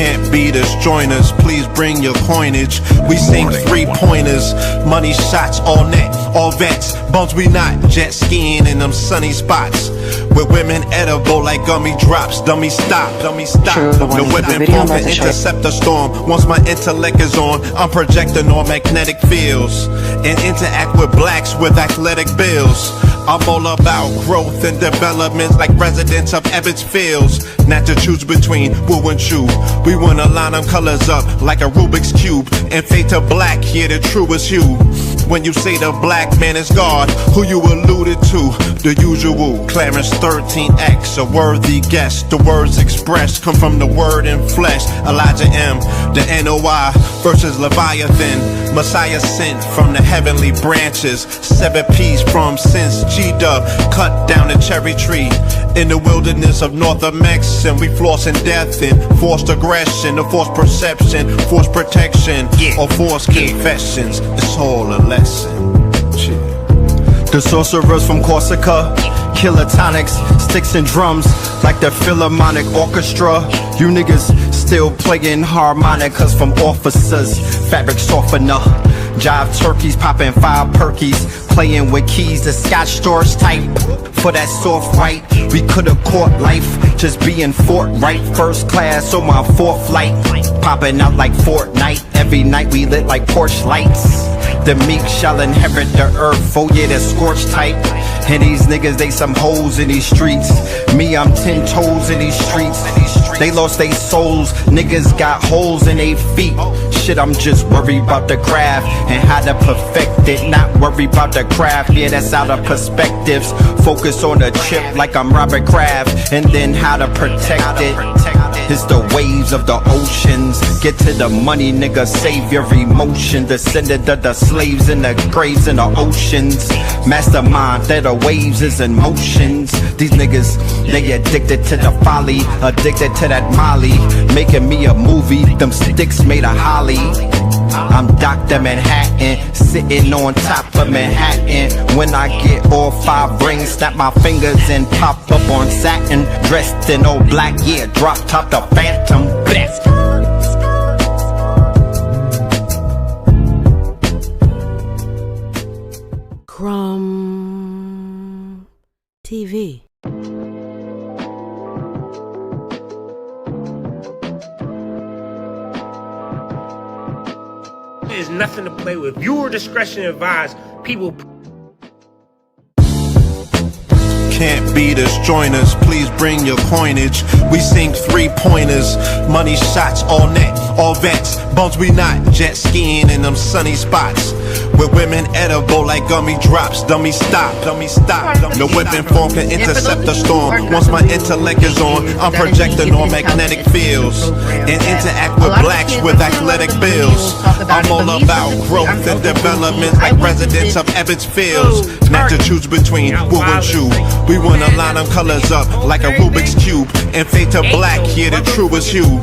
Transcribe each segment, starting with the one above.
Can't beat us, join us, please bring your coinage. We sink three-pointers, money shots, all net, all vets. Bums we not, jet skiing in them sunny spots. With women edible like gummy drops. Dummy stop, dummy stop. The weapon form can intercept the storm. Once my intellect is on, I'm projecting on magnetic fields and interact with blacks with athletic bills. I'm all about growth and development like residents of Ebbets Fields. Not to choose between woo and chew. We wanna line them colors up like a Rubik's Cube and fade to black, yeah, the truest hue. When you say the black man is God, who you alluded to? The usual, Clarence 13X, a worthy guess. The words expressed come from the word in flesh. Elijah M, the NOI versus Leviathan. Messiah sent from the heavenly branches. 7 P's from since G-Dub cut down the cherry tree. In the wilderness of North Mex, and we flossing death and forced aggression, or forced perception, forced protection, or forced confessions. It's all a lesson. The sorcerers from Corsica, killer tonics, sticks and drums like the Philharmonic Orchestra. You niggas still playing harmonicas from officers, fabric softener. Jive turkeys popping 5 perkies, playing with keys, the Scotch storage type. For that soft white, we could've caught life, just being forthright. First class on my 4th flight, popping out like Fortnite. Every night we lit like Porsche lights. The meek shall inherit the earth, oh yeah, the scorched type. And these niggas, they some hoes in these streets. Me, I'm 10 toes in these streets. They lost their souls, niggas got holes in their feet. Shit, I'm just worried about the craft and how to perfect it. Not worried about the craft, yeah, that's out of perspectives. Focus on the chip like I'm Robert Kraft, and then how to protect it. It's the waves of the oceans. Get to the money, nigga, save your emotion. Descended of the slaves in the graves in the oceans. Mastermind that the waves is in motions. These niggas, they addicted to the folly, addicted to that molly. Making me a movie, them sticks made of holly. I'm Dr. Manhattan, sitting on top of Manhattan. When I get all 5 rings, snap my fingers and pop up on satin. Dressed in all black, yeah, drop top the Phantom. Best. Crumb TV. There's nothing to play with. Viewer discretion advised. People. Can't beat us, join us, please bring your coinage. We sink three-pointers, money shots, all net, all vets. Bums we not, jet skiing in them sunny spots. With women edible like gummy drops. Dummy stop, dummy stop. The weapon form can intercept the storm. Once my intellect is on, I'm projecting on magnetic fields and interact with blacks with athletic bills. I'm all about growth and development like residents of Ebbets Fields. Not to choose between woo and chew. We wanna line them colors up like a Rubik's Cube and fade to black, yeah, the truest hue.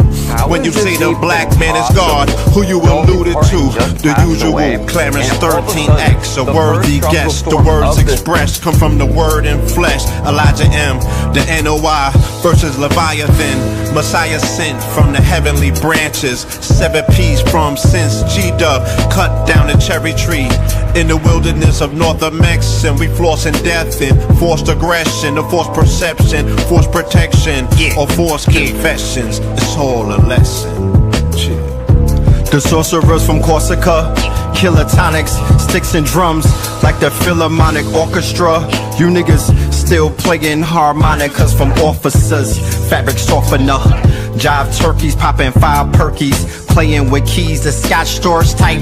When you say the black man is God, who you alluded to? The usual, Clarence 13X, a worthy guess. The words expressed come from the word in flesh. Elijah M, the NOI versus Leviathan. Messiah sent from the heavenly branches. 7 P's from since G-Dub cut down the cherry tree. In the wilderness of North Mex, and we flossing death and forced aggression, or forced perception, forced protection, or forced confessions. It's all a lesson. The sorcerers from Corsica, killer tonics, sticks and drums like the Philharmonic Orchestra. You niggas still playing harmonicas from officers, fabric softener. Jive turkeys popping 5 perkies, playing with keys, the Scotch storage type.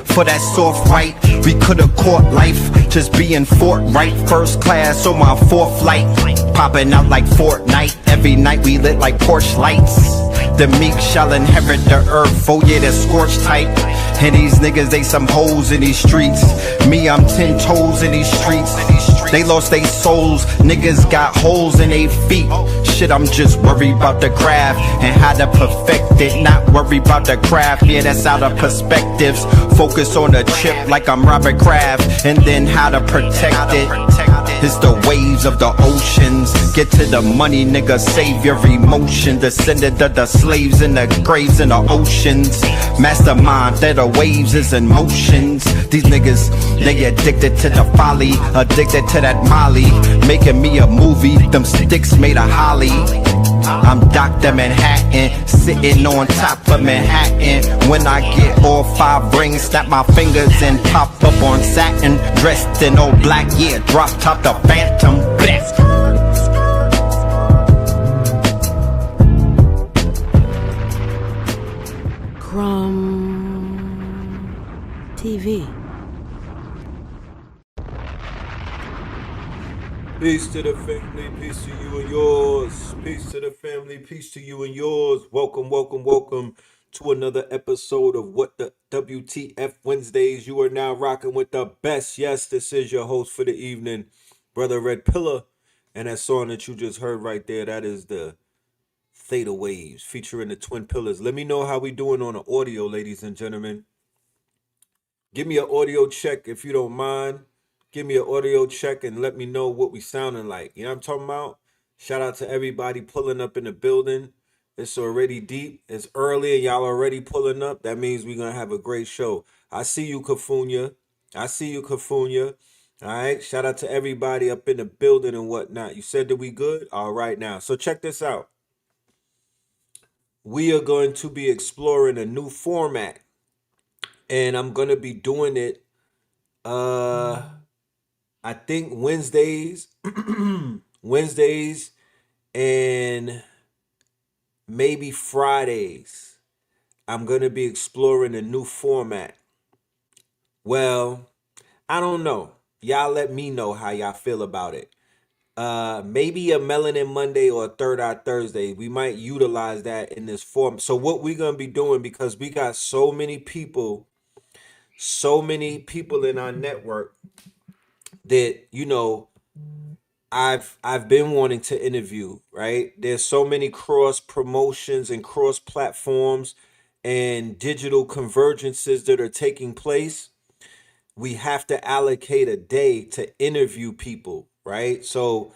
For that soft white, we could've caught life, just being forthright. First class on my 4th flight, popping out like Fortnite. Every night we lit like Porsche lights. The meek shall inherit the earth, oh yeah, the scorched type. And these niggas, they some hoes in these streets. Me, I'm 10 toes in these streets. They lost their souls, niggas got holes in their feet. Shit, I'm just worried about the craft and how to perfect it. Not worried about the craft, yeah, that's out of perspectives. Focus on the chip like I'm Robert Kraft, and then how to protect it. It's the waves of the oceans. Get to the money, nigga, save your emotion. Descended of the slaves in the graves in the oceans. Mastermind that the waves is in motions. These niggas, they addicted to the folly, addicted to that molly. Making me a movie, them sticks made of holly. I'm Dr. Manhattan, sitting on top of Manhattan. When I get all 5 rings, snap my fingers and pop up on satin. Dressed in all black, yeah, drop top the Phantom. Best. Crumb TV. Peace to the family, peace to you and yours. Peace to the family, peace to you and yours. Welcome, welcome, welcome to another episode of What the WTF Wednesdays. You are now rocking with the best. Yes, this is your host for the evening, Brother Red Pillar. And that song that you just heard right there, that is the Theta Waves featuring the Twin Pillars. Let me know how we doing on the audio, ladies and gentlemen. Give me an audio check if you don't mind. Give me an audio check and let me know what we sounding like. You know what I'm talking about? Shout out to everybody pulling up in the building. It's already deep. It's early and y'all already pulling up. That means we're going to have a great show. I see you, Kafunya. I see you, Kafunya. All right. Shout out to everybody up in the building and whatnot. You said that we good? All right now. So check this out. We are going to be exploring a new format. And I'm going to be doing it I think Wednesdays, Wednesdays, and maybe Fridays, I'm going to be exploring a new format. Well, I don't know. Y'all let me know how y'all feel about it. Maybe a Melanin Monday or a Third Eye Thursday. We might utilize that in this form. So what we're going to be doing, because we got so many people in our network that, you know, I've been wanting to interview, right? There's so many cross promotions and cross platforms and digital convergences that are taking place. We have to allocate a day to interview people, right? So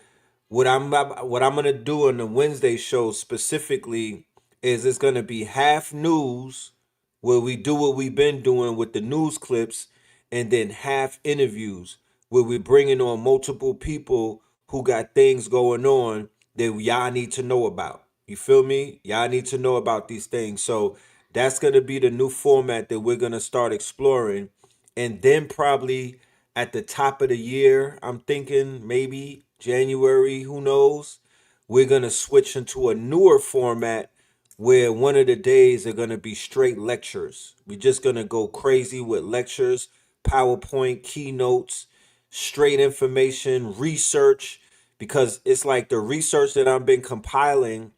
what I'm gonna do on the Wednesday show specifically is it's gonna be half news, where we do what we've been doing with the news clips, and then half interviews, where we're bringing on multiple people who got things going on that y'all need to know about. You feel me? Y'all need to know about these things. So that's gonna be the new format that we're gonna start exploring. And then probably at the top of the year, I'm thinking maybe January, who knows, we're going to switch into a newer format where one of the days are going to be straight lectures. We're just going to go crazy with lectures, PowerPoint, keynotes, straight information, research, because it's like the research that I've been compiling,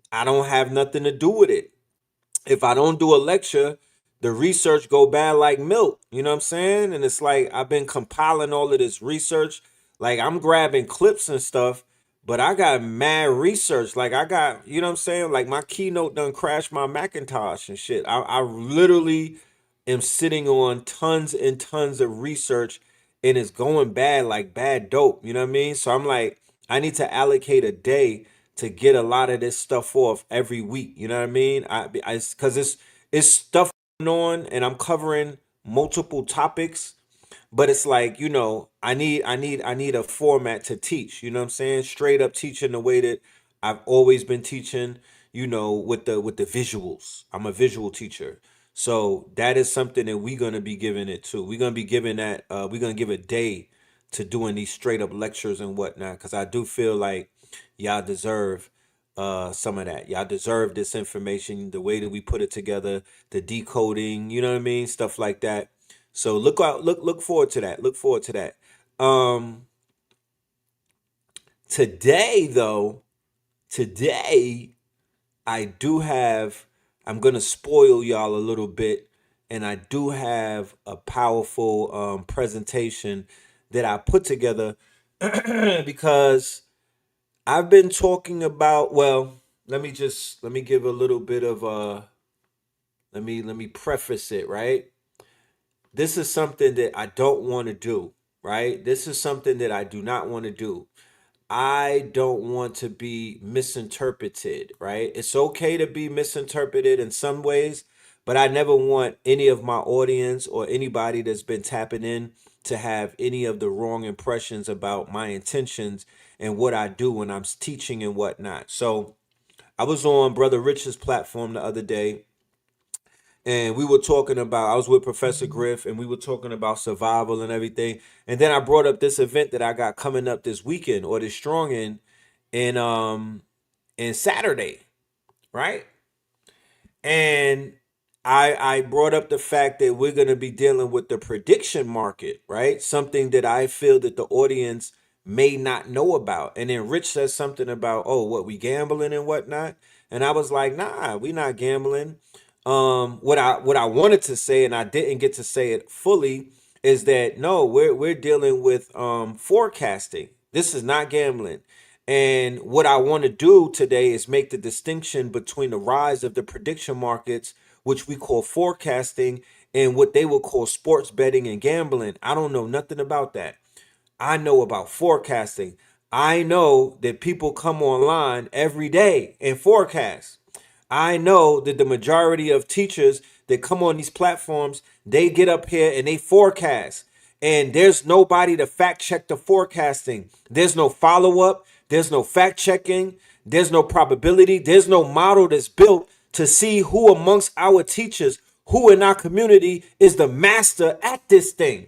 I don't have nothing to do with it. If I don't do a lecture, the research go bad like milk. You know what I'm saying? And it's like I've been compiling all of this research. Like I'm grabbing clips and stuff, but I got mad research. Like I got, you know what I'm saying? Like my keynote done crashed my Macintosh and shit. I literally am sitting on tons and tons of research, and it's going bad like bad dope. You know what I mean? So I'm like, I need to allocate a day to get a lot of this stuff off every week. You know what I mean? Because it's stuff going on, and I'm covering multiple topics, but it's like, you know, I need a format to teach. You know what I'm saying? Straight up teaching the way that I've always been teaching. You know, with the visuals. I'm a visual teacher. So that is something that we're gonna be giving it to. We're gonna be giving that. We're gonna give a day to doing these straight up lectures and whatnot, because I do feel like y'all deserve some of that. Y'all deserve this information, the way that we put it together, the decoding, you know what I mean? Stuff like that. So look forward to that. Look forward to that. Today though, today I do have, I'm gonna spoil y'all a little bit, and I do have a powerful presentation that I put together because I've been talking about, well, let me give a little bit of let me preface it, right? This is something that I don't want to do. right? This is something that I do not want to do. I don't want to be misinterpreted, right? It's okay to be misinterpreted in some ways, but I never want any of my audience or anybody that's been tapping in to have any of the wrong impressions about my intentions and what I do when I'm teaching and whatnot. So I was on Brother Rich's platform the other day, and we were talking about, I was with Professor Griff, and we were talking about survival and everything. And then I brought up this event that I got coming up this weekend, or this strong in Saturday, right? And I brought up the fact that we're going to be dealing with the prediction market, right? Something that I feel that the audience may not know about. And then Rich says something about, oh, what, we gambling and whatnot. And I was like, nah, we not gambling. What I wanted to say, and I didn't get to say it fully, is that no, we're dealing with forecasting. This is not gambling. And what I want to do today is make the distinction between the rise of the prediction markets, which we call forecasting, and what they would call sports betting and gambling. I don't know nothing about that. I know about forecasting. I know that people come online every day and forecast. I know that the majority of teachers that come on these platforms, they get up here and they forecast. And there's nobody to fact check the forecasting. There's no follow up. There's no fact checking. There's no probability. There's no model that's built to see who amongst our teachers, who in our community is the master at this thing.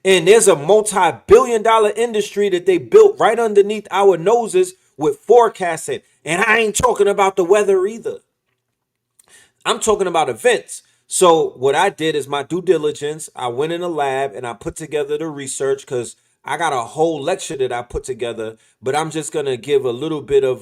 And there's a multi-billion-dollar industry that they built right underneath our noses with forecasting. And I ain't talking about the weather either. I'm talking about events. So what I did is my due diligence. I went in the lab and I put together the research, because I got a whole lecture that I put together, but I'm just gonna give a little bit of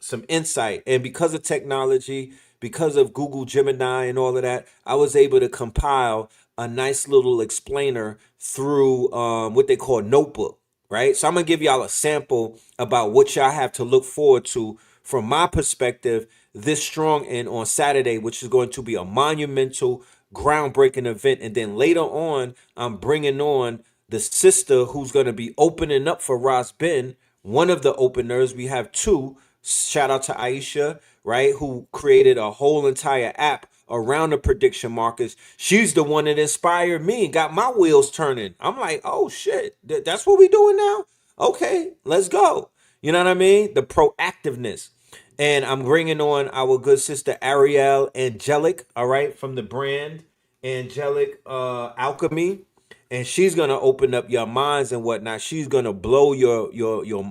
some insight. And because of technology, because of Google Gemini and all of that, I was able to compile a nice little explainer through what they call notebook, right? So I'm gonna give y'all a sample about what y'all have to look forward to from my perspective this strong end on Saturday, which is going to be a monumental, groundbreaking event. And then later on, I'm bringing on the sister who's going to be opening up for Ras Ben, one of the openers. We have two. Shout out to Aisha, right, who created a whole entire app around the prediction markets. She's the one that inspired me and got my wheels turning. I'm like, oh shit, that's what we doing now? Okay, let's go. You know what I mean? The proactiveness. And I'm bringing on our good sister Ariel Angelic, all right, from the brand Angelic Alchemy. And she's gonna open up your minds and whatnot. She's gonna blow your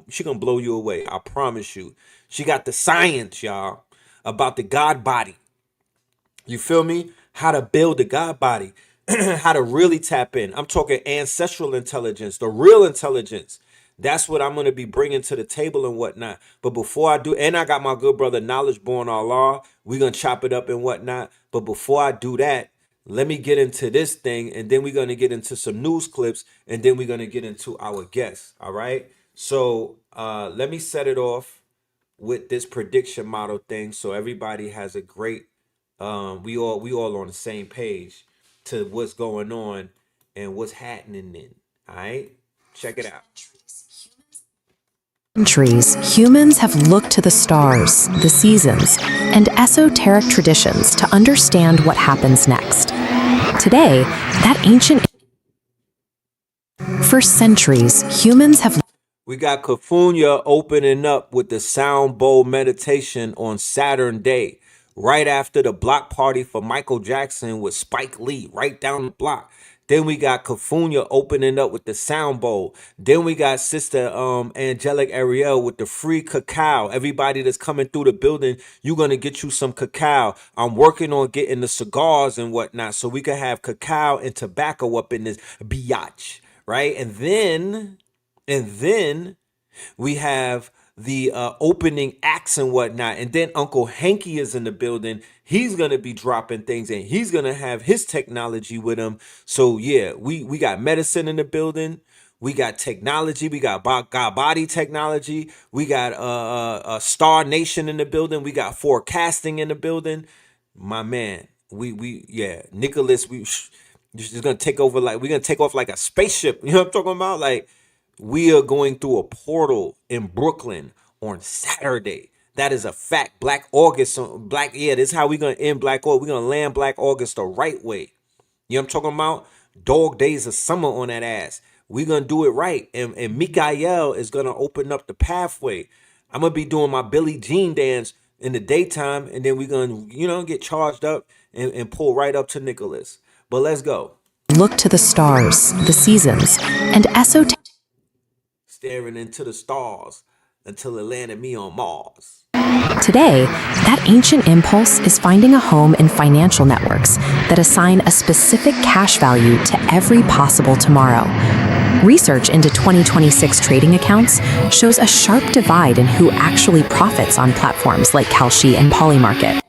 she's gonna blow you away. I promise you. She got the science, y'all, about the God body. You feel me? How to build the God body, how to really tap in. I'm talking ancestral intelligence, the real intelligence. That's what I'm going to be bringing to the table and whatnot. But before I do, and I got my good brother Knowledge Born Allah, we're going to chop it up and whatnot. But before I do that, let me get into this thing, and then we're going to get into some news clips, and then we're going to get into our guests. All right. So let me set it off with this prediction model thing, so everybody has a great we all on the same page to what's going on and what's happening then. All right, check it out. Centuries, humans have looked to the stars, the seasons, and esoteric traditions to understand what happens next. Today, that ancient... For centuries, humans have... We got Kafunya opening up with the sound bowl meditation on Saturn Day, right after the block party for Michael Jackson with Spike Lee, right down the block. Then we got Kafunya opening up with the sound bowl. Then we got Sister Angelic Ariel with the free cacao. Everybody that's coming through the building, you're going to get you some cacao. I'm working on getting the cigars and whatnot so we can have cacao and tobacco up in this biatch, right? And then we have the opening acts and whatnot. And then Uncle Hanky is in the building. He's going to be dropping things, and he's going to have his technology with him. So, yeah, we got medicine in the building. We got technology. We got God body technology. We got Star Nation in the building. We got forecasting in the building. My man, yeah, Nicholas, It's gonna take over like we're gonna take off like a spaceship. You know what I'm talking about? Like we are going through a portal in Brooklyn on Saturday. That is a fact. Black August, this is how we're gonna end Black August. We're gonna land Black August the right way. You know what I'm talking about? Dog days of summer on that ass. We're gonna do it right. And Mikael is gonna open up the pathway. I'm gonna be doing my Billie Jean dance in the daytime, and then we're gonna, get charged up and pull right up to Nicholas. But let's go. Look to the stars, the seasons, and esoteric. Staring into the stars until it landed me on Mars. Today, that ancient impulse is finding a home in financial networks that assign a specific cash value to every possible tomorrow. Research into 2026 trading accounts shows a sharp divide in who actually profits on platforms like Kalshi and Polymarket.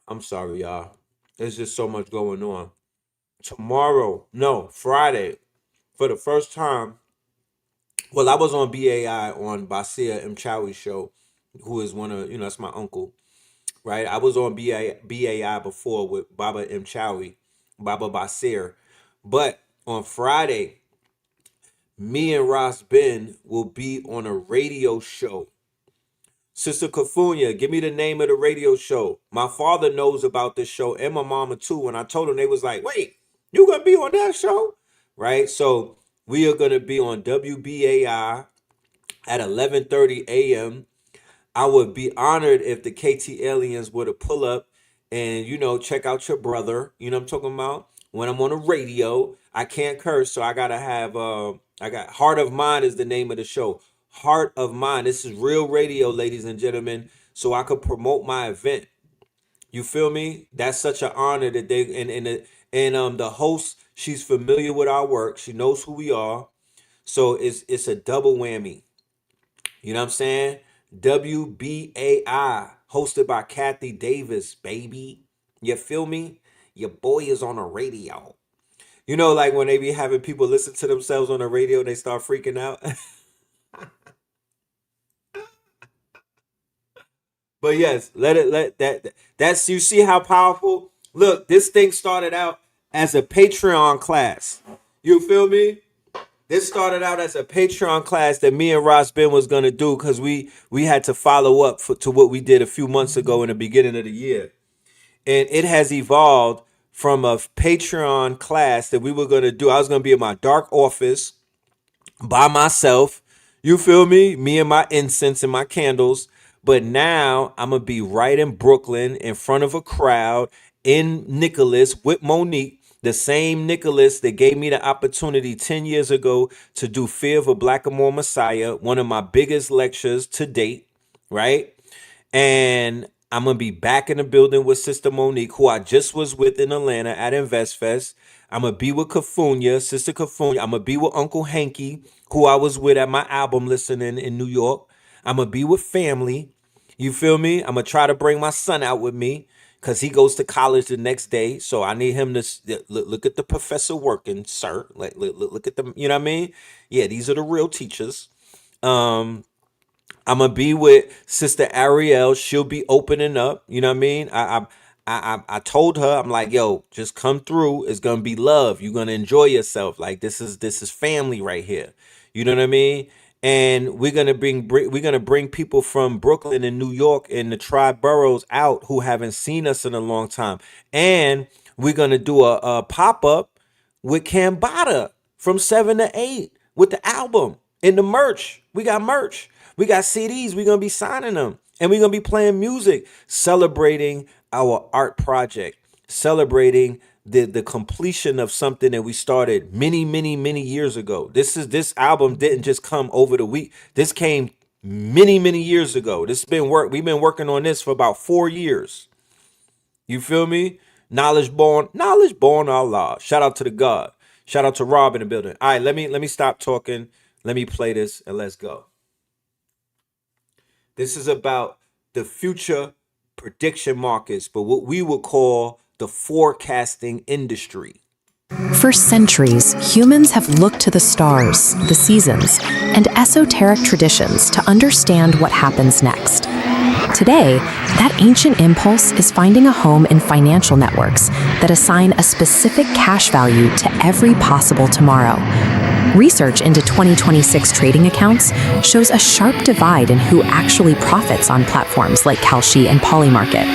I'm sorry, y'all. There's just so much going on. Friday, for the first time, well, I was on BAI on Basir Mchawi's show, who is one of, that's my uncle, right? I was on BAI before with Baba Mchawi, Baba Basir. But on Friday, me and Ross Ben will be on a radio show. Sister Kafunya, give me the name of the radio show. My father knows about this show and my mama too. When I told them, they was like, wait, you gonna be on that show? Right? So we are gonna be on WBAI at 11:30 a.m. I would be honored if the KT aliens were to pull up and, check out your brother. You know what I'm talking about? When I'm on the radio, I can't curse, so I gotta have Heart of Mind is the name of the show. Heart of Mind. This is real radio, ladies and gentlemen, so I could promote my event. You feel me? That's such an honor that they and the host, she's familiar with our work. She knows who we are. So it's a double whammy. You know what I'm saying? WBAI, hosted by Kathy Davis, baby. You feel me? Your boy is on the radio. Like when they be having people listen to themselves on the radio, they start freaking out. But yes, that's you see how powerful. Look, this thing started out as a Patreon class. You feel me? This started out as a Patreon class that me and Ross Ben was gonna do because we had to follow up to what we did a few months ago in the beginning of the year, and it has evolved from a Patreon class that we were gonna do. I was gonna be in my dark office by myself. You feel me? Me and my incense and my candles. But now I'm going to be right in Brooklyn in front of a crowd in Nicholas with Monique, the same Nicholas that gave me the opportunity 10 years ago to do Fear of a Blackamoor Messiah, one of my biggest lectures to date, right? And I'm going to be back in the building with Sister Monique, who I just was with in Atlanta at InvestFest. I'm going to be with Kafunya, Sister Kafunya. I'm going to be with Uncle Hanky, who I was with at my album listening in New York. I'm going to be with family. You feel me? I'm going to try to bring my son out with me because he goes to college the next day. So I need him to look at the professor working, sir. Like, look at them. You know what I mean? Yeah, these are the real teachers. I'm going to be with Sister Ariel. She'll be opening up. You know what I mean? I told her, I'm like, yo, just come through. It's going to be love. You're going to enjoy yourself. Like, this is family right here. You know what I mean? And we're gonna bring people from Brooklyn and New York and the tri-boroughs out who haven't seen us in a long time. And we're gonna do a pop-up with Cambada from 7 to 8 with the album and the merch. We got merch. We got CDs. We're gonna be signing them. And we're gonna be playing music, celebrating our art project, celebrating the completion of something that we started many years ago. This album didn't just come over the week. This came many years ago. We've been working on this for about 4 years. You feel me? Knowledge born Allah. Shout out to the God. Shout out to Rob in the building. All right, let me stop talking. Let me play this and let's go. This is about the future prediction markets, but what we would call the forecasting industry. For centuries, humans have looked to the stars, the seasons, and esoteric traditions to understand what happens next. Today, That ancient impulse is finding a home in financial networks that assign a specific cash value to every possible tomorrow. Research into 2026 trading accounts shows a sharp divide in who actually profits on platforms like Kalshi and Polymarket.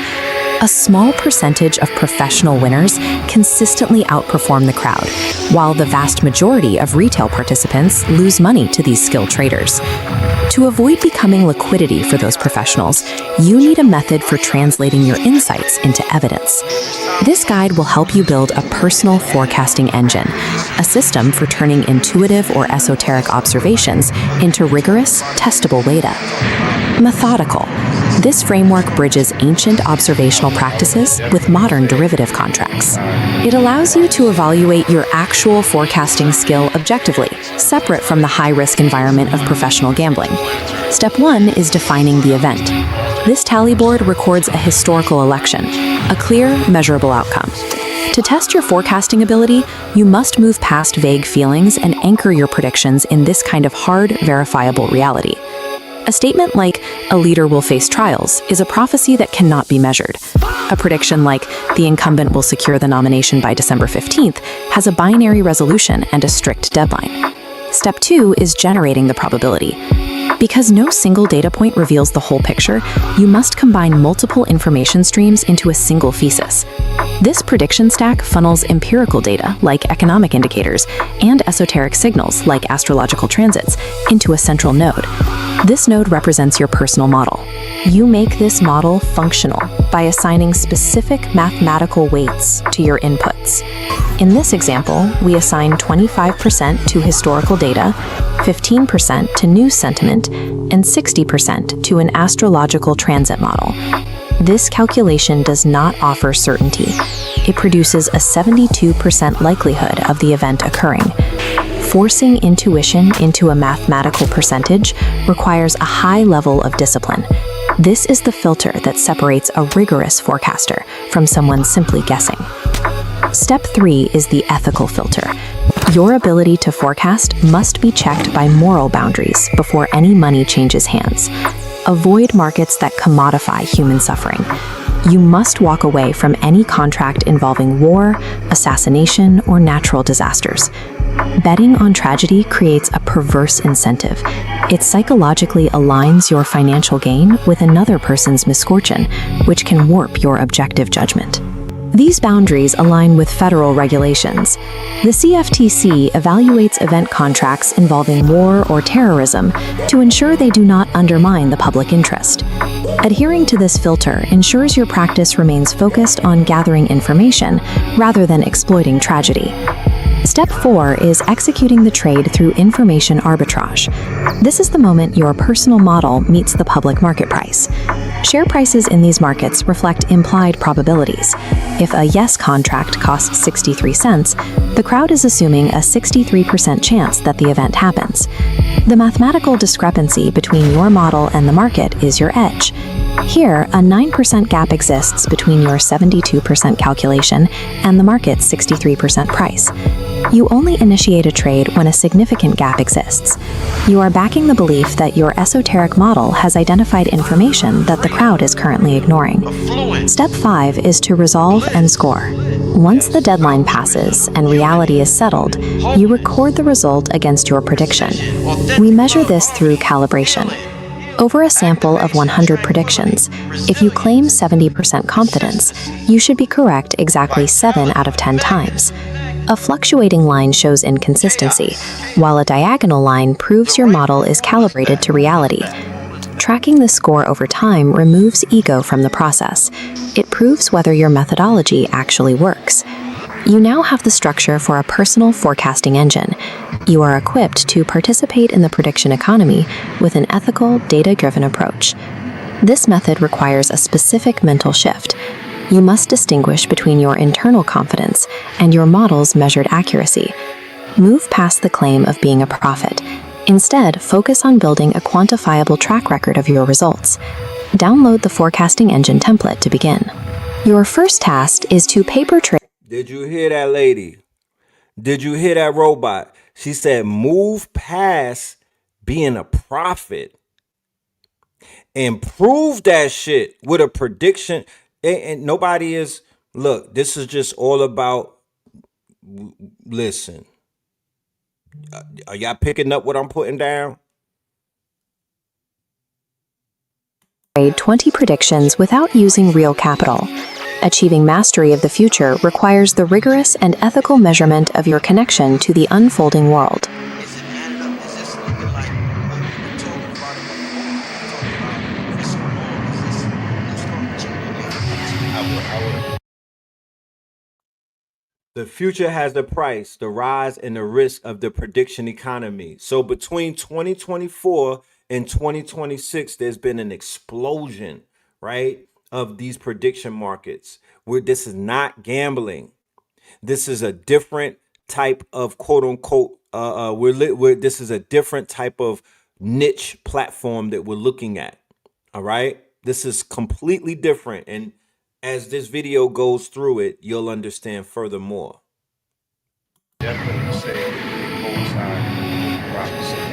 A small percentage of professional winners consistently outperform the crowd, while the vast majority of retail participants lose money to these skilled traders. To avoid becoming liquidity for those professionals, you need a method for translating your insights into evidence. This guide will help you build a personal forecasting engine, a system for turning intuitive or esoteric observations into rigorous, testable data. Methodical. This framework bridges ancient observational practices with modern derivative contracts. It allows you to evaluate your actual forecasting skill objectively, separate from the high-risk environment of professional gambling. Step 1 is defining the event. This tally board records a historical election, a clear, measurable outcome. To test your forecasting ability, you must move past vague feelings and anchor your predictions in this kind of hard, verifiable reality. A statement like, "a leader will face trials," is a prophecy that cannot be measured. A prediction like, "the incumbent will secure the nomination by December 15th," has a binary resolution and a strict deadline. Step 2 is generating the probability. Because no single data point reveals the whole picture, you must combine multiple information streams into a single thesis. This prediction stack funnels empirical data, like economic indicators, and esoteric signals, like astrological transits, into a central node. This node represents your personal model. You make this model functional by assigning specific mathematical weights to your inputs. In this example, we assign 25% to historical data, 15% to news sentiment, and 60% to an astrological transit model. This calculation does not offer certainty. It produces a 72% likelihood of the event occurring. Forcing intuition into a mathematical percentage requires a high level of discipline. This is the filter that separates a rigorous forecaster from someone simply guessing. Step 3 is the ethical filter. Your ability to forecast must be checked by moral boundaries before any money changes hands. Avoid markets that commodify human suffering. You must walk away from any contract involving war, assassination, or natural disasters. Betting on tragedy creates a perverse incentive. It psychologically aligns your financial gain with another person's misfortune, which can warp your objective judgment. These boundaries align with federal regulations. The CFTC evaluates event contracts involving war or terrorism to ensure they do not undermine the public interest. Adhering to this filter ensures your practice remains focused on gathering information rather than exploiting tragedy. Step 4 is executing the trade through information arbitrage. This is the moment your personal model meets the public market price. Share prices in these markets reflect implied probabilities. If a yes contract costs 63 cents, the crowd is assuming a 63% chance that the event happens. The mathematical discrepancy between your model and the market is your edge. Here, a 9% gap exists between your 72% calculation and the market's 63% price. You only initiate a trade when a significant gap exists. You are backing the belief that your esoteric model has identified information that the crowd is currently ignoring. Step 5 is to resolve and score. Once the deadline passes and reality is settled, you record the result against your prediction. We measure this through calibration. Over a sample of 100 predictions, if you claim 70% confidence, you should be correct exactly 7 out of 10 times. A fluctuating line shows inconsistency, while a diagonal line proves your model is calibrated to reality. Tracking the score over time removes ego from the process. It proves whether your methodology actually works. You now have the structure for a personal forecasting engine. You are equipped to participate in the prediction economy with an ethical, data-driven approach. This method requires a specific mental shift. You must distinguish between your internal confidence and your model's measured accuracy. Move past the claim of being a prophet. Instead, focus on building a quantifiable track record of your results. Download the forecasting engine template to begin. Your first task is to paper trade. Did you hear that lady? Did you hear that robot? She said, move past being a prophet and prove that shit with a prediction. And nobody is, look, this is just all about, listen, are y'all picking up what I'm putting down? 20 predictions without using real capital. Achieving mastery of the future requires the rigorous and ethical measurement of your connection to the unfolding world. Is it added up? Is this looking like what we've been talking about in the room? Talking about for so long? Is this starting to genuinely? The future has the price, the rise, and the risk of the prediction economy. So between 2024 and 2026, there's been an explosion, right, of these prediction markets where this is not gambling. This is a different type of quote unquote, this is a different type of niche platform that we're looking at. All right. This is completely different. And as this video goes through it, you'll understand furthermore. Definitely say it coincide Robinson.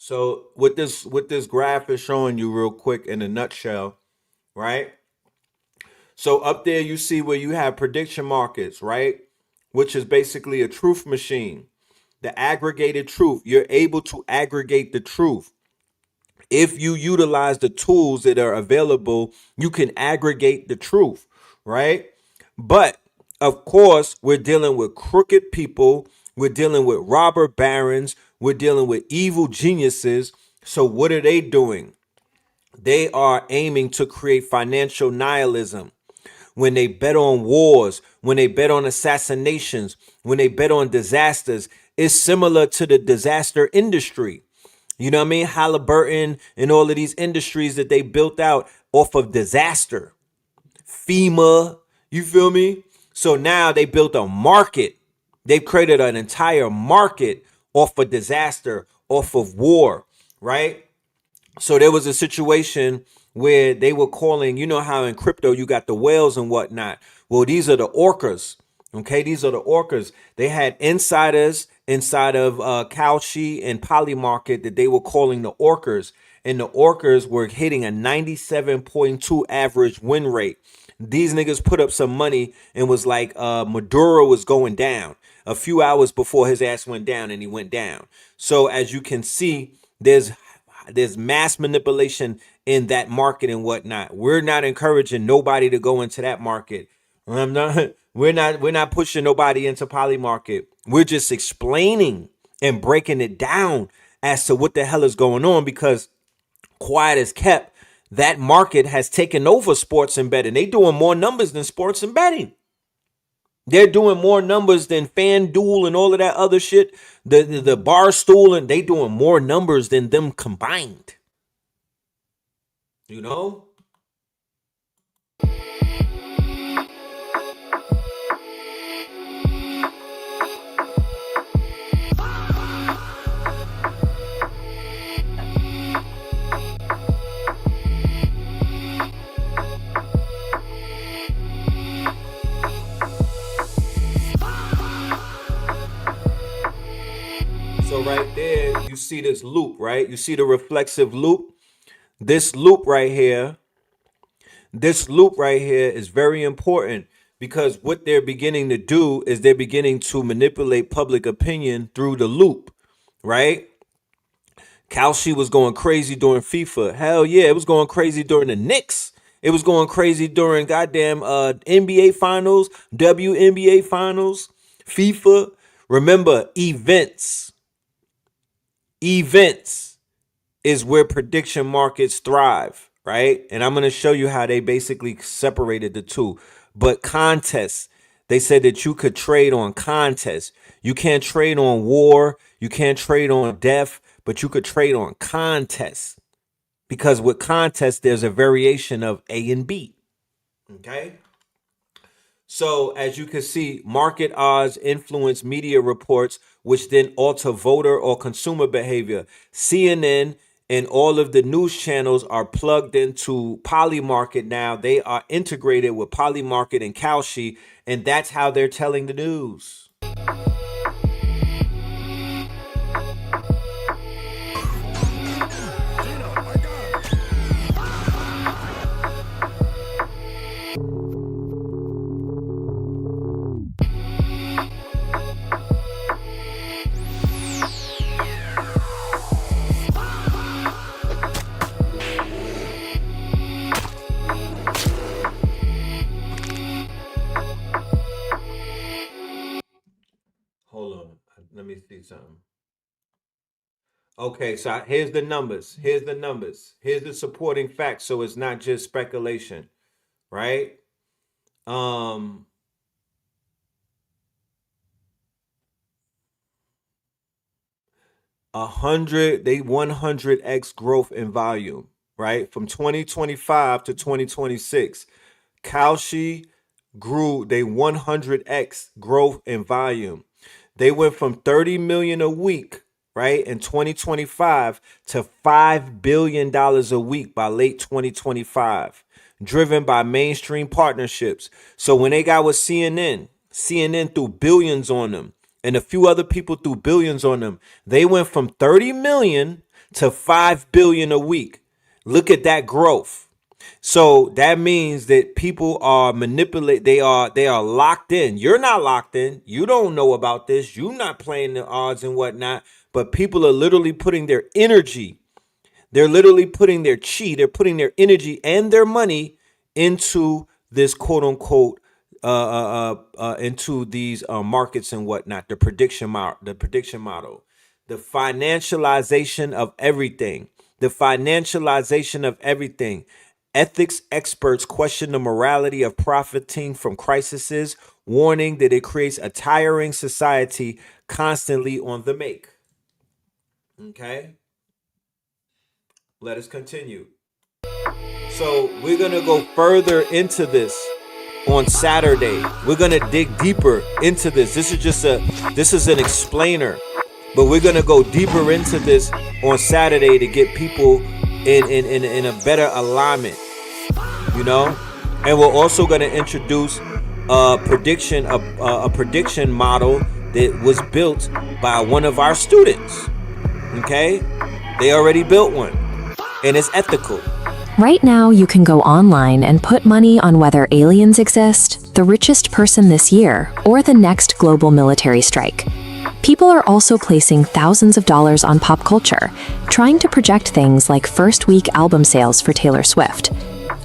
So what this graph is showing you real quick in a nutshell, right? So up there you see where you have prediction markets, right? Which is basically a truth machine. The aggregated truth. You're able to aggregate the truth. If you utilize the tools that are available, you can aggregate the truth, right? But of course, we're dealing with crooked people. We're dealing with robber barons. We're dealing with evil geniuses. So what are they doing? They are aiming to create financial nihilism. When they bet on wars, when they bet on assassinations, when they bet on disasters, it's similar to the disaster industry. You know what I mean? Halliburton and all of these industries that they built out off of disaster. FEMA, you feel me? So now they built a market. They've created an entire market off of disaster, off of war, right? So there was a situation where they were calling, you know how in crypto you got the whales and whatnot. Well, these are the orcas. Okay, these are the orcas. They had insiders inside of Kalshi and Polymarket that they were calling the orcas. And the orcas were hitting a 97.2 average win rate. These niggas put up some money and was like Maduro was going down a few hours before his ass went down, and he went down. So as you can see, there's mass manipulation in that market and whatnot. We're not encouraging nobody to go into that market. We're not pushing nobody into poly market. We're just explaining and breaking it down as to what the hell is going on, because quiet as kept, that market has taken over sports and betting. They doing more numbers than sports and betting. They're doing more numbers than FanDuel and all of that other shit. The Barstool, and they doing more numbers than them combined. You know? So right there, you see this loop, right? You see the reflexive loop. This loop right here is very important, because what they're beginning to do is they're beginning to manipulate public opinion through the loop, right? Kalshi was going crazy during FIFA. Hell yeah, it was going crazy during the Knicks. It was going crazy during goddamn NBA finals, WNBA finals, FIFA. Remember, events is where prediction markets thrive, right? And I'm going to show you how they basically separated the two. But contests, they said that you could trade on contests. You can't trade on war. You can't trade on death, but you could trade on contests. because with contest, there's a variation of A and B. Okay. So as you can see, market odds influence media reports, which then alter voter or consumer behavior. CNN and all of the news channels are plugged into Polymarket now. They are integrated with Polymarket and Kalshi, and that's how they're telling the news. Hold on. Let me see something. Okay, so here's the numbers. Here's the numbers. Here's the supporting facts, so it's not just speculation, right? 100x growth in volume, right? From 2025 to 2026, Kalshi grew they 100x growth in volume. They went from 30 million a week, right, in 2025 to $5 billion a week by late 2025, driven by mainstream partnerships. So when they got with CNN threw billions on them, and a few other people threw billions on them. They went from 30 million to 5 billion a week. Look at that growth. So that means that people are manipulated. They are locked in. You're not locked in. You don't know about this. You're not playing the odds and whatnot. But people are literally putting their energy. They're literally putting their chi. They're putting their energy and their money into this quote unquote into these markets and whatnot. The prediction model. The financialization of everything. The financialization of everything. Ethics experts question the morality of profiting from crises, warning that it creates a tiring society constantly on the make. Okay? Let us continue. So we're going to go further into this on Saturday. We're going to dig deeper into this. This is an explainer, but we're going to go deeper into this on Saturday to get people in a better alignment, you know. And we're also going to introduce a prediction model that was built by one of our students. Okay, they already built one, and it's ethical. Right now, you can go online and put money on whether aliens exist, the richest person this year, or the next global military strike. People are also placing thousands of dollars on pop culture, trying to project things like first-week album sales for Taylor Swift.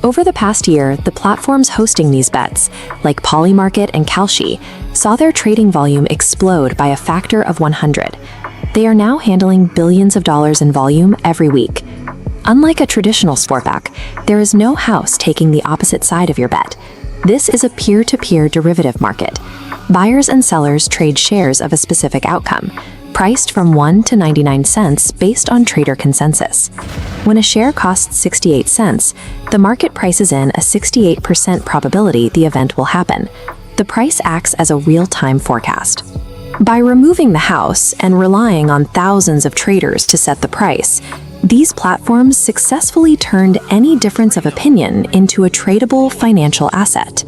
Over the past year, the platforms hosting these bets, like Polymarket and Kalshi, saw their trading volume explode by a factor of 100. They are now handling billions of dollars in volume every week. Unlike a traditional sportback, there is no house taking the opposite side of your bet. This is a peer-to-peer derivative market. Buyers and sellers trade shares of a specific outcome, priced from 1 to 99 cents based on trader consensus. When a share costs 68 cents, the market prices in a 68% probability the event will happen. The price acts as a real-time forecast. By removing the house and relying on thousands of traders to set the price, these platforms successfully turned any difference of opinion into a tradable financial asset.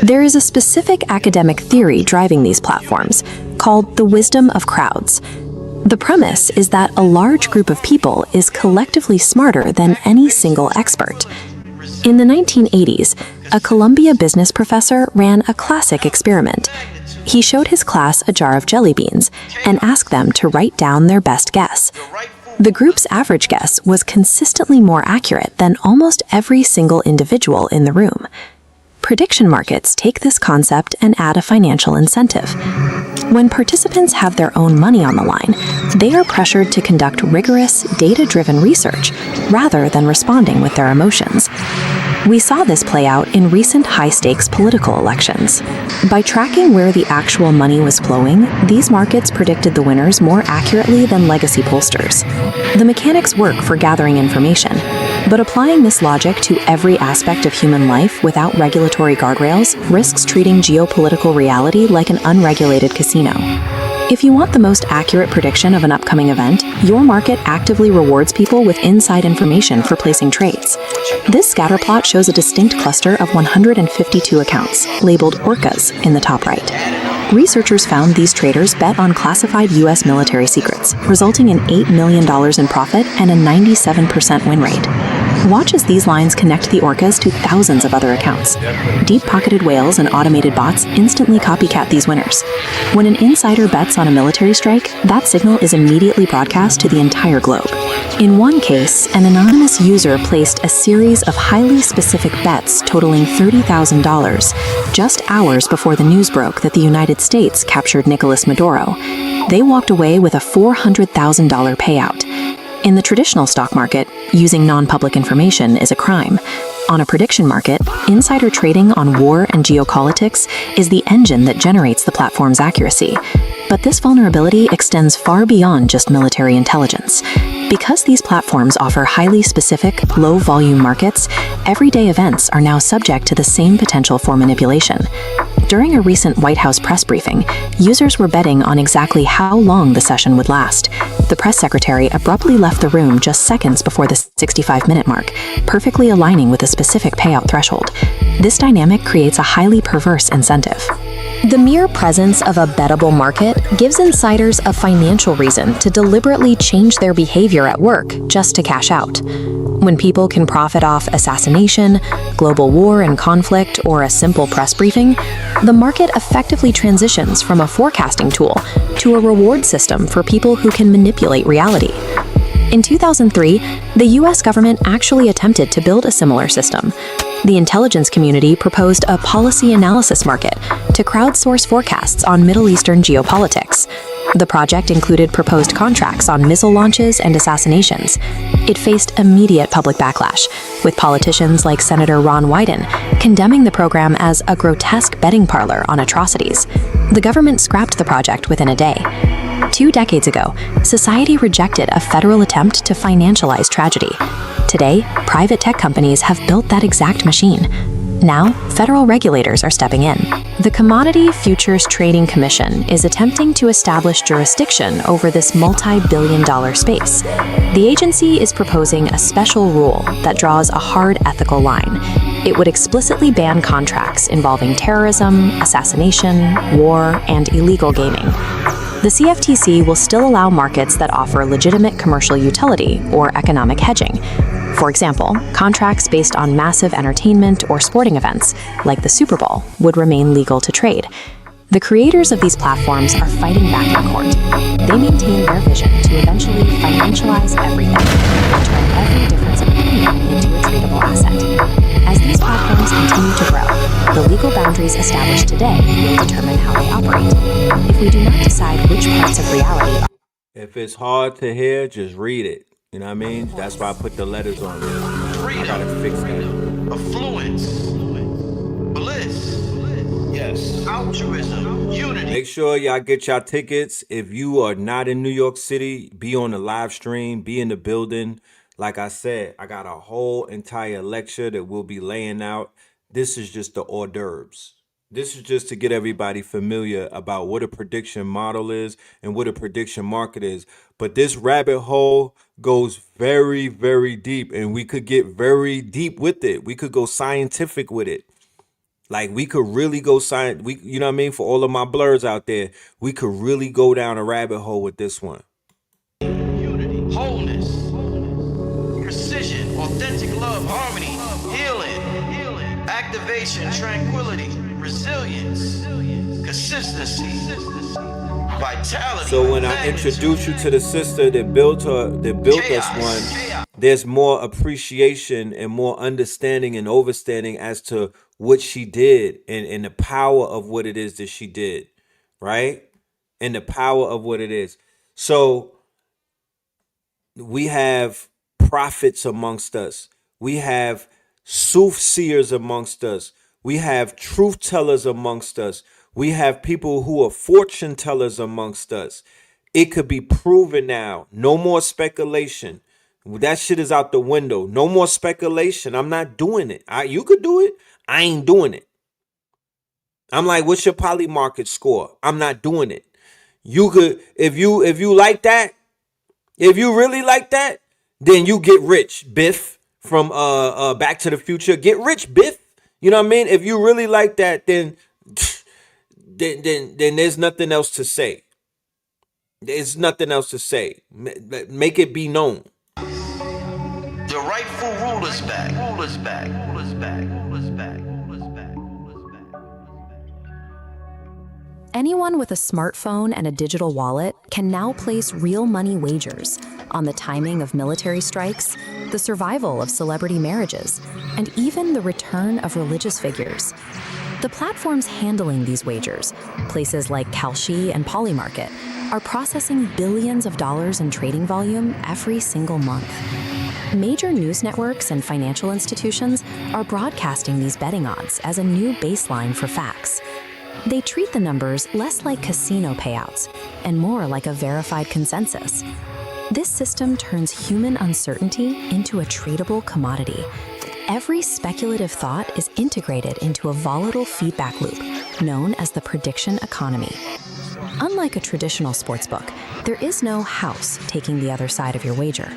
There is a specific academic theory driving these platforms, called the wisdom of crowds. The premise is that a large group of people is collectively smarter than any single expert. In the 1980s, a Columbia business professor ran a classic experiment. He showed his class a jar of jelly beans and asked them to write down their best guess. The group's average guess was consistently more accurate than almost every single individual in the room. Prediction markets take this concept and add a financial incentive. When participants have their own money on the line, they are pressured to conduct rigorous, data-driven research rather than responding with their emotions. We saw this play out in recent high-stakes political elections. By tracking where the actual money was flowing, these markets predicted the winners more accurately than legacy pollsters. The mechanics work for gathering information. But applying this logic to every aspect of human life without regulatory guardrails risks treating geopolitical reality like an unregulated casino. If you want the most accurate prediction of an upcoming event, your market actively rewards people with inside information for placing trades. This scatterplot shows a distinct cluster of 152 accounts, labeled orcas, in the top right. Researchers found these traders bet on classified U.S. military secrets, resulting in $8 million in profit and a 97% win rate. Watch as these lines connect the orcas to thousands of other accounts. Deep-pocketed whales and automated bots instantly copycat these winners. When an insider bets on a military strike, that signal is immediately broadcast to the entire globe. In one case, an anonymous user placed a series of highly specific bets totaling $30,000 just hours before the news broke that the United States captured Nicolas Maduro. They walked away with a $400,000 payout. In the traditional stock market, using non-public information is a crime. On a prediction market, insider trading on war and geopolitics is the engine that generates the platform's accuracy. But this vulnerability extends far beyond just military intelligence. Because these platforms offer highly specific, low-volume markets, everyday events are now subject to the same potential for manipulation. During a recent White House press briefing, users were betting on exactly how long the session would last. The press secretary abruptly left the room just seconds before the 65-minute mark, perfectly aligning with a specific payout threshold. This dynamic creates a highly perverse incentive. The mere presence of a bettable market gives insiders a financial reason to deliberately change their behavior at work just to cash out. When people can profit off assassination, global war and conflict, or a simple press briefing, the market effectively transitions from a forecasting tool to a reward system for people who can manipulate reality. In 2003, the US government actually attempted to build a similar system. The intelligence community proposed a policy analysis market to crowdsource forecasts on Middle Eastern geopolitics. The project included proposed contracts on missile launches and assassinations. It faced immediate public backlash, with politicians like Senator Ron Wyden condemning the program as a grotesque betting parlor on atrocities. The government scrapped the project within a day. 2 decades ago, society rejected a federal attempt to financialize tragedy. Today, private tech companies have built that exact machine. Now, federal regulators are stepping in. The Commodity Futures Trading Commission is attempting to establish jurisdiction over this multi-billion-dollar space. The agency is proposing a special rule that draws a hard ethical line. It would explicitly ban contracts involving terrorism, assassination, war, and illegal gaming. The CFTC will still allow markets that offer legitimate commercial utility or economic hedging. For example, contracts based on massive entertainment or sporting events, like the Super Bowl, would remain legal to trade. The creators of these platforms are fighting back in court. They maintain their vision to eventually financialize everything and turn every difference of opinion into a tradable asset. As these platforms continue to grow, the legal boundaries established today will determine how they operate. If we do not decide which parts of reality are... If it's hard to hear, just read it. You know what I mean? That's why I put the letters on there. I gotta fix that. Affluence, bliss, yes, altruism, unity. Make sure y'all get y'all tickets. If you are not in New York City, be on the live stream, be in the building. Like I said, I got a whole entire lecture that we'll be laying out. This is just the hors d'oeuvres. This is just to get everybody familiar about what a prediction model is and what a prediction market is. But this rabbit hole goes very, very deep, and we could get very deep with it. We could go scientific with it. Like, we could really go you know what I mean? For all of my blurs out there, we could really go down a rabbit hole with this one. Unity, wholeness, precision, authentic love, harmony, healing, activation, tranquility, resilience, consistency, vitality. So when I introduce you to the sister that built us one, there's more appreciation and more understanding and overstanding as to what she did and the power of what it is that she did, right? And the power of what it is. So we have prophets amongst us. We have soothsayers amongst us. We have truth tellers amongst us. We have people who are fortune tellers amongst us. It could be proven now. No more speculation. That shit is out the window. No more speculation. I'm not doing it. You could do it. I ain't doing it. I'm like, what's your poly market score? I'm not doing it. You could, if you like that, if you really like that, then you get rich, Biff from Back to the Future. Get rich, Biff. You know what I mean? If you really like that, then there's nothing else to say. There's nothing else to say. Make it be known. The rightful ruler's back. Ruler's back. Ruler's back. Ruler's back. Ruler's back. Ruler's back. Anyone with a smartphone and a digital wallet can now place real money wagers on the timing of military strikes, the survival of celebrity marriages, and even the return of religious figures. The platforms handling these wagers, places like Kalshi and Polymarket, are processing billions of dollars in trading volume every single month. Major news networks and financial institutions are broadcasting these betting odds as a new baseline for facts. They treat the numbers less like casino payouts and more like a verified consensus. This system turns human uncertainty into a tradable commodity. Every speculative thought is integrated into a volatile feedback loop known as the prediction economy. Unlike a traditional sportsbook, there is no house taking the other side of your wager.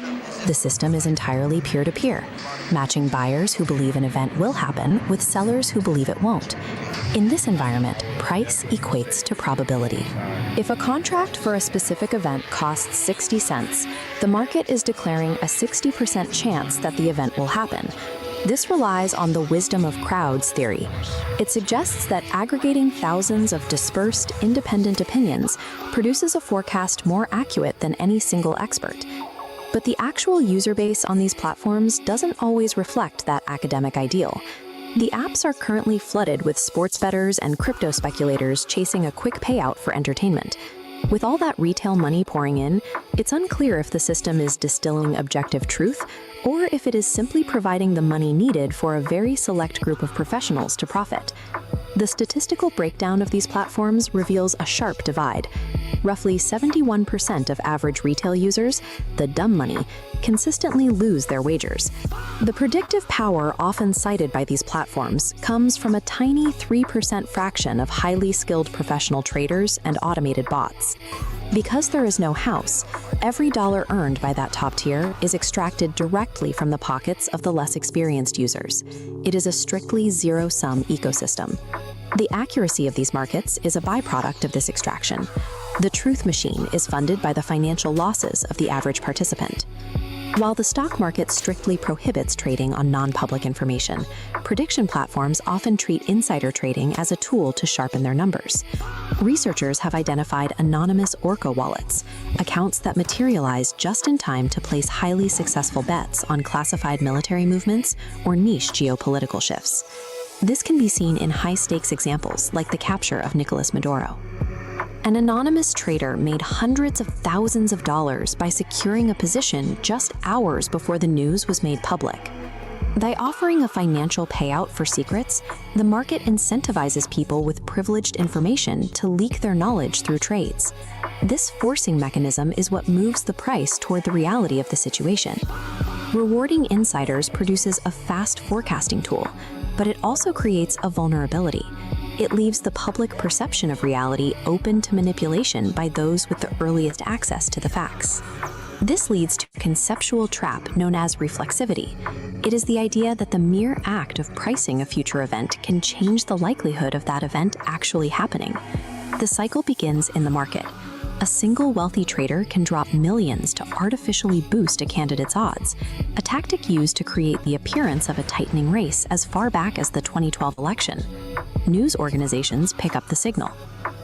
The system is entirely peer-to-peer, matching buyers who believe an event will happen with sellers who believe it won't. In this environment, price equates to probability. If a contract for a specific event costs 60 cents, the market is declaring a 60% chance that the event will happen. This relies on the wisdom of crowds theory. It suggests that aggregating thousands of dispersed, independent opinions produces a forecast more accurate than any single expert. But the actual user base on these platforms doesn't always reflect that academic ideal. The apps are currently flooded with sports bettors and crypto speculators chasing a quick payout for entertainment. With all that retail money pouring in, it's unclear if the system is distilling objective truth or if it is simply providing the money needed for a very select group of professionals to profit. The statistical breakdown of these platforms reveals a sharp divide. Roughly 71% of average retail users, the dumb money, consistently lose their wagers. The predictive power often cited by these platforms comes from a tiny 3% fraction of highly skilled professional traders and automated bots. Because there is no house, every dollar earned by that top tier is extracted directly from the pockets of the less experienced users. It is a strictly zero-sum ecosystem. The accuracy of these markets is a byproduct of this extraction. The truth machine is funded by the financial losses of the average participant. While the stock market strictly prohibits trading on non-public information, prediction platforms often treat insider trading as a tool to sharpen their numbers. Researchers have identified anonymous Orca wallets, accounts that materialize just in time to place highly successful bets on classified military movements or niche geopolitical shifts. This can be seen in high-stakes examples like the capture of Nicolas Maduro. An anonymous trader made hundreds of thousands of dollars by securing a position just hours before the news was made public. By offering a financial payout for secrets, the market incentivizes people with privileged information to leak their knowledge through trades. This forcing mechanism is what moves the price toward the reality of the situation. Rewarding insiders produces a fast forecasting tool, but it also creates a vulnerability. It leaves the public perception of reality open to manipulation by those with the earliest access to the facts. This leads to a conceptual trap known as reflexivity. It is the idea that the mere act of pricing a future event can change the likelihood of that event actually happening. The cycle begins in the market. A single wealthy trader can drop millions to artificially boost a candidate's odds, a tactic used to create the appearance of a tightening race as far back as the 2012 election. News organizations pick up the signal.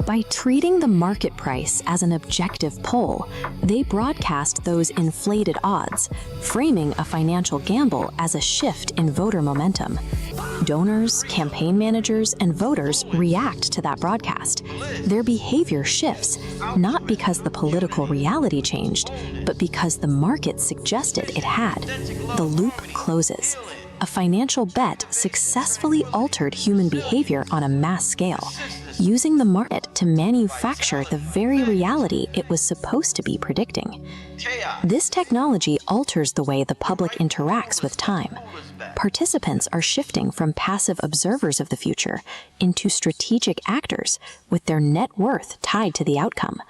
By treating the market price as an objective poll, they broadcast those inflated odds, framing a financial gamble as a shift in voter momentum. Donors, campaign managers, and voters react to that broadcast. Their behavior shifts, not because the political reality changed, but because the market suggested it had. The loop closes. A financial bet successfully altered human behavior on a mass scale. using the market to manufacture the very reality it was supposed to be predicting. This technology alters the way the public interacts with time. Participants are shifting from passive observers of the future into strategic actors with their net worth tied to the outcome.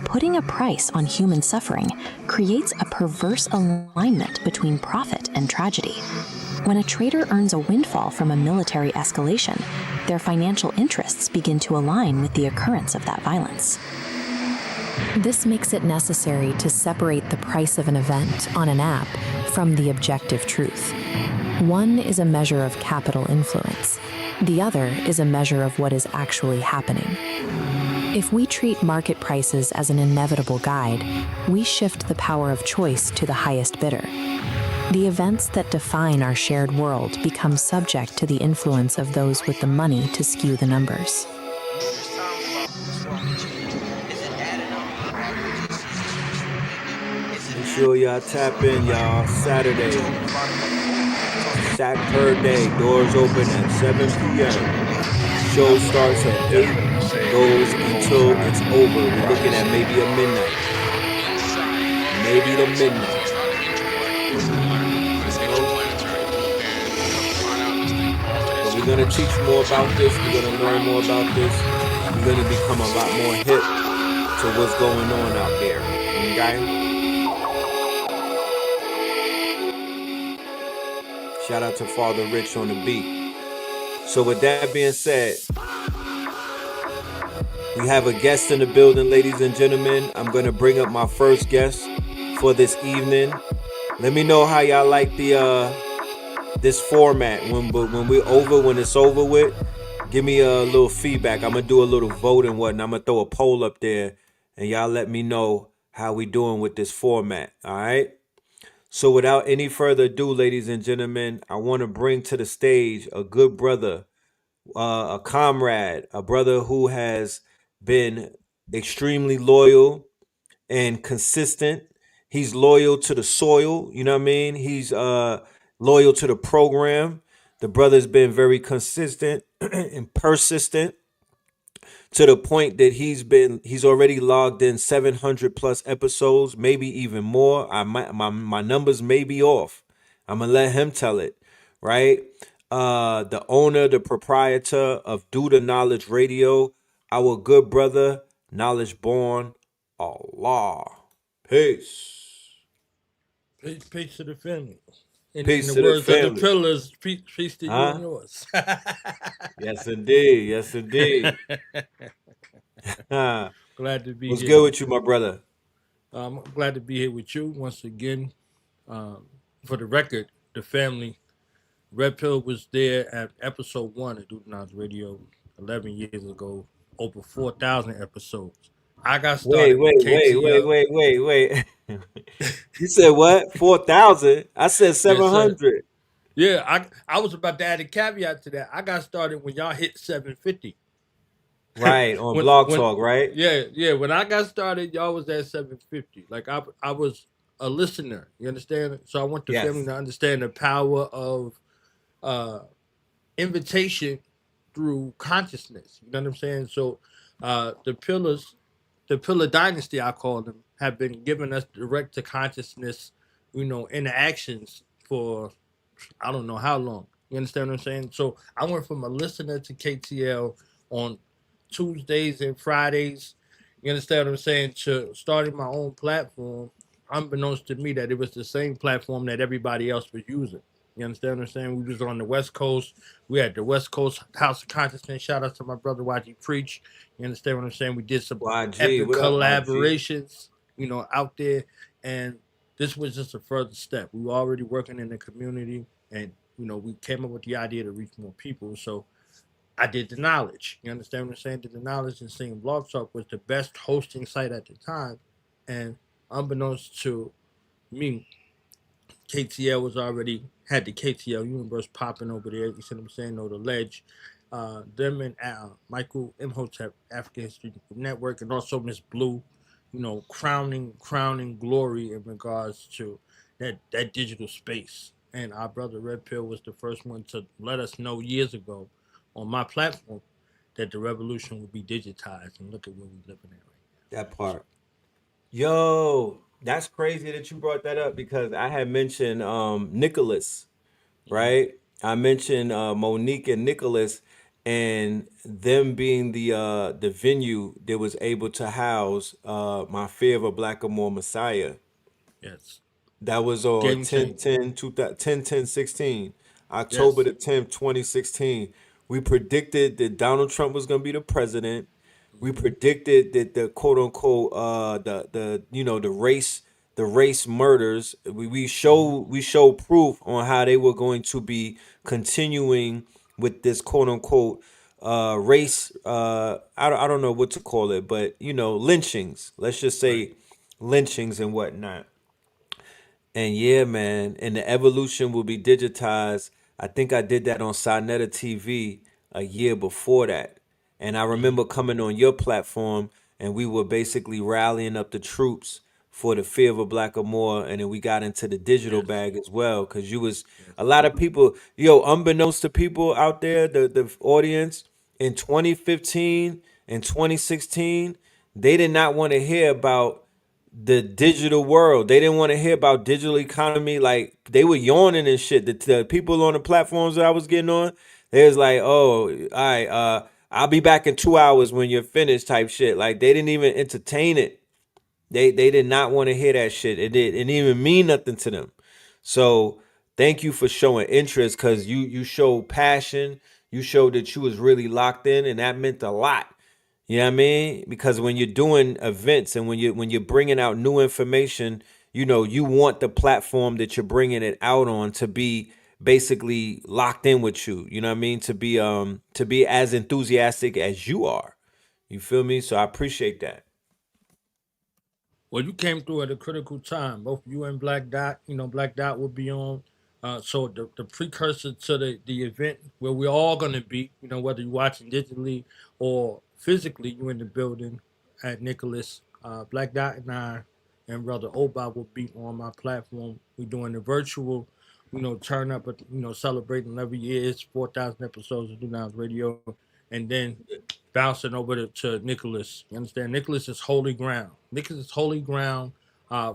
Putting a price on human suffering creates a perverse alignment between profit and tragedy. When a trader earns a windfall from a military escalation, their financial interests begin to align with the occurrence of that violence. This makes it necessary to separate the price of an event on an app from the objective truth. One is a measure of capital influence. The other is a measure of what is actually happening. If we treat market prices as an inevitable guide, we shift the power of choice to the highest bidder. The events that define our shared world become subject to the influence of those with the money to skew the numbers. Make sure y'all tap in, y'all. Saturday, Saturday, doors open at 7 p.m. Show starts at 8, goes until it's over. We're looking at maybe a midnight. Maybe the midnight. But we're going to teach more about this. We're going to learn more about this. We're going to become a lot more hip to what's going on out there. Okay? Shout out to Father Rich on the beat. So with that being said, we have a guest in the building, ladies and gentlemen. I'm going to bring up my first guest for this evening. Let me know how y'all like the this format. When it's over with, give me a little feedback. I'm going to do a little vote and whatnot. I'm going to throw a poll up there and y'all let me know how we doing with this format. All right? So without any further ado, ladies and gentlemen, I want to bring to the stage a good brother, a comrade, a brother who has been extremely loyal and consistent. He's loyal to the soil, you know what I mean? He's loyal to the program. The brother's been very consistent and persistent to the point that he's already logged in 700 plus episodes, maybe even more. My numbers may be off. I'm gonna let him tell it, right? The owner, the proprietor of Do the Knowledge Radio, our good brother, Knowledge Born Allah. Peace. Peace to the family. In Peace the to the words of the family. pillars, peace to you and Huh? yours. Yes, indeed. Yes, indeed. Glad to be What's here. good with you, my brother? I'm glad to be here with you once again. For the record, the family, Red Pill was there at episode 1 of Do Not Radio 11 years ago, over 4,000 episodes. I got Wait, started with wait, wait, wait, KTL. wait, wait, wait. You said what? 4,000? I said Yes, sir. 700. Yeah, I was about to add a caveat to that. I got started when y'all hit 750. Right, on when Blog when Talk, right? yeah, when I got started, y'all was at 750. Like I was a listener. You understand? So I want the family Yes. to understand the power of uh invitation through consciousness. You know what I'm saying? So the pillars, the pillar dynasty, I call them, have been giving us direct to consciousness, interactions for I don't know how long. You understand what I'm saying? So I went from a listener to KTL on Tuesdays and Fridays. You understand what I'm saying? To starting my own platform, unbeknownst to me that it was the same platform that everybody else was using. You understand what I'm saying? We was on the West Coast. We had the West Coast House of Consciousness. Shout out to my brother YG Preach. You understand what I'm saying? We did some YG, epic what up, YG? collaborations, out there. And this was just a further step. We were already working in the community, and we came up with the idea to reach more people. So I did the knowledge. You understand what I'm saying? Did the knowledge, and seeing Blog Talk was the best hosting site at the time. And unbeknownst to me, KTL was already had the KTL universe popping over there. You see what I'm saying? Or the ledge. Them and Michael Imhotep, African History Network, and also Miss Blue, crowning glory in regards to that digital space. And our brother Red Pill was the first one to let us know years ago on my platform that the revolution will be digitized, and look at where we're living at right That now. So part. Yo, that's crazy that you brought that up because I had mentioned Nicholas, right? I mentioned Monique and Nicholas and them being the venue that was able to house my Fear of a Blackamoor Messiah. yes, That was on game 10 changer. 10 10 10 16, October Yes, the 10th, 2016. We predicted that Donald Trump was going to be the president. We predicted that the quote unquote the the race murders. We showed proof on how they were going to be continuing with this quote unquote race I don't know what to call it, but lynchings. Let's just right. say lynchings and whatnot. And yeah, man, and the evolution will be digitized. I think I did that on Sinetta TV a year before that. And I remember coming on your platform and we were basically rallying up the troops for the fear of a black or more. And then we got into the digital Yes, bag as well. Cause you was yes, a lot of people, unbeknownst to people out there, the audience in 2015 and 2016, they did not want to hear about the digital world. They didn't want to hear about digital economy. Like they were yawning and shit. The people on the platforms that I was getting on, they was like, "Oh, all right, I'll be back in 2 hours when you're finished," type shit. Like they didn't even entertain it. They did not want to hear that shit. It didn't even mean nothing to them. So thank you for showing interest because you showed passion. You showed that you was really locked in, and that meant a lot. You know what I mean? Because when you're doing events and when you're bringing out new information, you want the platform that you're bringing it out on to be basically locked in with you. You know what I mean? To be as enthusiastic as you are. You feel me? So I appreciate that. Well, you came through at a critical time. Both you and Black Dot, Black Dot will be on. So the precursor to the event where we're all gonna be, whether you're watching digitally or physically, you in the building at Nicholas. Black Dot and I and Brother Oba will be on my platform. We're doing the virtual, turn up, celebrating every year. It's 4,000 episodes of Do Now's Radio, and then bouncing over to Nicholas. You understand? Nicholas is holy ground. Nicholas is holy ground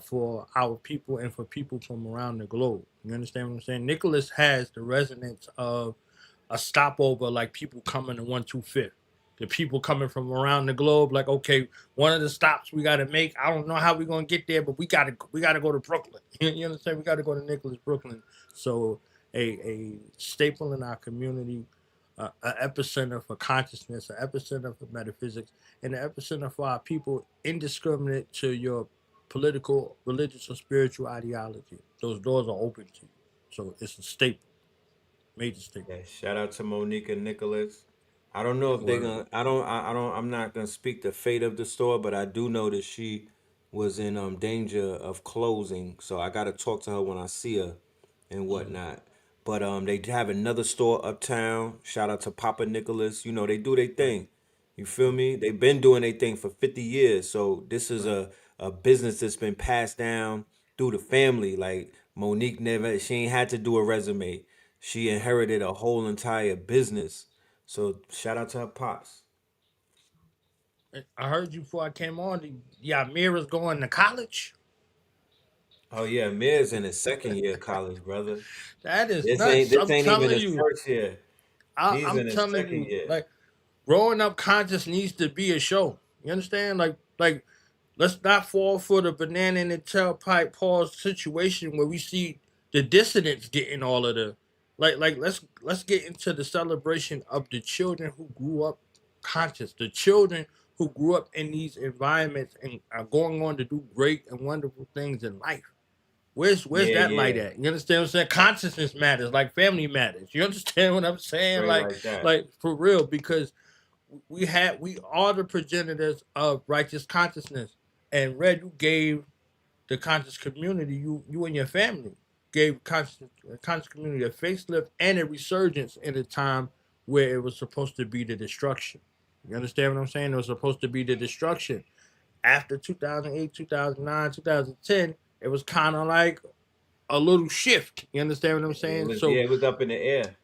for our people and for people from around the globe. You understand what I'm saying? Nicholas has the resonance of a stopover, like people coming to 125th. The people coming from around the globe, like, okay, one of the stops we got to make. I don't know how we're gonna get there, but we gotta go to Brooklyn. You understand? We got to go to Nicholas, Brooklyn. So a staple in our community, an epicenter for consciousness, an epicenter for metaphysics, and an epicenter for our people, indiscriminate to your political, religious, or spiritual ideology. Those doors are open to you. So it's a staple, major staple. Yeah, shout out to Monique and Nicholas. I don't know if they're Word. gonna. I'm not gonna speak the fate of the store, but I do know that she was in danger of closing. So I gotta talk to her when I see her and whatnot. But they have another store uptown. Shout out to Papa Nicholas. They do their Right, thing. You feel me? They've been doing their thing for 50 years. So this is right. a business that's been passed down through the family. Like Monique never, she ain't had to do a resume. She inherited a whole entire business. So shout out to her pops. I heard you before I came on. Yeah, Mira's going to college. Oh yeah, Mir's in his second year of college, brother. That is This ain't nuts. this I'm ain't even telling his you. first year. He's I'm in his telling second you. year. Like, growing up conscious needs to be a show. You understand? Like let's not fall for the banana in the tailpipe pause situation where we see the dissidents getting all of the like let's get into the celebration of the children who grew up conscious, the children who grew up in these environments and are going on to do great and wonderful things in life. Where's Yeah, that light yeah. at? You understand what I'm saying? Consciousness matters, like family matters. You understand what I'm saying? Straight like that. Like for real, because we are the progenitors of righteous consciousness. And Red, you gave the conscious community, you and your family gave conscious community a facelift and a resurgence in a time where it was supposed to be the destruction. You understand what I'm saying? It was supposed to be the destruction. After 2008, 2009, 2010, it was kind of like a little shift. You understand what I'm Yeah, it saying? was yeah, So it was up in the air.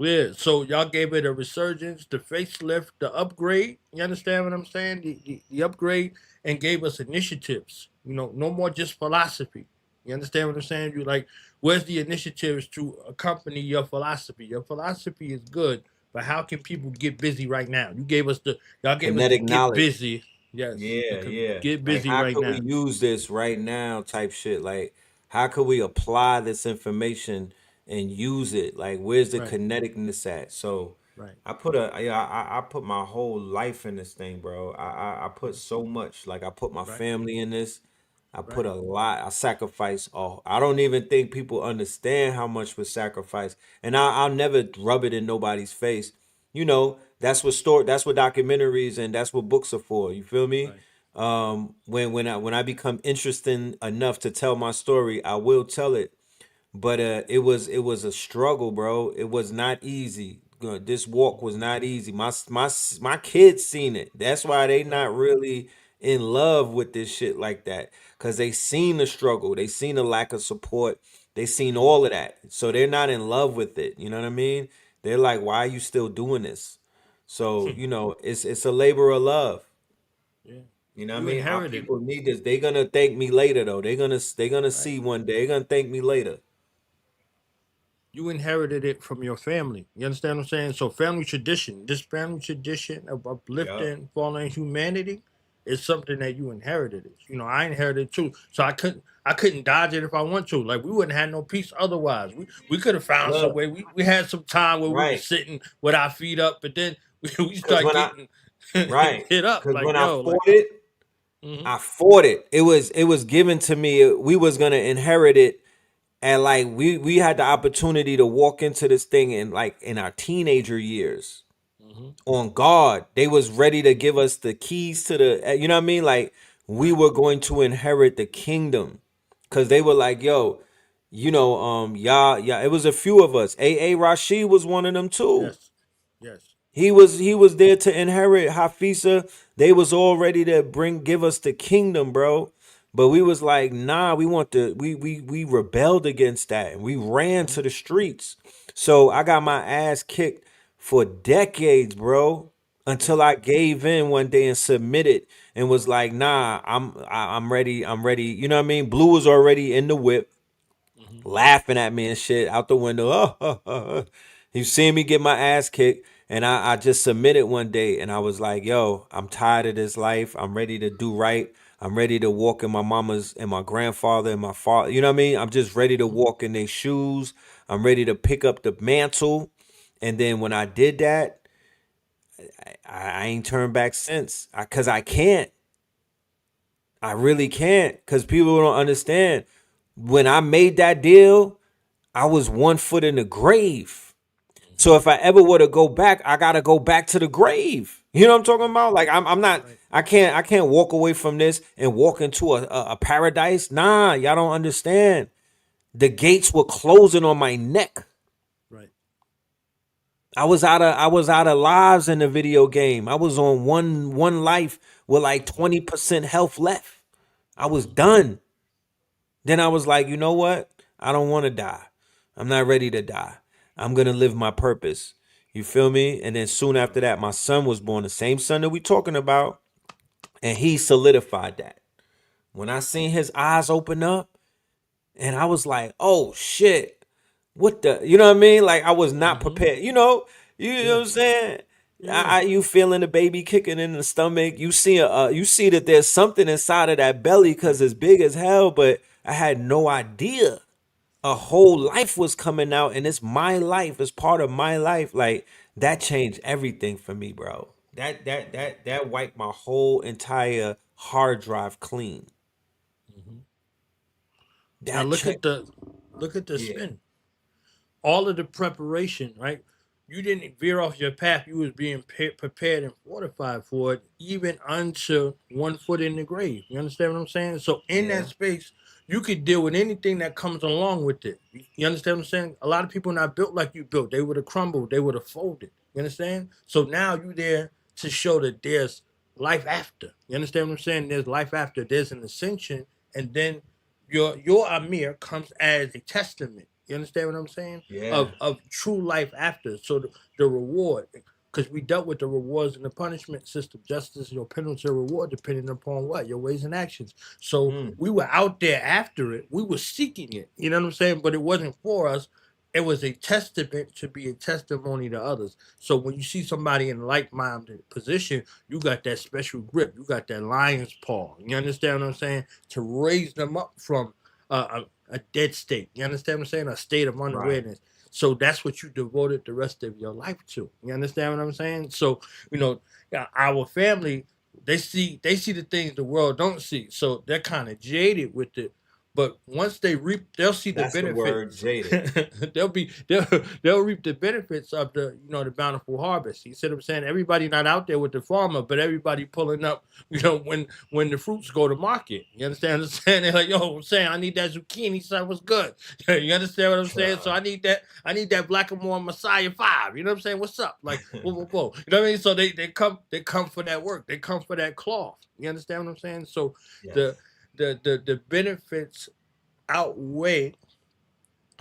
Yeah, so y'all gave it a resurgence, the facelift, the upgrade. You understand what I'm saying? The upgrade, and gave us initiatives. No more just philosophy. You understand what I'm saying? You like, where's the initiatives to accompany your philosophy? Your philosophy is good, but how can people get busy right now? Y'all gave us the Kinetic get knowledge. busy. Yes, Yeah, yeah. get Like, busy how right could we now. use this right now type shit? Like, how could we apply this information and use it? Like, where's the Right, kineticness at? So, right, I put my whole life in this thing, bro. I put so much. Like, I put my right, family in this. I put right, a lot. I sacrifice. Oh, I don't even think people understand how much was sacrificed, and I'll never rub it in nobody's face. That's what documentaries and that's what books are for. You feel me? right. When I become interesting enough to tell my story, I will tell it. But it was a struggle, bro. It was not easy. This walk was not easy. My kids seen it. That's why they Right. not really in love with this shit like that. Cause they seen the struggle. They seen the lack of support. They seen all of that. So they're not in love with it. You know what I mean? They're like, why are you still doing this? So, it's a labor of love. Yeah. You know what I You mean? Our inherited it. people need this. They're gonna thank me later though. They're gonna Right. see one day. They're gonna thank me later. You inherited it from your family. You understand what I'm saying? So family tradition, this family tradition of Yeah. uplifting fallen humanity is something that you inherited it. I inherited it too. So I couldn't dodge it if I want to. Like we wouldn't have no peace otherwise. We could have found some Look, way. We had some time where we were right. sitting with our feet up, but then we Cause start when I getting right. hit up Cause like when I yo, like fought it, hmm I fought it. It was given to me. We was gonna inherit it. And like we had the opportunity to walk into this thing in our teenager years hmm on guard. They was ready to give us the keys to you know what I mean? Like we right, were going to inherit the kingdom. Cause they were like, yo, it was a few of us. A Rashid was one of them too. yes, yes, He was there to inherit Hafisa. They was all ready to give us the kingdom, bro. But we was like, nah, we want the we rebelled against that and we ran hmm to the streets. So I got my ass kicked for decades, bro, right, until I gave in one day and submitted and was like, nah, I'm ready. I'm ready. You know what I mean? Blue was already in the whip hmm laughing at me and shit out the window. He seen me get my ass kicked, and I just submitted one day, and I was like, "Yo, I'm tired of this life. I'm ready to do right. I'm ready to walk in my mama's and my grandfather and my father. You know what I mean? I'm just ready to hmm walk in their shoes. I'm ready to pick up the mantle." And then when I did that, I ain't turned back since. Cause I can't. I really can't. Cause people don't understand. When I made that deal, I was 1 foot in the grave. So if I ever were to go back, I gotta go back to the grave. You know what I'm talking about? Like I'm not. right, I can't walk away from this and walk into a paradise. Nah, y'all don't understand. The gates were closing on my neck. right. I was out of lives in the video game. I was on one life with like 20% health left. I was hmm done. Then I was like, you know what? I don't want to die. I'm not ready to die. I'm going to live my purpose. You feel me? And then soon after Right. that, my son was born, the same son that we talking about, and he solidified that. When I seen his eyes open up, and I was like, "Oh shit. What the?" You know what I mean? Like I was not hmm prepared. You know Yeah. what I'm saying? Yeah. You feeling the baby kicking in the stomach. You see that there's something inside of that belly cuz it's big as hell, but I had no idea a whole life was coming out and it's my life, it's part of my life. Like that changed everything for me, bro. That wiped my whole entire hard drive clean. hmm Now That look check. at the Yeah. spin. All of the preparation, right? You didn't veer off your path. You was being prepared and fortified for it, even unto 1 foot in the grave. You understand what I'm saying? So in that Yeah. space, you could deal with anything that comes along with it. You understand what I'm saying? A lot of people not built like you built. They would have crumbled. They would have folded. You understand? So now you there to show that there's life after. You understand what I'm saying? There's life after. There's an ascension, and then your Amir comes as a testament. You understand what I'm saying? Yeah. Of true life after. So the reward, because we dealt with the rewards and the punishment system, justice, your penalty or reward, depending upon what your ways and actions. So Mm. we were out there after it. We were seeking it. You know what I'm saying? But it wasn't for us. It was a testament to be a testimony to others. So when you see somebody in a like-minded position, you got that special grip. You got that lion's paw. You understand what I'm saying? To raise them up from a dead state. You understand what I'm saying? A state of Right. unawareness. So that's what you devoted the rest of your life to. You understand what I'm saying? So our family, they see the things the world don't see. So they're kind of jaded with it. But once they reap, they'll see the That's the word, benefits. jaded. they'll reap the benefits of the bountiful harvest. You see what I'm saying? Everybody not out there with the farmer, but everybody pulling up. When the fruits go to market. You understand what I'm saying? They're like, yo, I'm saying I need that zucchini. Son, what's good? You understand what I'm saying? So I need that Blackamore Messiah 5. You know what I'm saying? What's up? Like, whoa, whoa, whoa. You know what I mean? So they come for that work. They come for that cloth. You understand what I'm saying? So the Yes. the benefits outweigh,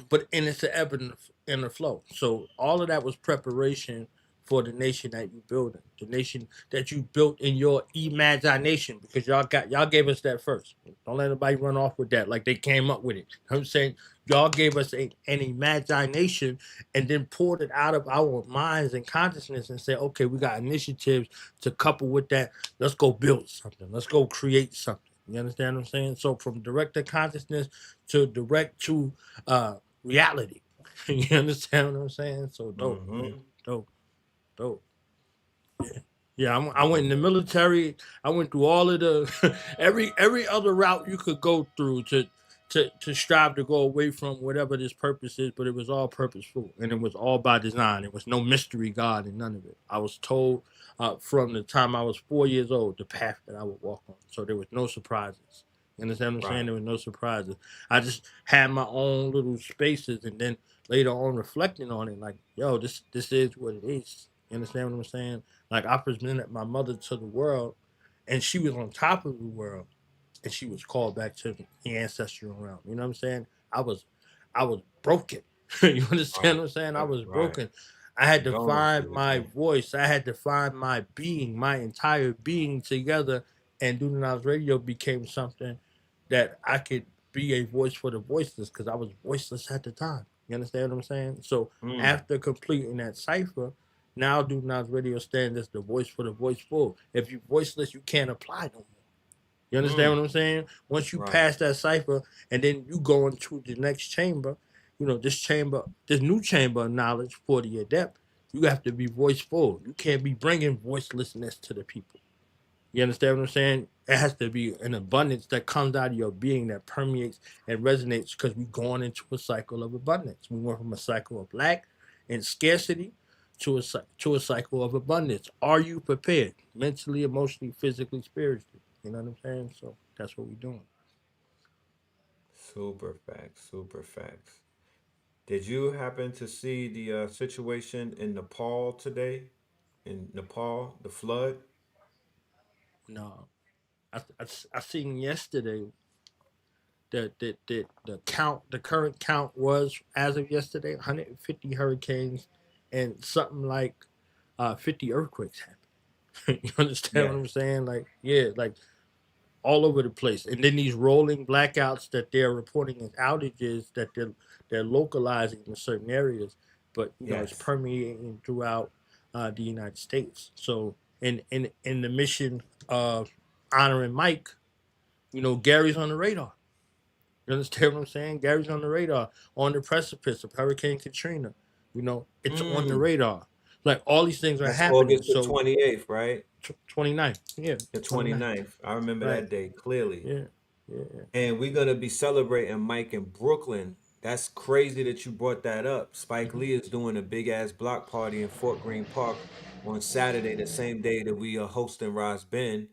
but and it's the ebb and the flow. So all of that was preparation for the nation that you building, the nation that you built in your imagination, because y'all gave us that first. Don't let anybody run off with that like they came up with it. You know what I'm saying, y'all gave us an imagination and then poured it out of our minds and consciousness and said, okay, we got initiatives to couple with that. Let's go build something. Let's go create something. You understand what I'm saying? So from direct to consciousness to direct to reality. You understand what I'm saying? So dope, man. Mm-hmm. Dope, dope. Yeah, I went in the military. I went through all of the every other route you could go through to strive to go away from whatever this purpose is, but it was all purposeful and it was all by design. There was no mystery God and none of it. I was told from the time I was 4 years old the path that I would walk on. So there was no surprises. You understand what I'm saying? Right. There were no surprises. I just had my own little spaces, and then later on reflecting on it, like, yo, this is what it is. You understand what I'm saying? Like I presented my mother to the world, and she was on top of the world, and she was called back to the ancestral realm. You know what I'm saying? I was broken. You understand Right. what I'm saying? I was Right. broken. I had to find Condolences, my man. voice. I had to find my being, my entire being together, and Do Not Radio became something that I could be a voice for the voiceless because I was voiceless at the time. You understand what I'm saying? So Mm. after completing that cipher, now Do Not Radio stands as the voice for the voiceful. If you're voiceless, you can't apply no more. You understand Mm. what I'm saying? Once you Right. pass that cipher and then you go into the next chamber, this new chamber of knowledge for the adept, you have to be voiceful. You can't be bringing voicelessness to the people. You understand what I'm saying? It has to be an abundance that comes out of your being that permeates and resonates because we're going into a cycle of abundance. We went from a cycle of lack and scarcity to a cycle of abundance. Are you prepared mentally, emotionally, physically, spiritually? You know what I'm saying? So that's what we're doing. Super facts. Super facts. Did you happen to see the situation in Nepal today? In Nepal, the flood? No, I seen yesterday the current count was as of yesterday 150 hurricanes and something like 50 earthquakes happened. You understand what Yes. I'm saying? Like, yeah, like all over the place. And then these rolling blackouts that they're reporting as outages that they're localizing in certain areas, but it's Yes. permeating throughout the United States. So in the mission of honoring Mike, Gary's on the radar. You understand what I'm saying? Gary's on the radar, on the precipice of Hurricane Katrina. It's on the Mm. radar. Like all these things are That's happening. August the So 28th, right? 29th, yeah, The 29th, 29th. I remember right? that day clearly. Yeah, yeah. And we're gonna be celebrating Mike in Brooklyn. That's crazy that you brought that up. Spike Mm-hmm. Lee is doing a big ass block party in Fort Greene Park on Saturday, the same day that we are hosting Ros Ben.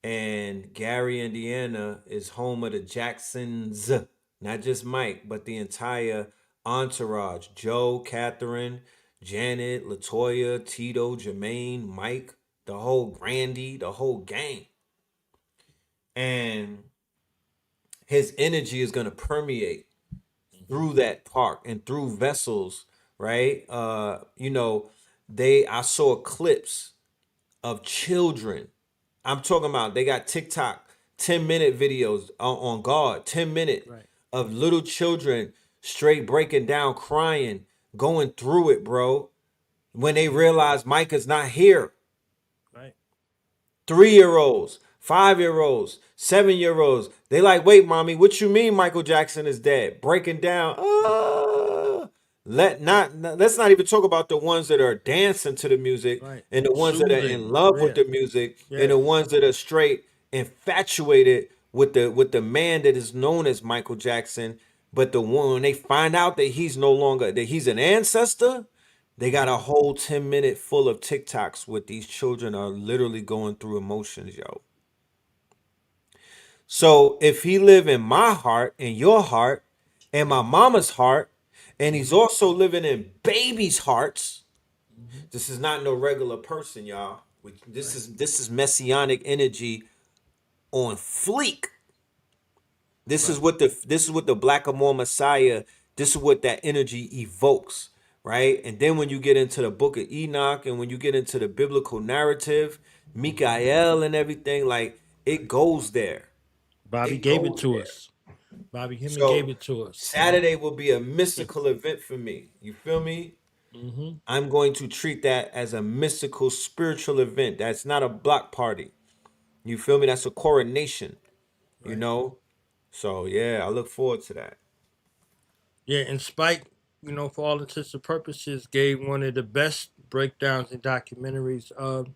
And Gary, Indiana is home of the Jacksons, not just Mike, but the entire entourage. Joe, Catherine, Janet, Latoya, Tito, Jermaine, Mike, the whole Grandy, the whole gang. And his energy is going to permeate through that park and through vessels, right? You know, I saw clips of children. I'm talking about they got TikTok 10-minute videos on God, 10-minute Right. of little children straight breaking down, crying, going through it, bro. When they realize Micah's not here. Right. 3-year olds, 5-year olds, 7-year olds. They like, wait, mommy, what you mean Michael Jackson is dead? Breaking down. Let's not even talk about the ones that are dancing to the music Right. and the ones that are in Soothing love with prayer. the music and the Yes. ones that are straight infatuated with the man that is known as Michael Jackson. But the one when they find out that he's no longer that he's an ancestor, they got a whole 10-minute full of TikToks with these children are literally going through emotions, yo. So if he live in my heart, in your heart, and my mama's heart, and he's Mm-hmm. also living in babies' hearts, Mm-hmm. this is not no regular person, y'all. This Right. is messianic energy on fleek. Right. This is what the Blackamoor Messiah. This is what that energy evokes, right? And then when you get into the Book of Enoch and when you get into the biblical narrative, Mm-hmm. Mikael and everything, like it Right. goes there. Bobby It gave it goes to there. us. Bobby Hemming gave So it to us. Saturday will be a mystical event for me. You feel me? Mm-hmm. I'm going to treat that as a mystical spiritual event. That's not a block party. You feel me? That's a coronation, you Right. know? So yeah, I look forward to that. Yeah, and Spike, for all intents and purposes, gave one of the best breakdowns and documentaries of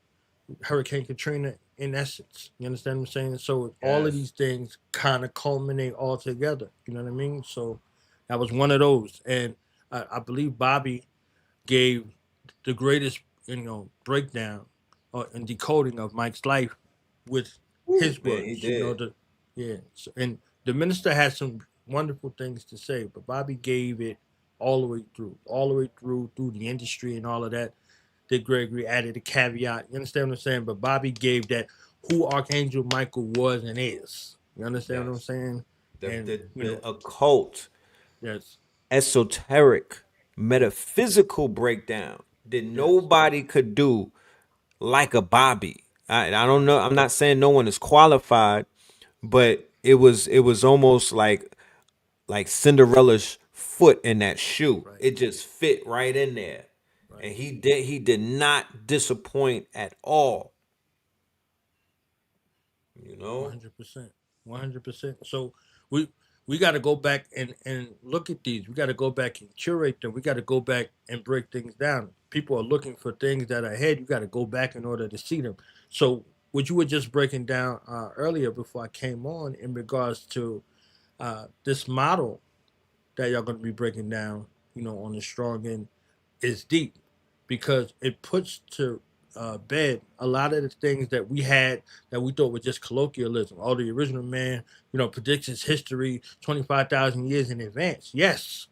Hurricane Katrina in essence. You understand what I'm saying? So all of Yes. these things kind of culminate all together. You know what I mean? So that was one of those. And I believe Bobby gave the greatest, breakdown and decoding of Mike's life with Woo, his man, he words. did. Yeah. So, and the minister had some wonderful things to say, but Bobby gave it all the way through the industry and all of that. Dick Gregory added a caveat. You understand what I'm saying? But Bobby gave that who Archangel Michael was and is. You understand what I'm Yes. saying? The And the the occult, yes, esoteric, metaphysical breakdown that yes, nobody could do like a Bobby. I don't know. I'm not saying no one is qualified, but it was almost like Cinderella's foot in that shoe. right, It just fit right in there. right. And he did not disappoint at all, you One know? hundred percent. 100%. So we we got to go back and look at these. We got to go back and curate them. We got to go back and break things down. People are looking for things that are ahead. You got to go back in order to see them. So what you were just breaking down earlier before I came on in regards to this model that y'all going to be breaking down, on the strong end, is deep because it puts to bed a lot of the things that we had that we thought were just colloquialism. Oh, the original man, predicts his history 25,000 years in advance. Yes,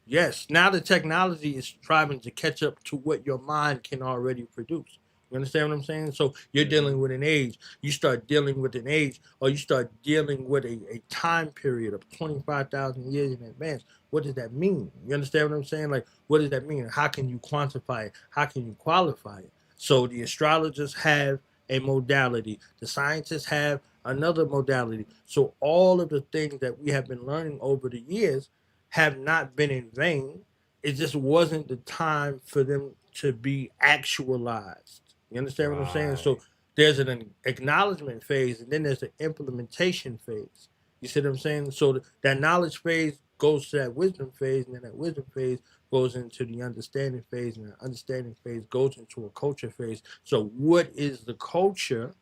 yes, now the technology is striving to catch up to what your mind can already produce. You understand what I'm saying? So you're dealing with an age. You start dealing with an age, or you start dealing with a time period of 25,000 years in advance. What does that mean? You understand what I'm saying? Like, what does that mean? How can you quantify it? How can you qualify it? So the astrologers have a modality. The scientists have another modality. So all of the things that we have been learning over the years have not been in vain. It just wasn't the time for them to be actualized. You understand what I'm saying? So Right. there's an acknowledgement phase and then there's an implementation phase. You see what I'm saying? So that knowledge phase goes to that wisdom phase, and then that wisdom phase goes into the understanding phase, and the understanding phase goes into a culture phase. So what is the culture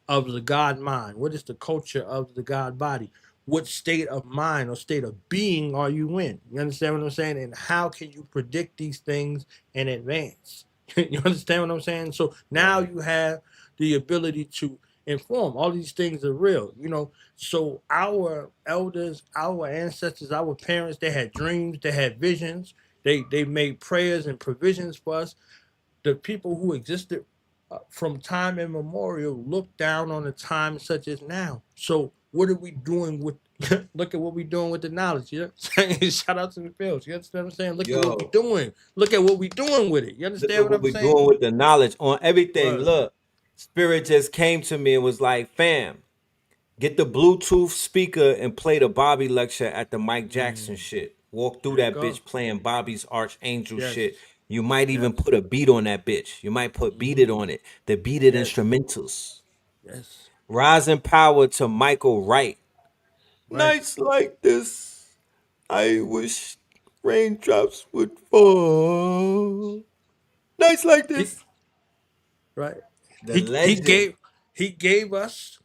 of the God mind? What is the culture of the God body? What state of mind or state of being are you in? You understand what I'm saying? And how can you predict these things in advance? You understand what I'm saying? So now Right. you have the ability to inform. All these things are real, So our elders, our ancestors, our parents, they had dreams, they had visions, they made prayers and provisions for us. The people who existed from time immemorial look down on a time such as now. So what are we doing with look at what we're doing with the knowledge, you know what I'm saying? Shout out to the fields. You understand what I'm saying? Look at what we're Yo, doing. Look at what we're doing with it. You look understand at what what I'm we're saying? doing with the knowledge on everything. Right. Look, Spirit just came to me and was like, fam, get the Bluetooth speaker and play the Bobby lecture at the Mike Jackson shit. Walk through There you that go. bitch playing Bobby's Archangel Yes. shit. You might even Yes. put a beat on that bitch. You might put beat Hmm. it on it. The beat it Yes. instrumentals. Yes. Rising power to Michael Wright. Right. Nights like this, I wish raindrops would fall. Nights like He this. right. The He legend. gave us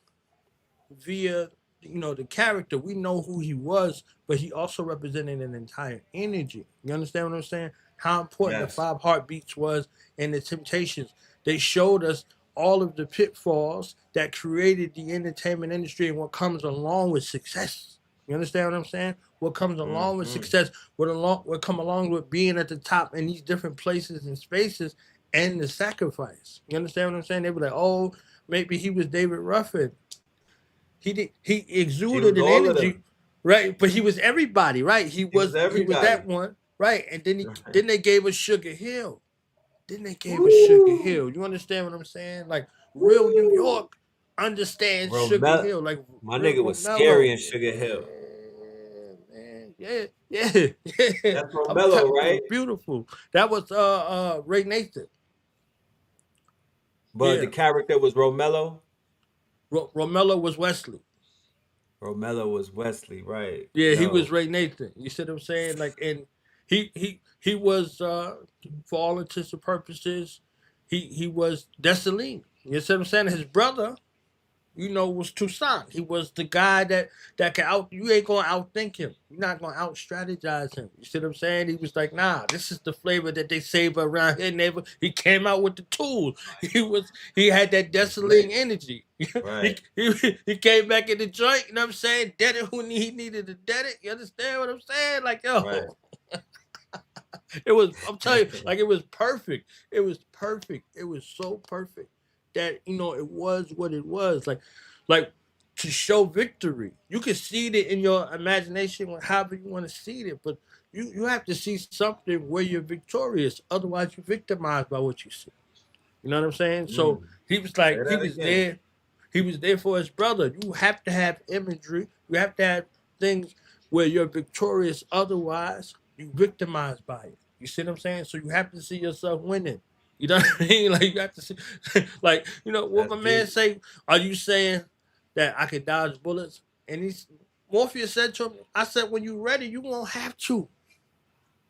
via the character. We know who he was, but he also represented an entire energy. You understand what I'm saying? How important the Yes. five heartbeats was and the temptations. They showed us all of the pitfalls that created the entertainment industry and what comes along with success. You understand what I'm saying? What comes along with Mm-hmm. success, what come along with being at the top in these different places and spaces, and the sacrifice. You understand what I'm saying? They were like, oh, maybe he was David Ruffin. He He exuded was an all of energy, them. right? But he was everybody, right? He He was was everybody. that one, right? And Right. then they gave us Sugar Hill. Then they gave us Sugar Woo! Hill. You understand what I'm saying? Like real New Woo! York understands Sugar Romel, Hill, like my real nigga was scary Romello. in Sugar Hill. Man, yeah, yeah, yeah. That's I'm Romello, telling you, it right? was beautiful. That was Ray Nathan. But the Yeah, character was Romello. Romello was Wesley. Romello was Wesley, right? Yeah, he was Yo, Ray Nathan. You see what I'm saying? Like, and he was for all intents and purposes, he was Dessalines. You see what I'm saying? His brother, was Toussaint. He was the guy that can out. You ain't gonna outthink him. You're not gonna out strategize him. You see what I'm saying? He was like, nah, this is the flavor that they savor around here. Neighbor. He came out with the tools. He had that Dessalines Blake. energy. Right, He came back in the joint. You know what I'm saying? Did it when he needed to did it. You understand what I'm saying? Like right. yo, it was. I'm telling you, like it was perfect. It was perfect. It was so perfect that it was what it was. Like to show victory. You can see it in your imagination, however you want to see it, but you have to see something where you're victorious. Otherwise, you're victimized by what you see. You know what I'm saying? So Mm. he was Say like, he that was again. there. He was there for his brother. You have to have imagery. You have to have things where you're victorious. Otherwise, you victimized by it. You see what I'm saying? So you have to see yourself winning. You know what I mean? Like you have to see, like what That's my man deep. say. Are you saying that I could dodge bullets? And he's Morpheus said to him, I said, when you're ready, you won't have to.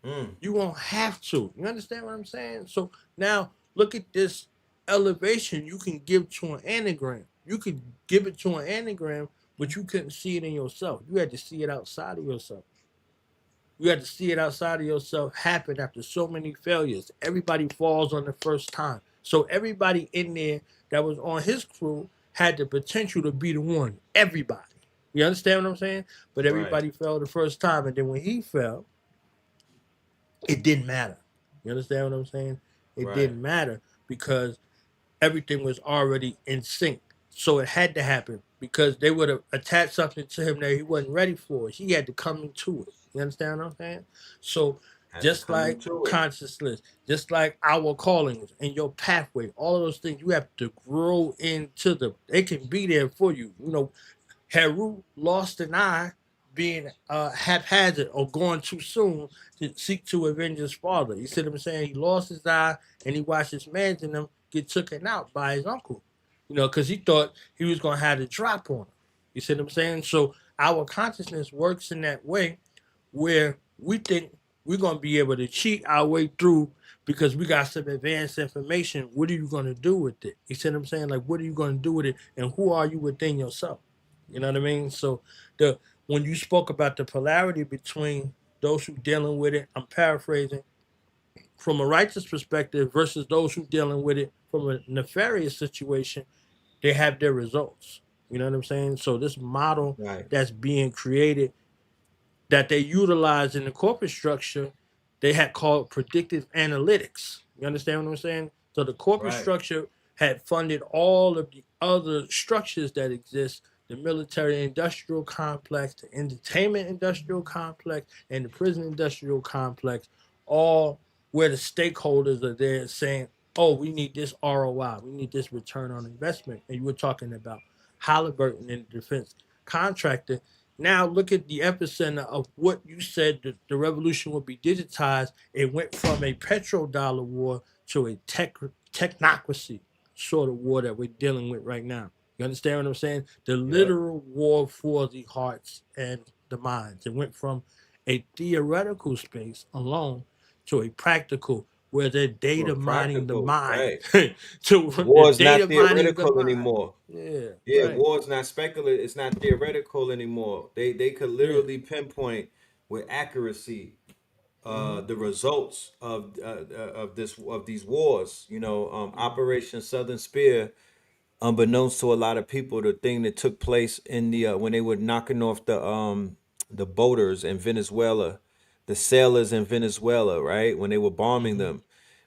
Mm. You won't have to. You understand what I'm saying? So now look at this elevation you can give to an anagram. You could give it to an anagram, but you couldn't see it in yourself. You had to see it outside of yourself. You had to see it outside of yourself happen after so many failures. Everybody falls on the first time. So everybody in there that was on his crew had the potential to be the one. Everybody. You understand what I'm saying? But Right, everybody fell the first time. And then when he fell, it didn't matter. You understand what I'm saying? It right. didn't matter because everything was already in sync. So it had to happen because they would have attached something to him that he wasn't ready for. He had to come into it. You understand what I'm saying? So Had to just come like into it. consciousness, just like our callings and your pathway, all of those things you have to grow into them. They can be there for you. Heru lost an eye being haphazard or going too soon to seek to avenge his father. You see what I'm saying? He lost his eye and he watched his man and them get taken out by his uncle. Because he thought he was going to have the drop on him. You see what I'm saying? So our consciousness works in that way where we think we're going to be able to cheat our way through because we got some advanced information. What are you going to do with it? You see what I'm saying? Like, what are you going to do with it? And who are you within yourself? You know what I mean? So the when you spoke about the polarity between those who dealing with it, I'm paraphrasing, from a righteous perspective versus those who dealing with it from a nefarious situation, they have their results. You know what I'm saying? So this model Right, that's being created that they utilize in the corporate structure, they had called predictive analytics. You understand what I'm saying? So the corporate right. structure had funded all of the other structures that exist the military industrial complex, the entertainment industrial complex, and the prison industrial complex, all where the stakeholders are there saying, oh, we need this ROI, we need this return on investment. And you were talking about Halliburton and the defense contractor. Now look at the epicenter of what you said the revolution would be digitized. It went from a petrodollar war to a technocracy sort of war that we're dealing with right now. You understand what I'm saying? The Yep. literal war for the hearts and the minds. It went from a theoretical space alone to a practical where they're data Well, mining the practical, mind. right? To the War is data not mining the theoretical mind. anymore. Yeah, Yeah, right. war is not speculative. It's not theoretical anymore. They could Yeah. literally pinpoint with accuracy Mm-hmm. the results of these wars. Mm-hmm. Operation Southern Spear, unbeknownst to a lot of people, the thing that took place in the when they were knocking off the boaters in Venezuela, the sailors in Venezuela, right? When they were bombing Mm-hmm. them,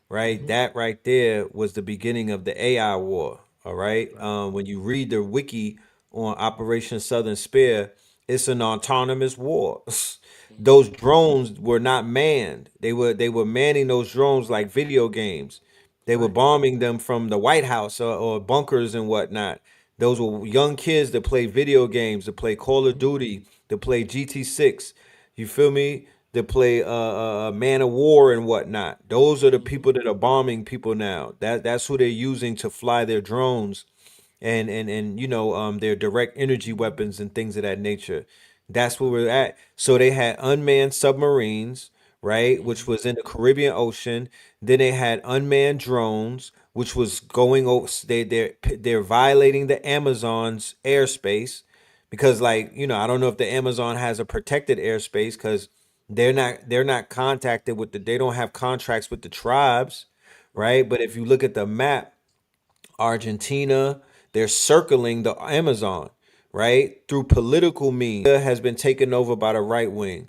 right? Mm-hmm. That right there was the beginning of the AI war. All right. Right. When you read the wiki on Operation Southern Spear, it's an autonomous war. Mm-hmm. Those drones were not manned. They were manning those drones like video games. They were Right. bombing them from the White House or bunkers and whatnot. Those were young kids that play video games, that play Call of Mm-hmm. Duty, that play GT6. You feel me? That play Man of War and whatnot. Those are the Mm-hmm. people that are bombing people now. That's who they're using to fly their drones and their direct energy weapons and things of that nature. That's where we're at. So they had unmanned submarines, right, which Mm-hmm. was in the Caribbean Ocean. Then they had unmanned drones, which was going over. They're violating the Amazon's airspace because, like, I don't know if the Amazon has a protected airspace because they're not contacted with they don't have contracts with the tribes, Right. right? But if you look at the map, Argentina, they're circling the Amazon, right? Through political means, has been taken over by the right wing.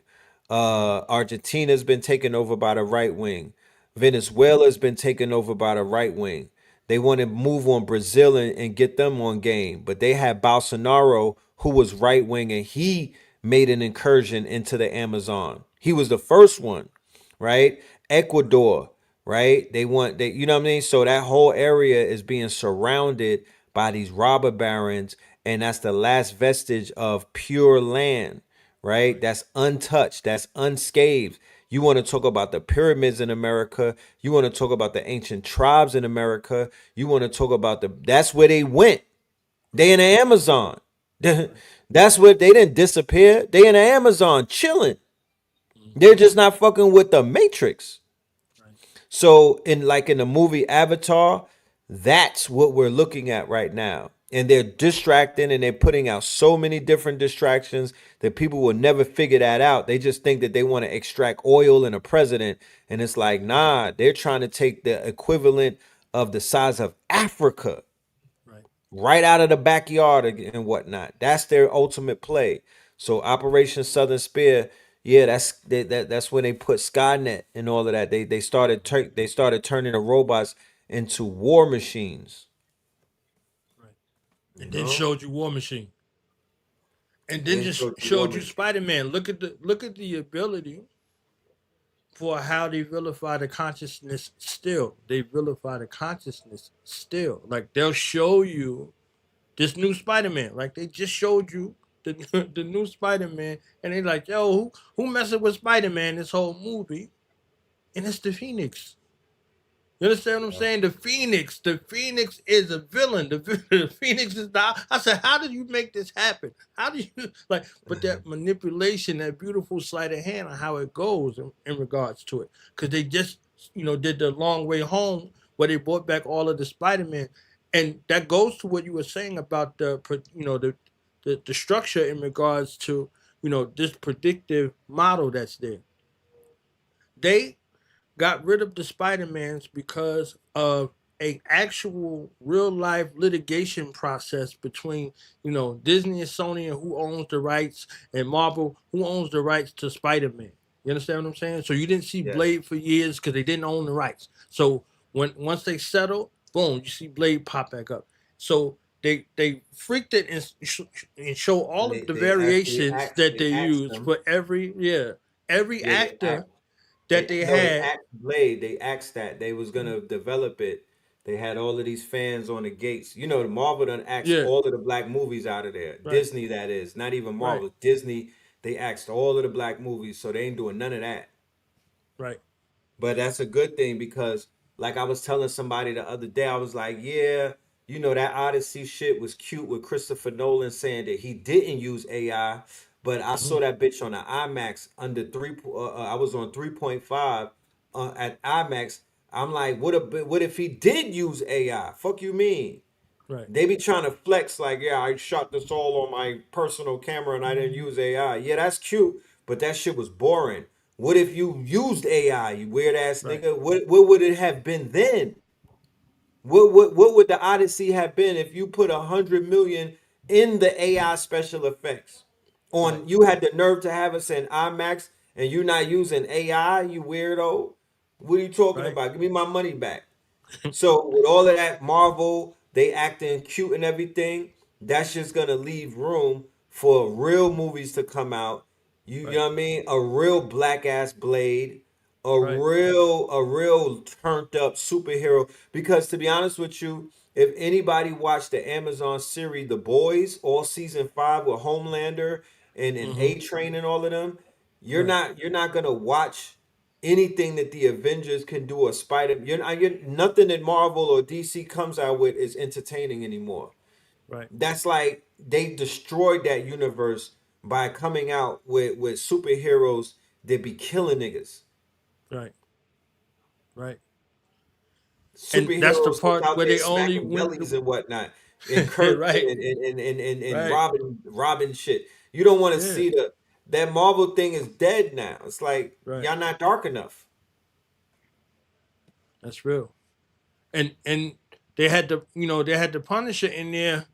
Mm-hmm. Argentina's been taken over by the right wing. Mm-hmm. Venezuela's been taken over by the right wing. They want to move on Brazil and get them on game, but they had Bolsonaro, who was right wing, and he made an incursion into the Amazon. He was the first one, right? Right. Ecuador, right? You know what I mean? So that whole area is being surrounded by these robber barons, and that's the last vestige of pure land, right? Right. That's untouched, that's unscathed. You want to talk about the pyramids in America, you want to talk about the ancient tribes in America, you want to talk about that's where they went. They Right. in the Amazon. Right. That's what they didn't disappear. They in the Amazon chilling. Mm-hmm. They're just not fucking with the Matrix. Right. So in the movie Avatar, that's what we're looking at right now. And they're distracting and they're putting out so many different distractions that people will never figure that out. They just think that they want to extract oil in a president. And it's like, nah, they're trying to take the equivalent of the size of Africa Right. right out of the backyard and whatnot. That's their ultimate play. So Operation Southern Spear, yeah, that's when they put Skynet and all of that. Mm-hmm. They started turning the robots into war machines. Right. You And then know, showed you War Machine. And then then just showed you war showed you machine. Spider Man. Look at the ability for how they vilify the consciousness still. They vilify the consciousness still. Like they'll show you this new Spider Man. Like they just showed you the the new Spider Man, and they like, yo, who messing with Spider Man this whole movie? And it's the Phoenix. You understand what I'm Yeah. saying? The Phoenix is a villain. The Phoenix is the. I said, how did you make this happen? How do you like? But that manipulation, that beautiful sleight of hand, on how it goes in regards to it, because they just did the long way home where they brought back all of the Spider Man, and that goes to what you were saying about the structure in regards to this predictive model that's there. They got rid of the Spider-Mans because of a actual real life litigation process between Disney and Sony and who owns the rights, and Marvel who owns the rights to Spider-Man. You understand what I'm saying? So you didn't see Yes. Blade for years because they didn't own the rights. So once they settle, boom, you see Blade pop back up. So they freaked it and show And all of the they actually variations asked that they use them. for every Yeah, they actor asked. that they They had. asked Blade. They asked that they was gonna develop it. They had all of these fans on the gates. You know, the Marvel done axed Yeah, all of the black movies out of there. right, Disney, that is, not even right, Marvel. Disney, they axed all of the black movies, so they ain't doing none of that. right. But that's a good thing because, like I was telling somebody the other day, I was like, yeah, you know, that Odyssey shit was cute with Christopher Nolan saying that he didn't use AI, but I Hmm. saw that bitch on the IMAX under I was on 3.5 at IMAX. I'm like, what if he did use AI? Fuck you mean? Right, They be trying to flex like, yeah, I shot this all on my personal camera and I didn't use AI. Yeah, that's cute, but that shit was boring. What if you used AI, you weird ass right, nigga? What would it have been then? What would the Odyssey have been if you put 100 million in the AI special effects? right, On you had the nerve to have us in IMAX and you not using AI, you weirdo. What are you talking right, about? Give me my money back. So with all of that Marvel, they acting cute and everything, that's just gonna leave room for real movies to come out. You right, know what I mean? A real black ass Blade, right. a real turned up superhero. Because to be honest with you, if anybody watched the Amazon series The Boys, all season 5 with Homelander and Hmm. A Train and all of them, Right, you're not gonna watch anything that the Avengers can do or Spider. You're nothing that Marvel or DC comes out with is entertaining anymore. right, That's like they destroyed that universe by coming out with superheroes that be killing niggas. right, right. And that's the Superheroes was part out where there they only smacking went bellies to, and whatnot, and Kurtz right, and right. Robin shit. You don't want to Yeah, see the that Marvel thing is dead now. It's like right. y'all not dark enough. That's real. And they had to, they had the Punisher in there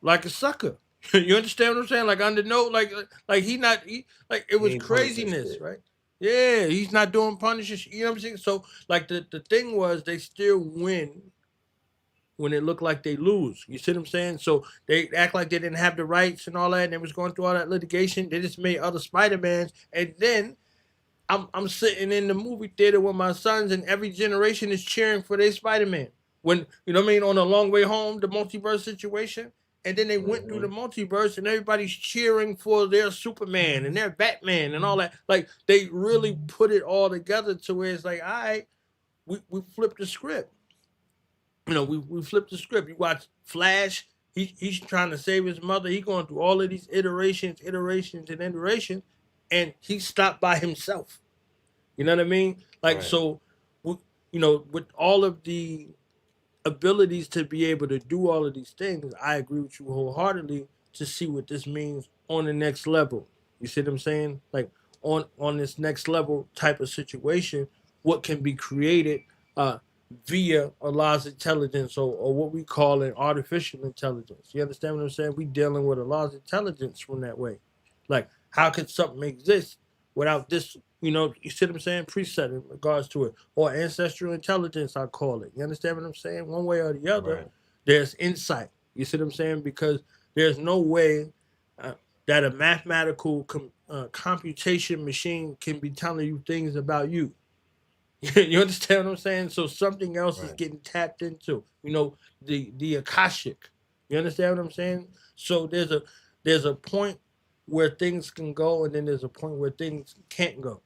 like a sucker. You understand what I'm saying? Like under no, like he not, like it He was ain't punishing craziness, shit. right? Yeah, he's not doing Punisher. You know what I'm saying? So like the thing was they still win when it looked like they lose. You see what I'm saying? So they act like they didn't have the rights and all that, and they was going through all that litigation. They just made other Spider-Mans, and then I'm sitting in the movie theater with my sons, and every generation is cheering for their Spider Man. When you know what I mean, on a long way home, the multiverse situation, and then they went through the Hmm. multiverse, and everybody's cheering for their Superman and their Batman and all that. Like they really put it all together to where it's like, all right, we flipped the script. We flipped the script. You watch Flash. He's trying to save his mother. He's going through all of these iterations, and iterations, and he stopped by himself. You know what I mean? Like Right. so, with all of the abilities to be able to do all of these things, I agree with you wholeheartedly to see what this means on the next level. You see what I'm saying? Like on this next level type of situation, what can be created uh via Allah's intelligence or what we call an artificial intelligence. You understand what I'm saying? We dealing with Allah's intelligence from that way. Like how could something exist without this, you see what I'm saying, preset in regards to it, or ancestral intelligence, I call it. You understand what I'm saying? One way or the other, Right. there's insight. You see what I'm saying? Because there's no way uh, that a mathematical computation machine can be telling you things about you. You understand what I'm saying? So something else is Right. getting tapped into. The akashic. You understand what I'm saying? So there's a point where things can go, and then there's a point where things can't go.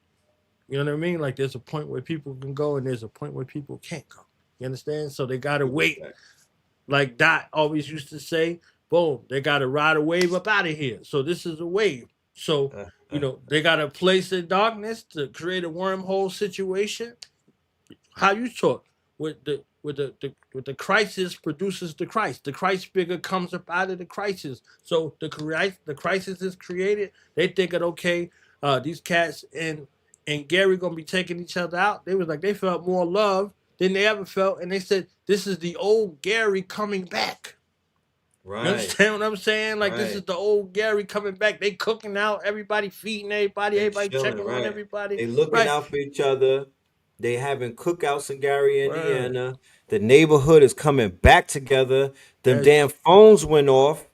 You know what I mean? Like there's a point where people can go, and there's a point where people can't go. You understand? So they gotta Super wait. facts. Like Dot always used to say, boom, they gotta ride a wave up out of here. So this is a wave. So, they got a place in darkness to create a wormhole situation. How you talk with the crisis produces the Christ. The Christ figure comes up out of the crisis. So the crisis is created. They thinking, okay, these cats and Gary gonna be taking each other out. They was like they felt more love than they ever felt, and they said this is the old Gary coming back. You Right. understand what I'm saying? Like this is Right. the old Gary coming back. They cooking out, everybody feeding everybody, They everybody chilling. checking on Right. everybody. They looking Right, out for each other. They having cookouts in Gary, right, Indiana. The neighborhood is coming back together. Them Yes. damn phones went off,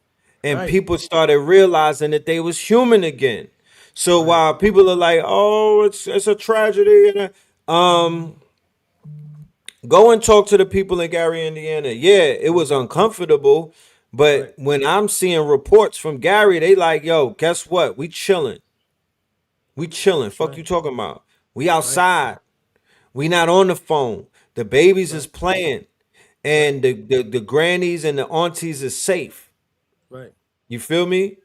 and Right. people started realizing that they was human again. So Right. while people are like, "Oh, it's a tragedy," go and talk to the people in Gary, Indiana. Yeah, it was uncomfortable, but Right. when I'm seeing reports from Gary, they like, "Yo, guess what? We chilling. We chilling. That's Fuck you right. talking about? We Right. outside. We not on the phone. The babies is Right. playing, Right. and the grannies and the aunties is safe. Right. You feel me?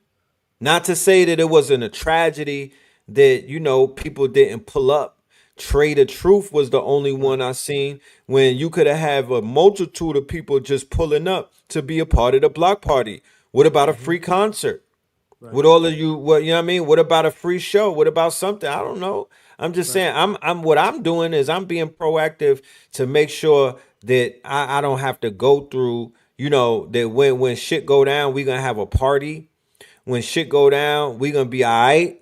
Not to say that it wasn't a tragedy that people didn't pull up. Trade of Truth was the only Right. one I seen when you could have a multitude of people just pulling up to be a part of the block party. What about a Mm-hmm. free concert? Right. With all of you, what you know what I mean? What about a free show? What about something? I don't know. I'm just Right. saying, I'm what I'm doing is I'm being proactive to make sure that I don't have to go through, that when shit go down, we gonna have a party. When shit go down, we gonna be all right.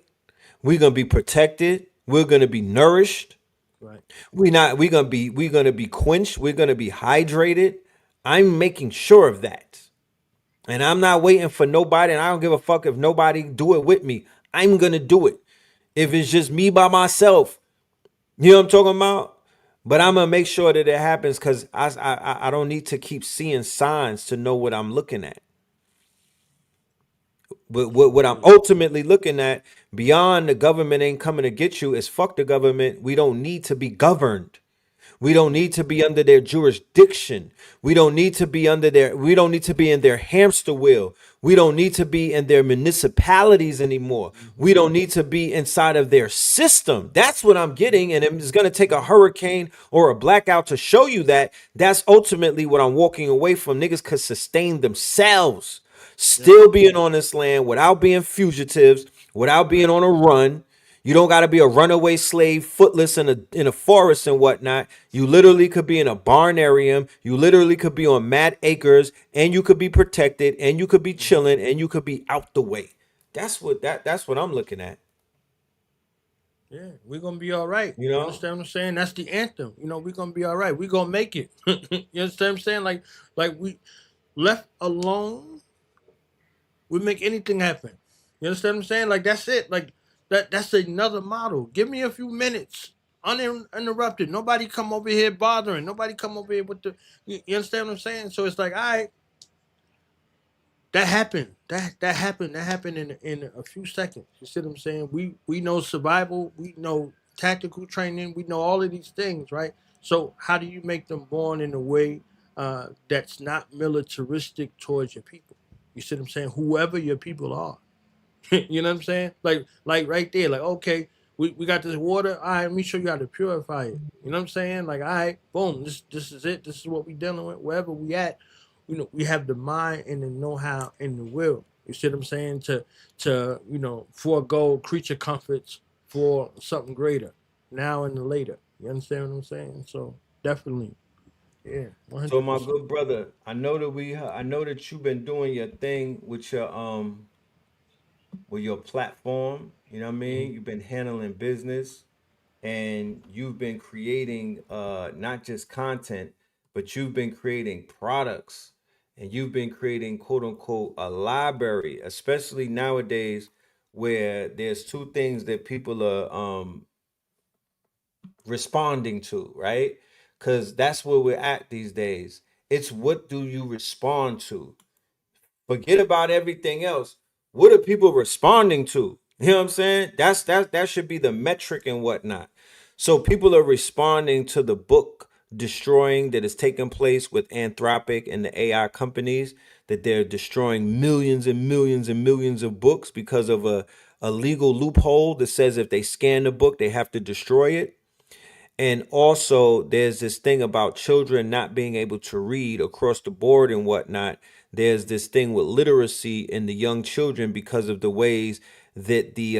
We gonna be protected. We're gonna be nourished. Right. We gonna be quenched. We're gonna be hydrated. I'm making sure of that. And I'm not waiting for nobody, and I don't give a fuck if nobody do it with me. I'm gonna do it. If it's just me by myself, you know what I'm talking about? But I'm gonna make sure that it happens because I don't need to keep seeing signs to know what I'm looking at. But what I'm ultimately looking at beyond the government ain't coming to get you is fuck the government. We don't need to be governed. We don't need to be under their jurisdiction. We don't need to be in their hamster wheel. We don't need to be in their municipalities anymore. Mm-hmm. We don't need to be inside of their system. That's what I'm getting. And it's going to take a hurricane or a blackout to show you that. That's ultimately what I'm walking away from. Niggas could sustain themselves, Yep. still being on this land without being fugitives, without being Right. on a run. You don't got to be a runaway slave, footless in a forest and whatnot. You literally could be in a barnarium. You literally could be on mad acres, and you could be protected, and you could be Mm-hmm. chilling, and you could be out the way. That's what I'm looking at. Yeah, we're gonna be all right. You You know, understand what I'm saying? That's the anthem. We're gonna be all right. We're gonna make it. You understand what I'm saying? Like we left alone, we make anything happen. You understand what I'm saying? Like that's it. Like that's another model. Give me a few minutes. Uninterrupted. Nobody come over here bothering. Nobody come over here with the you understand what I'm saying? So it's like, all right, that happened. That happened. That happened in a few seconds. You see what I'm saying? We know survival. We know tactical training. We know all of these things, right? So how do you make them born in a way that's not militaristic towards your people? You see what I'm saying? Whoever your people are. You know what I'm saying? Like right there, like okay, we got this water. All right, let me show you how to purify it. You know what I'm saying? Like all right, boom, this is it. This is what we dealing with. Wherever we at, we have the mind and the know-how and the will. You see what I'm saying? To forego creature comforts for something greater, now and the later. You understand what I'm saying? So definitely, yeah, one so hundred my percent. good brother, I know that you've been doing your thing with your platform. You know what I mean? You've been handling business, and you've been creating not just content, but you've been creating products, and you've been creating quote unquote a library, especially nowadays where there's two things that people are responding to, right? Because that's where we're at these days. It's what do you respond to? Forget about everything else. What are people responding to? You know what I'm saying? That should be the metric and whatnot. So people are responding to the book destroying that is taking place with Anthropic and the AI companies, that they're destroying millions and millions and millions of books because of a legal loophole that says if they scan the book, they have to destroy it. And also, there's this thing about children not being able to read across the board and whatnot. There's this thing with literacy in the young children because of the ways that the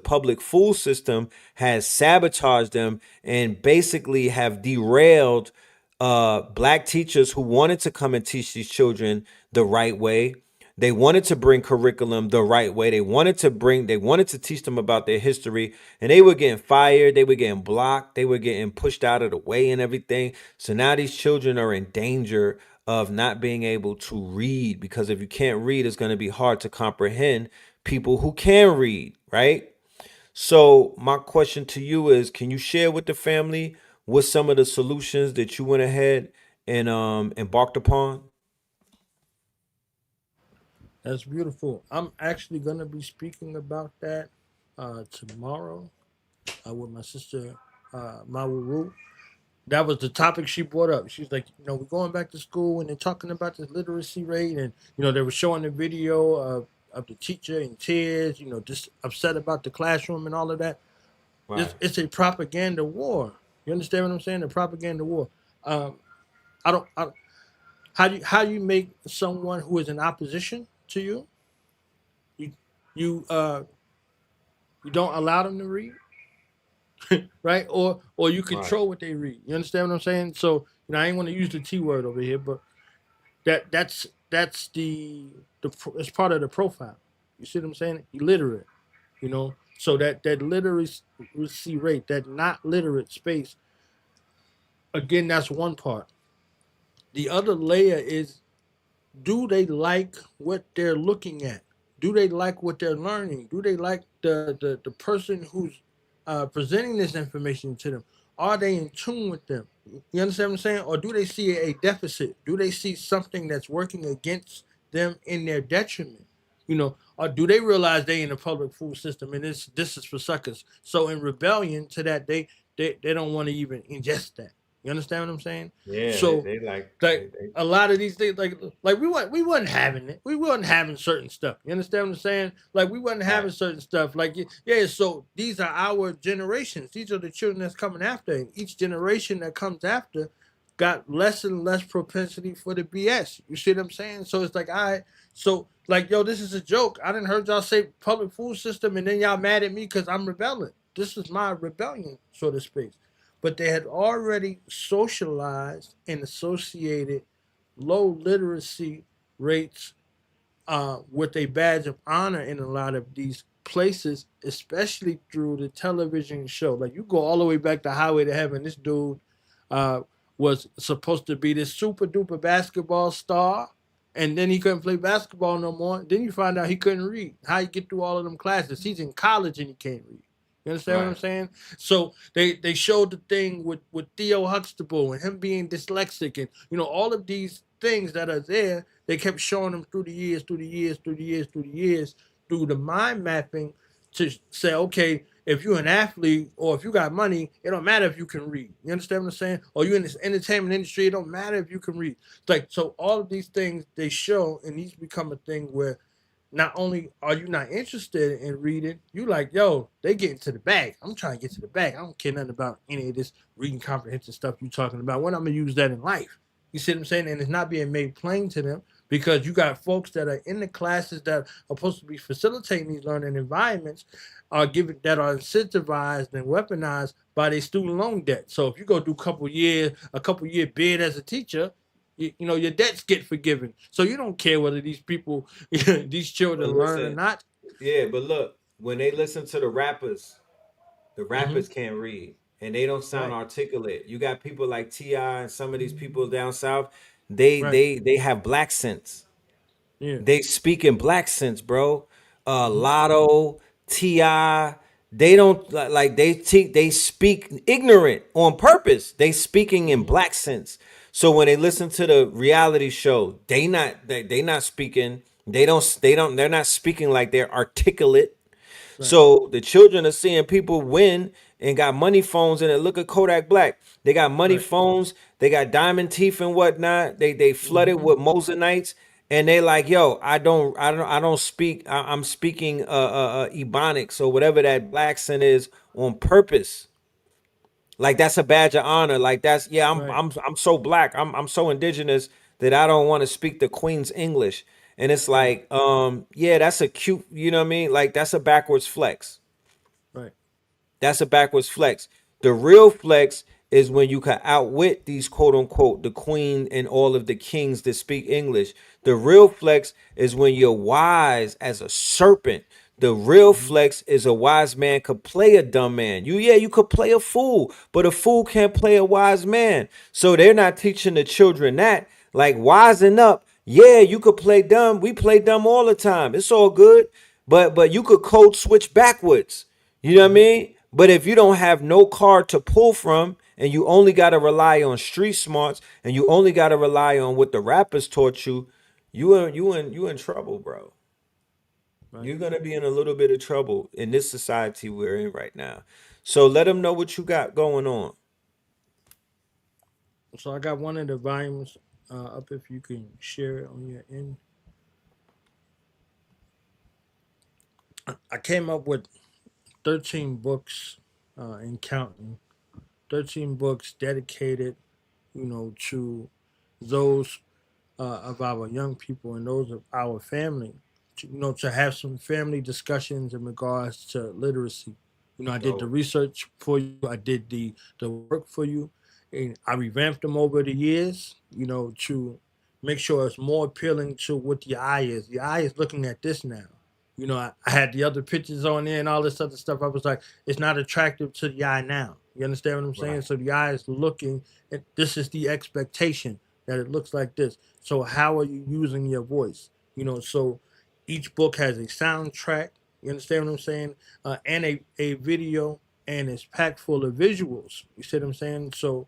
public fool system has sabotaged them and basically have derailed black teachers who wanted to come and teach these children the right way. They wanted to bring curriculum the right way. They wanted to teach them about their history, and they were getting fired, they were getting blocked, they were getting pushed out of the way and everything. So now these children are in danger of not being able to read, because if you can't read, it's going to be hard to comprehend people who can read, right? So my question to you is, can you share with the family what some of the solutions that you went ahead and embarked upon? That's beautiful. I'm actually gonna be speaking about that tomorrow with my sister Mawu. That was the topic she brought up. She's like, we're going back to school and they're talking about this literacy rate, and they were showing the video of the teacher in tears, just upset about the classroom and all of that. Right. It's a propaganda war. You understand what I'm saying? The propaganda war. Um, I don't. How do you make someone who is in opposition to you? You you uh you don't allow them to read, right? Or you Right. control what they read. You understand what I'm saying? So I ain't want to use the T word over here, but that's it's part of the profile. You see what I'm saying? Illiterate, So that literacy rate, that not literate space, again, that's one part. The other layer is, do they like what they're looking at? Do they like what they're learning? Do they like the person who's presenting this information to them? Are they in tune with them? You understand what I'm saying? Or do they see a deficit? Do they see something that's working against them in their detriment? Or do they realize they in the public food system and this is for suckers? So in rebellion to that, they don't want to even ingest that. You understand what I'm saying? Yeah, So they like like a lot of these things, like we wasn't having it. We wasn't having certain stuff. You understand what I'm saying? Like we wasn't right. having certain stuff. Like yeah. So these are our generations. These are the children that's coming after. And each generation that comes after got less and less propensity for the BS. You see what I'm saying? So it's like so like yo, this is a joke. I didn't heard y'all say public food system, and then y'all mad at me because I'm rebelling. This is my rebellion sort of space. But they had already socialized and associated low literacy rates with a badge of honor in a lot of these places, especially through the television show. Like you go all the way back to Highway to Heaven. This dude uh, was supposed to be this super duper basketball star, and then he couldn't play basketball no more. Then you find out he couldn't read. How you get through all of them classes? He's in college and he can't read. You understand what I'm Right. saying? So they showed the thing with Theo Huxtable and him being dyslexic, and all of these things that are there. They kept showing them through the years, through the years, through the years, through the years, through the mind mapping to say, okay, if you're an athlete or if you got money, it don't matter if you can read. You understand what I'm saying? Or you in this entertainment industry, it don't matter if you can read. It's like so all of these things they show, and these become a thing where not only are you not interested in reading, you like, yo, they getting to the bag. I'm trying to get to the bag. I don't care nothing about any of this reading comprehension stuff you talking about. When I'm gonna use that in life. You see what I'm saying? And it's not being made plain to them because you got folks that are in the classes that are supposed to be facilitating these learning environments are given that are incentivized and weaponized by their student loan debt. So if you go do a couple year bid as a teacher, your debts get forgiven. So you don't care whether these people, these But children learn or listen, not. yeah, but look, when they listen to the Hmm. rappers can't read and they don't sound Right, articulate. You got people like T.I. and some of these people down south, they right, they they have black sense. yeah, They speak in black sense, bro. hmm, Lotto, Ti, they don't like they speak ignorant on purpose. They speaking in hmm, black sense. So when they listen to the reality show, they not speaking. They're not speaking like they're articulate. right, So the children are seeing people win and got money phones in it. Look at Kodak Black. They got money right, phones. They got diamond teeth and whatnot. They flooded hmm, with Mosanites. And they like, yo, I don't speak. I'm speaking Ebonics or whatever that black accent is on purpose. Like that's a badge of honor. Like that's yeah. right, I'm so black. I'm so indigenous that I don't want to speak the Queen's English. And it's right, like yeah, that's a cute. You know what I mean? Like that's a backwards flex. right, That's a backwards flex. The real flex is when you can outwit these quote unquote the queen and all of the kings that speak English. The real flex is when you're wise as a serpent. The real flex is a wise man could play a dumb man. You could play a fool, but a fool can't play a wise man. So they're not teaching the children that. Like, wisen up. Yeah, you could play dumb. We play dumb all the time. It's all good. But you could code switch backwards. You know what I mean? But if you don't have no card to pull from and you only got to rely on street smarts and you only got to rely on what the rappers taught you, you in trouble, bro. Right. You're going to be in a little bit of trouble in this society we're in right now. So let them know what you got going on. So I got one of the volumes up if you can share it on your end. I came up with 13 books and counting. 13 books dedicated, to those of our young people and those of our family, to have some family discussions in regards to literacy. I did the Dope. research for you. I did the work for you, and I revamped them over the years. To make sure it's more appealing to what the eye is. The eye is looking at this now. I had the other pictures on there and all this other stuff. I was like, it's not attractive to the eye now. You understand what I'm saying? Right. So the eye is looking, and this is the expectation that it looks like this. So how are you using your voice? So each book has a soundtrack. You understand what I'm saying? And a video, and it's packed full of visuals. You see what I'm saying? So,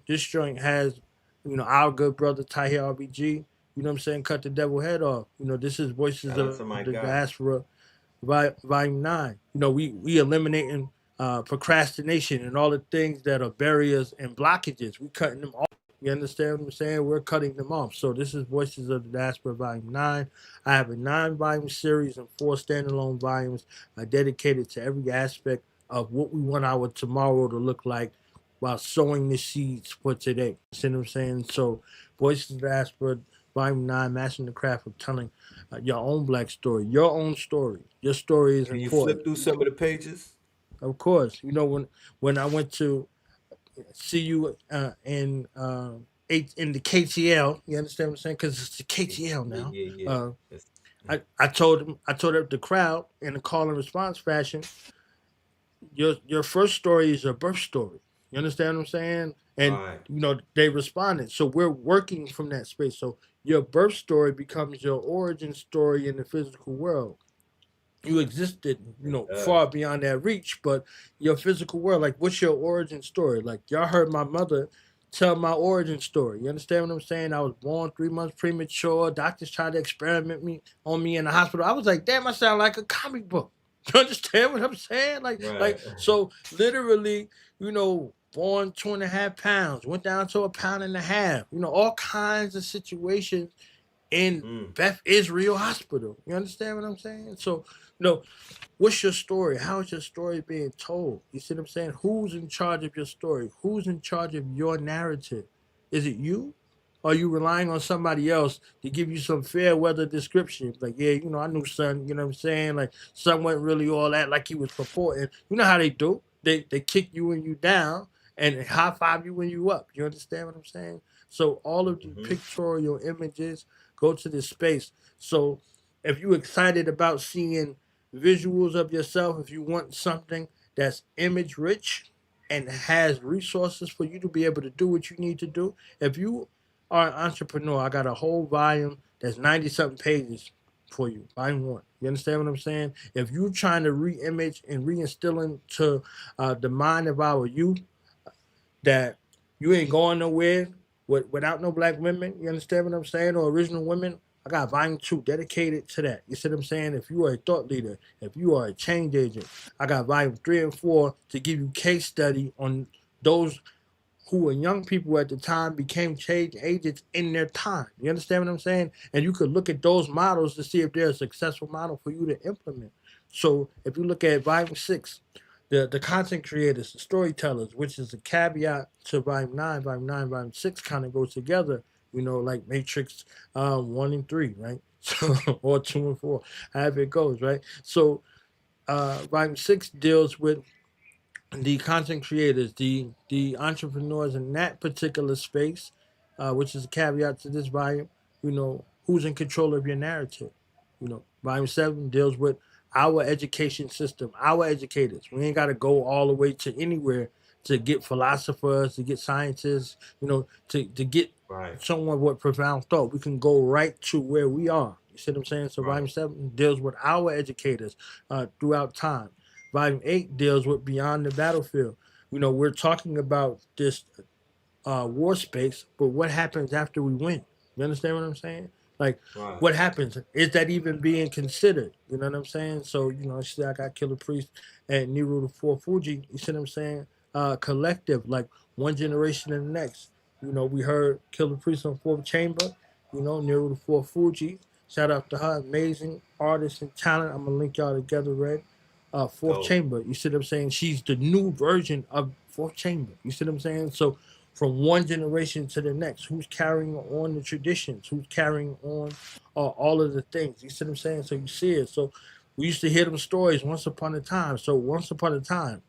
this joint has, our good brother Tahir RBG. You know what I'm saying? Cut the devil head off. This is Voices Shout out of to the my guy. Diaspora, volume 9. We eliminating procrastination and all the things that are barriers and blockages. We cutting them off. You understand what I'm saying? We're cutting them off. So this is Voices of the Diaspora Volume 9. I have a 9-volume series and 4 standalone volumes dedicated to every aspect of what we want our tomorrow to look like while sowing the seeds for today. You see what I'm saying? So Voices of the Diaspora Volume 9, Mastering the Craft of Telling your own black story, your own story. Your story is Can you important. flip through some of the pages? Of course, when I went to see you in the KTL. You understand what I'm saying? Because it's the Yeah, KTL yeah, now. yeah, yeah. Uh, That's, I told the crowd in a call and response fashion, your first story is your birth story. You understand what I'm saying? And right. they responded. So we're working from that space. So your birth story becomes your origin story in the physical world. You existed, It far does. beyond that reach, but your physical world, like, what's your origin story? Like, y'all heard my mother tell my origin story. You understand what I'm saying? I was born 3 months premature. Doctors tried to experiment on me in the hospital. I was like, damn, I sound like a comic book. You understand what I'm saying? Like, Right. so literally, born 2.5 pounds, went down to a pound and a half. All kinds of situations in Mm. Beth Israel Hospital. You understand what I'm saying? So, what's your story? How is your story being told? You see what I'm saying? Who's in charge of your story? Who's in charge of your narrative? Is it you? Are you relying on somebody else to give you some fair weather description? Like, yeah, I knew son, you know what I'm saying? Like, son wasn't really all that like he was purporting. You know how they do? They kick you when you down and high five you when you up. You understand what I'm saying? So all of the Hmm. pictorial images go to this space. So if you're excited about seeing visuals of yourself, if you want something that's image rich and has resources for you to be able to do what you need to do, if you are an entrepreneur, I got a whole volume that's 90 something pages for you. Volume 1. You understand what I'm saying? If you're trying to re-image and reinstill into the mind of our youth that you ain't going nowhere without no black women. You understand what I'm saying? Or original women. I got volume 2 dedicated to that. You see what I'm saying? If you are a thought leader, if you are a change agent, I got volume 3 and 4 to give you case study on those who were young people at the time became change agents in their time. You understand what I'm saying? And you could look at those models to see if they're a successful model for you to implement. So if you look at volume 6, the content creators, the storytellers, which is a caveat to volume 9, volume 6 kind of goes together, like Matrix 1 and 3, right? So, or 2 and 4, however it goes, right? So volume 6 deals with the content creators, the entrepreneurs in that particular space, which is a caveat to this volume, who's in control of your narrative. Volume 7 deals with our education system, our educators. We ain't got to go all the way to anywhere to get philosophers, to get scientists, to get Right. someone with profound thought. We can go right to where we are. You see what I'm saying? So Right. volume 7 deals with our educators throughout time. Volume 8 deals with beyond the battlefield. We're talking about this war space, but what happens after we win? You understand what I'm saying? Like, Right. what happens? Is that even being considered? You know what I'm saying? So, see, I got Killer Priest and Niru the Four Fuji. You see what I'm saying? Collective, like one generation and the next. We heard Killer Priest on Fourth Chamber. Niru the Four Fuji. Shout out to her, amazing artist and talent. I'm gonna link y'all together, Red. Fourth Dope. Chamber. You see what I'm saying? She's the new version of Fourth Chamber. You see what I'm saying? So from one generation to the next, who's carrying on the traditions? Who's carrying on all of the things? You see what I'm saying? So you see it. So we used to hear them stories once upon a time. So once upon a time,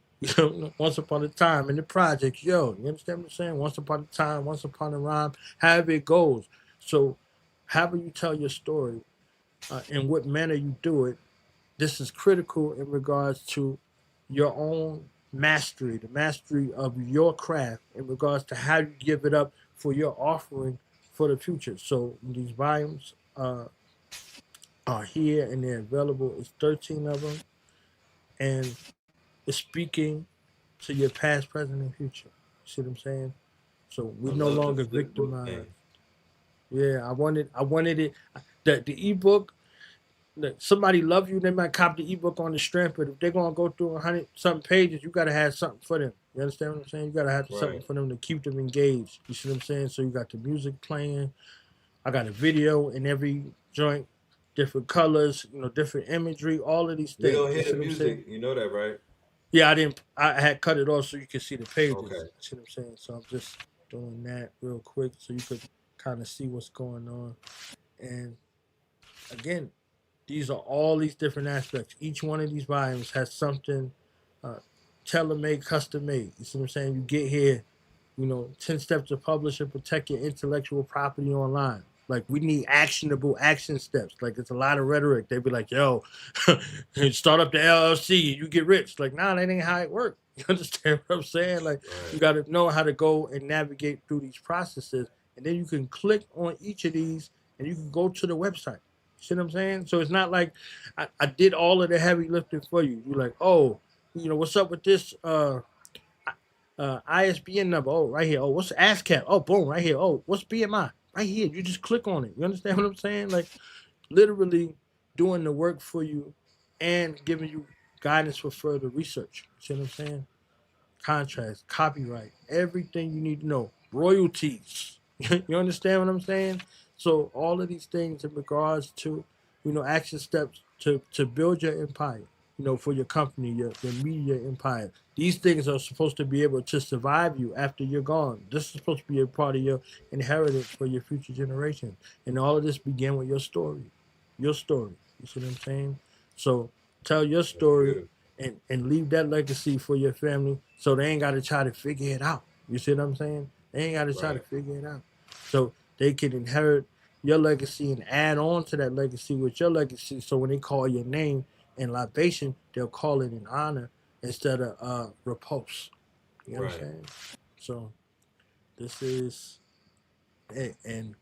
once upon a time in the project, yo, you understand what I'm saying? Once upon a time, once upon a rhyme, however it goes. So however you tell your story, in what manner you do it, this is critical in regards to your own mastery, the mastery of your craft in regards to how you give it up for your offering for the future. So these volumes are here and they're available. It's 13 of them, and it's speaking to your past, present, and future. See what I'm saying? So I we no love the longer flip book victimized. game. Yeah, I wanted it. The ebook. Look, somebody love you, they might cop the ebook on the strength, but if they're gonna go through 100 something pages, you gotta have something for them. You understand what I'm saying? You gotta have something Right. for them to keep them engaged. You see what I'm saying? So you got the music playing. I got a video in every joint, different colors, different imagery, all of these We things. don't You hear see the what I'm saying? music. You know that, right? Yeah, I didn't. I had cut it off so you could see the pages. Okay. You see what I'm saying? So I'm just doing that real quick so you could kind of see what's going on. And again, these are all these different aspects. Each one of these volumes has something uh, tailor made, custom made. You see what I'm saying? You get here, 10 steps to publish and protect your intellectual property online. Like, we need actionable action steps. Like, it's a lot of rhetoric. They be like, yo, start up the LLC, you get rich. Like, nah, that ain't how it works. You understand what I'm saying? Like, you Right. got to know how to go and navigate through these processes. And then you can click on each of these and you can go to the website. See what I'm saying? So it's not like I did all of the heavy lifting for you. You're like, oh, what's up with this ISBN number? Oh, right here. Oh, what's ASCAP? Oh, boom, right here. Oh, what's BMI? Right here. You just click on it. You understand what I'm saying? Like, literally doing the work for you and giving you guidance for further research. See what I'm saying? Contracts, copyright, everything you need to know, royalties. You understand what I'm saying? So all of these things in regards to, action steps to build your empire, for your company, your media empire. These things are supposed to be able to survive you after you're gone. This is supposed to be a part of your inheritance for your future generation. And all of this began with your story. Your story. You see what I'm saying? So tell your That's story beautiful. and leave that legacy for your family so they ain't got to try to figure it out. You see what I'm saying? They ain't got to try to Right. figure it out. So they can inherit your legacy and add on to that legacy with your legacy. So when they call your name in libation, they'll call it in honor instead of repulse. You Right. understand? So this is it. And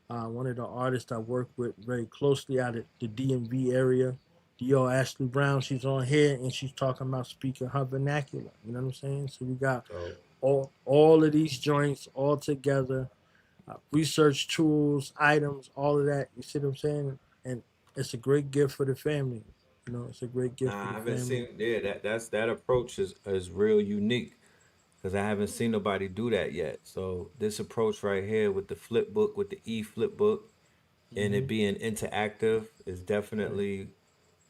one of the artists I work with very closely out of the DMV area, D.O. Ashley Brown, she's on here and she's talking about speaking her vernacular. You know what I'm saying? So we got Dope. all of these joints all together, research tools, items, all of that. You see what I'm saying? And it's a great gift for the family. It's a great gift for Nah, I the haven't family. seen. Yeah, that approach is real unique because I haven't seen nobody do that yet. So this approach right here with the flip book, with the e flip book, and Hmm. it being interactive is Right. definitely,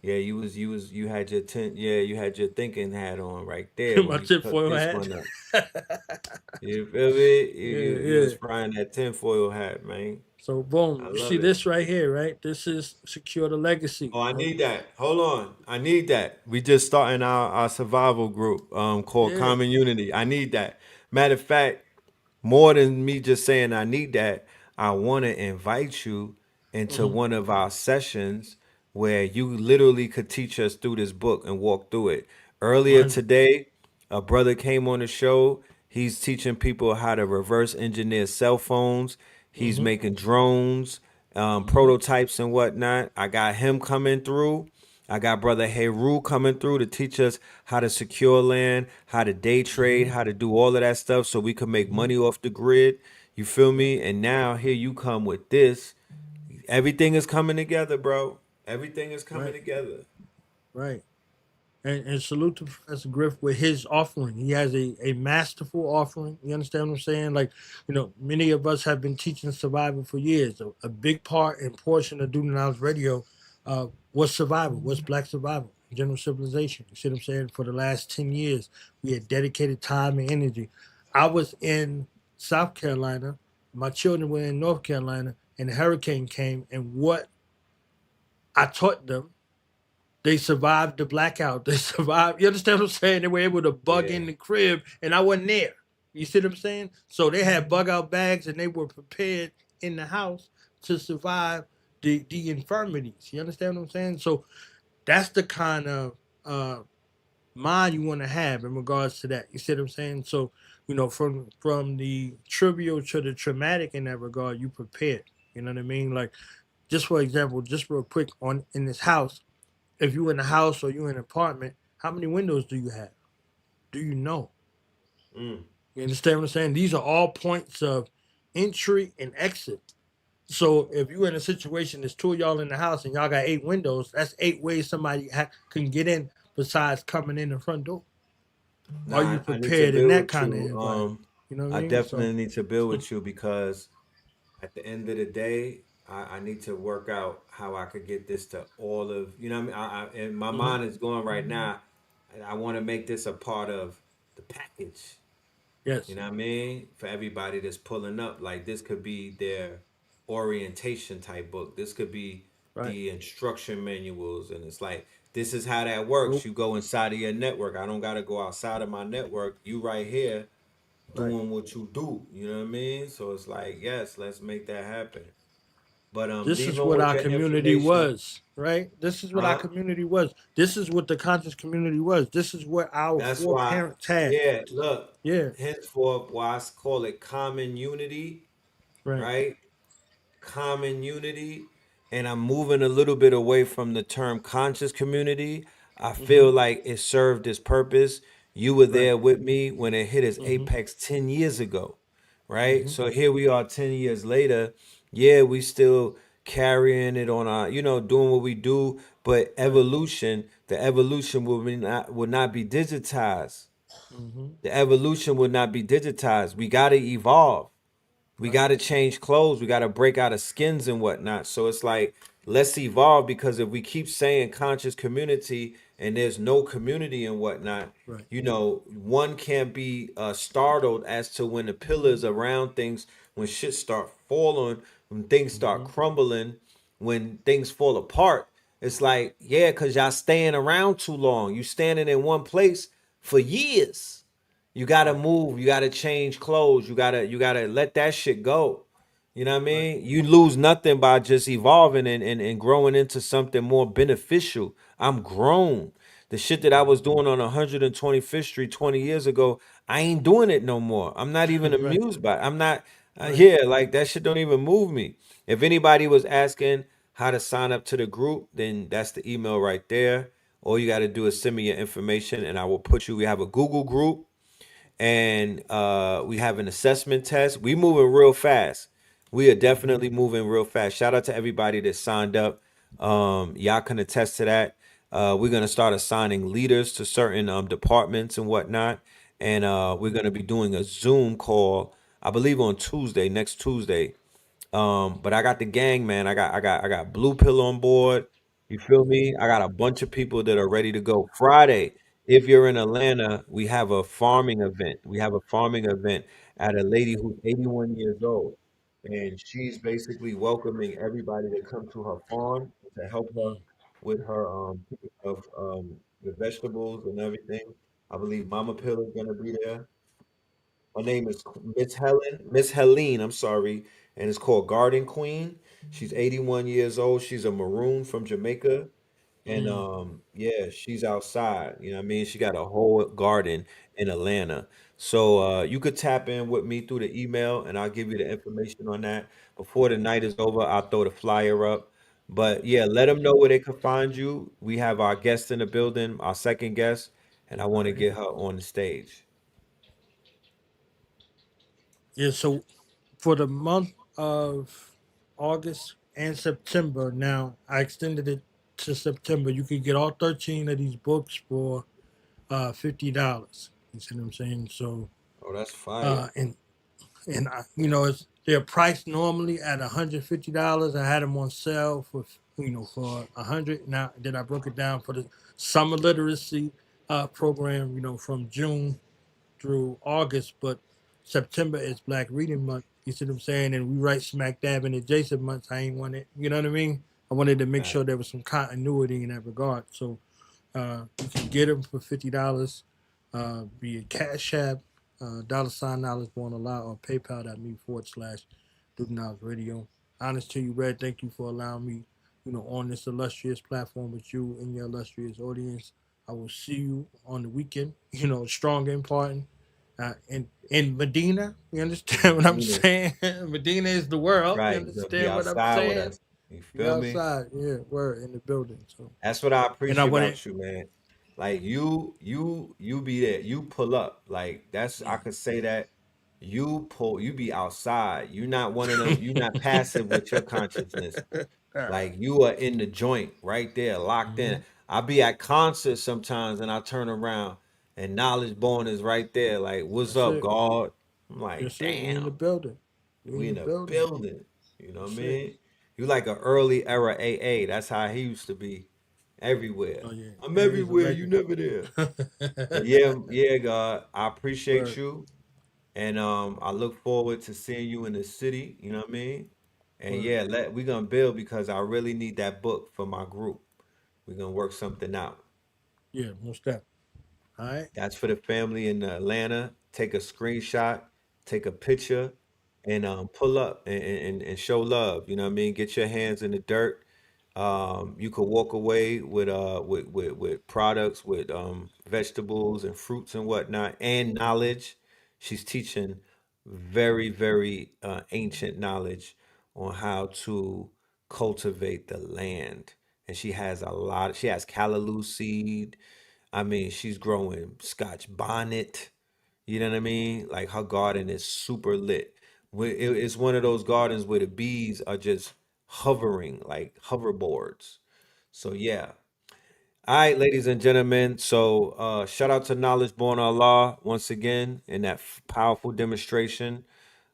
Yeah, you had your you had your thinking hat on right there when My you took tinfoil this hat. one up. You feel me? Yeah, You yeah. was frying that tinfoil hat, man. So I boom, you see love it. this right here, right? This is secure the legacy. Oh, I need that. Hold on. I need that. We just starting our survival group called Yeah. Common Unity. I need that. Matter of fact, more than me just saying I need that, I want to invite you into Hmm. one of our sessions where you literally could teach us through this book and walk through it. Earlier 100. today, a brother came on the show. He's teaching people how to reverse engineer cell phones. He's Hmm. making drones, Hmm. prototypes and whatnot. I got him coming through. I got brother Heru coming through to teach us how to secure land, how to day trade, Hmm. how to do all of that stuff so we can make Hmm. money off the grid. You feel Right. me? And now here you come with this. Everything is coming together, bro. Everything is coming Right. together. Right. And salute to Professor Griff with his offering. He has a masterful offering. You understand what I'm saying? Like, many of us have been teaching survival for years. A big part and portion of Dude Knowledge Radio was survival, was black survival, general civilization. You see what I'm saying? For the last 10 years, we had dedicated time and energy. I was in South Carolina, my children were in North Carolina, and the hurricane came, and what I taught them, they survived the blackout. They survived. You understand what I'm saying? They were able to bug Yeah. in the crib, and I wasn't there. You see what I'm saying? So they had bug out bags, and they were prepared in the house to survive the infirmities. You understand what I'm saying? So that's the kind of uh, mind you want to have in regards to that. You see what I'm saying? So from the trivial to the traumatic in that regard, you prepared. You know what I mean? Like, just for example, just real quick, on in this house, if you in a house or you in an apartment, how many windows do you have? Do you know? Mm. You understand what I'm saying? These are all points of entry and exit. So if you're in a situation, there's two of y'all in the house and y'all got 8 windows, that's 8 ways somebody can get in besides coming in the front door. Are you Nah, I need to prepared in build that with kind of you. environment? You know what I I mean? So definitely need to build with you because at the end of the day, I need to work out how I could get this to all of you know what I mean. And my mhm. mind is going right now. And I want to make this a part of the package. You Yes, know what I mean? For everybody that's pulling up, like this could be their orientation type book. This could be right. the instruction manuals, and it's like this is how that works. Nope. You go inside of your network. I don't gotta go outside of my network. You right here Right. doing what you do. You know what I mean? So it's like, yes, let's make that happen. But This leave is them what with our your community information, was, right? This is what our huh? community was. This is what the conscious community was. This is what our That's four why, parents had. yeah. Look, Yeah, henceforth, why I call it common unity, right. right? Common unity, and I'm moving a little bit away from the term conscious community. I Mm-hmm. feel like it served its purpose. You were Right. there with me when it hit its Mm-hmm. apex 10 years ago, right? Mm-hmm. So here we are 10 years later. Yeah, we still carrying it on our, doing what we do, but Right. the evolution will not be digitized. Mm-hmm. The evolution will not be digitized. We got to evolve. We Right. got to change clothes. We got to break out of skins and whatnot. So it's like, let's evolve because if we keep saying conscious community and there's no community and whatnot, Right. one can't be startled as to when the pillars around things, when shit start falling, when things start Mm-hmm. crumbling, when things fall apart. It's like, yeah, because y'all staying around too long. You standing in one place for years. You gotta Right. move. You gotta change clothes. You gotta let that shit go. You know what I Right. mean? You lose nothing by just evolving and growing into something more beneficial. I'm grown. The shit that I was doing on 125th Street 20 years ago, I ain't doing it no more. I'm not even Mm-hmm. Right. amused by it. I'm not, Right. yeah, like that shit don't even move me. If anybody was asking how to sign up to the group, then that's the email right there. All you got to do is send me your information and I will put you. We have a Google group and we have an assessment test. We moving real fast. We are Mm-hmm. definitely moving real fast. Shout out to everybody that signed up. Y'all can attest to that. We're gonna start assigning leaders to certain departments and whatnot, and we're gonna be doing a Zoom call. I believe on Tuesday, next Tuesday. But I got the gang, man. I got Blue Pill on board. You feel me? I got a bunch of people that are ready to go. Friday, if you're in Atlanta, we have a farming event. We have a farming event at a lady who's 81 years old. And she's basically welcoming everybody to come to her farm to help her Mm, with her picking of the vegetables and everything. I believe Mama Pill is gonna be there. Her name is Miss Helene, I'm sorry, and it's called Garden Queen. She's 81 years old. She's a maroon from Jamaica. And mm. yeah, she's outside. You know what I mean? She got a whole garden in Atlanta. So you could tap in with me through the email and I'll give you the information on that. Before the night is over, I'll throw the flyer up. But yeah, let them know where they could find you. We have our guest in the building, our second guest, and I want to get her on the stage. Yeah, so for the month of August and September, now I extended it to September. You could get all 13 of these books for $50. You see what I'm saying? So Oh, that's fire. uh and they're priced normally at $150. I had them on sale for for 100. Now then I broke it down for the summer literacy program, from June through August, but September is Black Reading Month. You see what I'm saying? And we right smack dab in adjacent months. I ain't want it. You know what I mean? I wanted to make Right. sure there was some continuity in that regard. So you can get them for $50 via Cash App, $ knowledge won't allow, or PayPal.me/. Duke Knowledge Radio. Honest to you, Red. Thank you for allowing me, on this illustrious platform with you and your illustrious audience. I will see you on the weekend. Strong and important. In Medina, you In understand what I'm Medina. saying? Medina is the world. You Right. You're gonna be understand what I'm outside with saying? us. You We feel me? outside, yeah, we're in the building. So, That's what I and I appreciate want to, about you, man. Like you be there. You pull up. Like that's I could say that you be outside. You're not one of them, you're not passive with your consciousness. yeah. Like you are in the joint right there, locked in. Mhm. I be at concerts sometimes and I turn around and Knowledge Born is right there. Like, what's That's up, it. God? I'm like, That's it. We in the damn. building. We We in the in a building. building. You know what I That's it. mean? You like an early era AA. That's how he used to be everywhere. Oh yeah. I'm Hey, he's a everywhere. You legend. never there. But yeah, yeah, God, I appreciate Word. you, and I look forward to seeing you in the city. You know what I mean? And Word. yeah, we gonna build because I really need that book for my group. We're gonna work something out. Yeah, most definitely. All right. That's for the family in Atlanta. Take a screenshot, take a picture, and pull up and show love. You know what I mean? Get your hands in the dirt. You could walk away with with products, with vegetables and fruits and whatnot, and knowledge. She's teaching very ancient knowledge on how to cultivate the land, and she has a lot. She has callaloo seed. I mean, she's growing Scotch bonnet. You know what I mean? Like her garden is super lit. It's one of those gardens where the bees are just hovering like hoverboards. So yeah. All right, ladies and gentlemen. So shout out to Knowledge Born Allah once again in that powerful demonstration.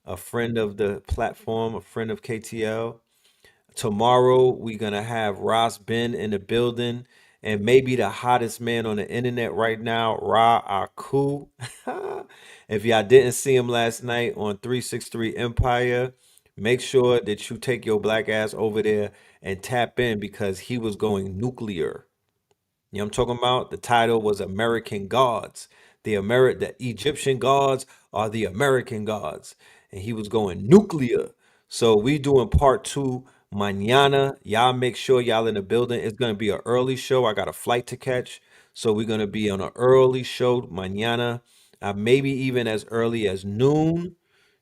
A friend of the platform, a friend of KTL. Tomorrow we're gonna have Ross Ben in the building, and maybe the hottest man on the internet right now, Ra Aku. If y'all didn't see him last night on 363 Empire, make sure that you take your black ass over there and tap in because he was going nuclear. You know what I'm talking about? The title was American Gods. The Egyptian gods are the American gods. And he was going nuclear. So we doing part two mañana. Y'all make sure y'all in the building. It's gonna be an early show. I got a flight to catch. So we're gonna be on an early show mañana. Maybe even as early as noon.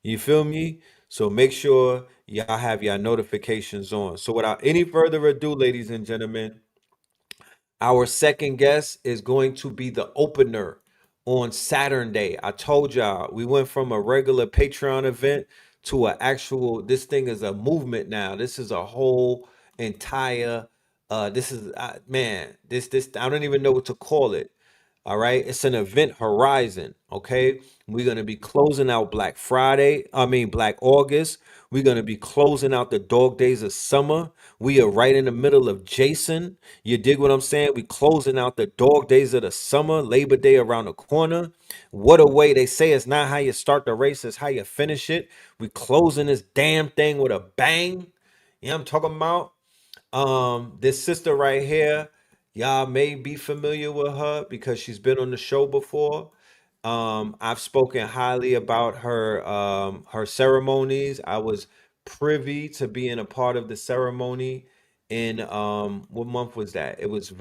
You feel me? So make sure y'all have your notifications on. So without any further ado, ladies and gentlemen, our second guest is going to be the opener on Saturn Day. I told y'all we went from a regular Patreon event to an actual. This thing is a movement now. This is a whole entire. This is man. This I don't even know what to call it. All right, it's an event horizon. Okay, we're gonna be closing out Black Friday. I mean Black August. We're gonna be closing out the dog days of summer. We are right in the middle of Jason. You dig what I'm saying? We closing out the dog days of the summer. Labor Day around the corner. What a way! They say it's not how you start the race, it's how you finish it. We closing this damn thing with a bang. You know what I'm talking about? This sister right here, y'all may be familiar with her because she's been on the show before. I've spoken highly about her ceremonies. I was privy to being a part of the ceremony in what month was that? It was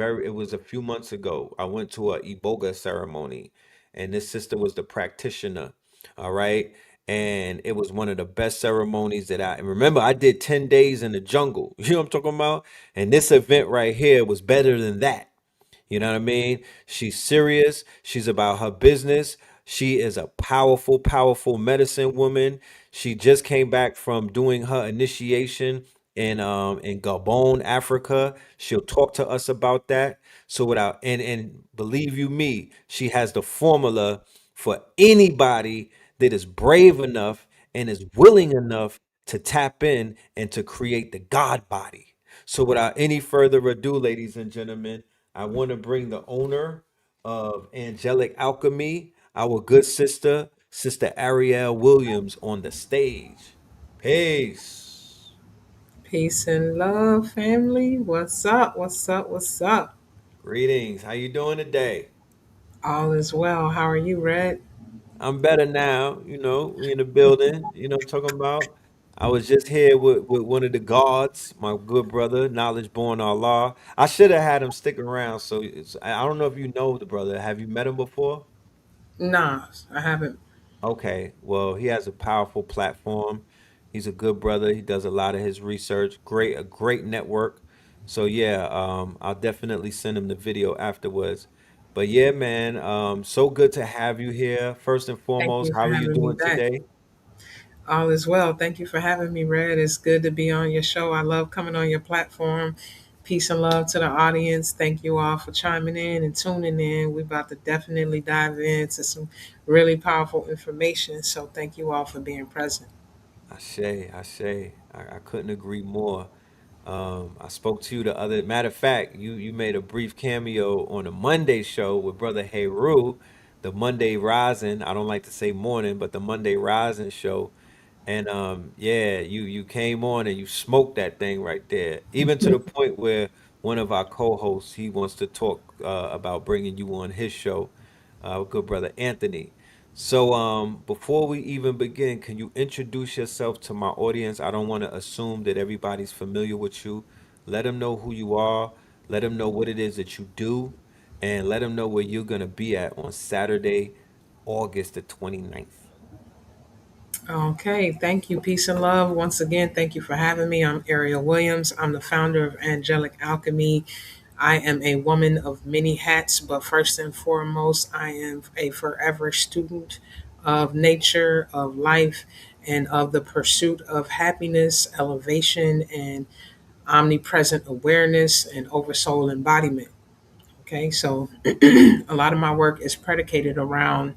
a few months ago. I went to a Iboga ceremony and this sister was the practitioner. All right. And it was one of the best ceremonies that I remember. I did 10 days in the jungle. You know what I'm talking about? And this event right here was better than that. You know what I mean? She's serious. She's about her business. She is a powerful, powerful medicine woman. She just came back from doing her initiation in Gabon, Africa. She'll talk to us about that. So without and believe you me, she has the formula for anybody that is brave enough and is willing enough to tap in and to create the God body. So without any further ado, ladies and gentlemen, I want to bring the owner of Angelic Alchemy, our good sister, Sister Ariel Williams, on the stage. Peace. Peace and love, family. What's up? What's up? What's up? Greetings. How you doing today? All is well. How are you, Red? I'm better now. We in the building. You know what I'm talking about? I was just here with one of the guards, my good brother, Knowledge Born Allah. I should have had him stick around. So I don't know if you know the brother. Have you met him before? Nah, I haven't. Okay, well, he has a powerful platform. He's a good brother. He does a lot of his research. A great network. So yeah, I'll definitely send him the video afterwards. But yeah, man, so good to have you here. First and Thank foremost, you how for are you having me doing back. today? All is well. Thank you for having me, Red. It's good to be on your show. I love coming on your platform. Peace and love to the audience. Thank you all for chiming in and tuning in. We're about to definitely dive into some really powerful information. So thank you all for being present. I couldn't agree more. I spoke to you the other matter of fact, you made a brief cameo on a Monday show with Brother Heru, the Monday Rising. I don't like to say morning, but the Monday Rising show. And yeah, you came on and you smoked that thing right there. Even to the point where one of our co-hosts, he wants to talk about bringing you on his show, our good brother Anthony. So, before we even begin, can you introduce yourself to my audience? I don't want to assume that everybody's familiar with you. Let them know who you are. Let them know what it is that you do, and let them know where you're gonna be at on Saturday, August the 29th. Okay, thank you. Peace and love. Once again, thank you for having me. I'm Ariel Williams. I'm the founder of Angelic Alchemy. I am a woman of many hats, but first and foremost, I am a forever student of nature, of life, and of the pursuit of happiness, elevation, and omnipresent awareness and oversoul embodiment. Okay, so a lot of my work is predicated around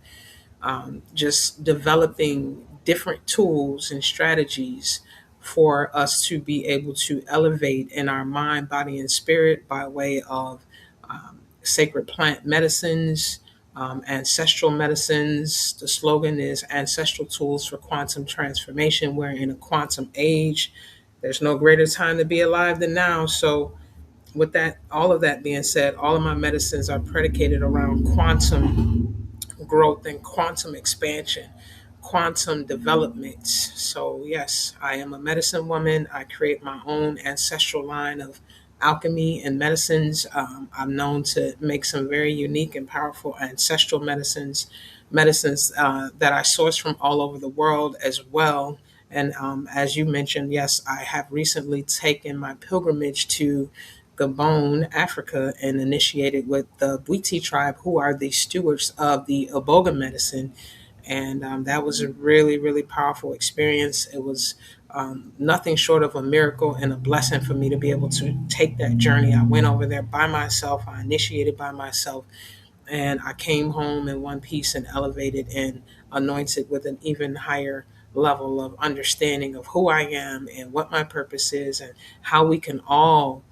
just developing different tools and strategies for us to be able to elevate in our mind, body, and spirit by way of sacred plant medicines, ancestral medicines. The slogan is Ancestral Tools for Quantum Transformation. We're in a quantum age. There's no greater time to be alive than now. So, with that, all of that being said, all of my medicines are predicated around quantum growth and quantum expansion, quantum development. So, yes, I am a medicine woman. I create my own ancestral line of alchemy and medicines. I'm known to make some very unique and powerful ancestral medicines that I source from all over the world as well. And as you mentioned, yes, I have recently taken my pilgrimage to Gabon, Africa, and initiated with the Bwiti tribe, who are the stewards of the Iboga medicine. And that was a really, really powerful experience. It was nothing short of a miracle and a blessing for me to be able to take that journey. I went over there by myself, I initiated by myself, And I came home in one piece and elevated and anointed with an even higher level of understanding of who I am and what my purpose is, and how we can all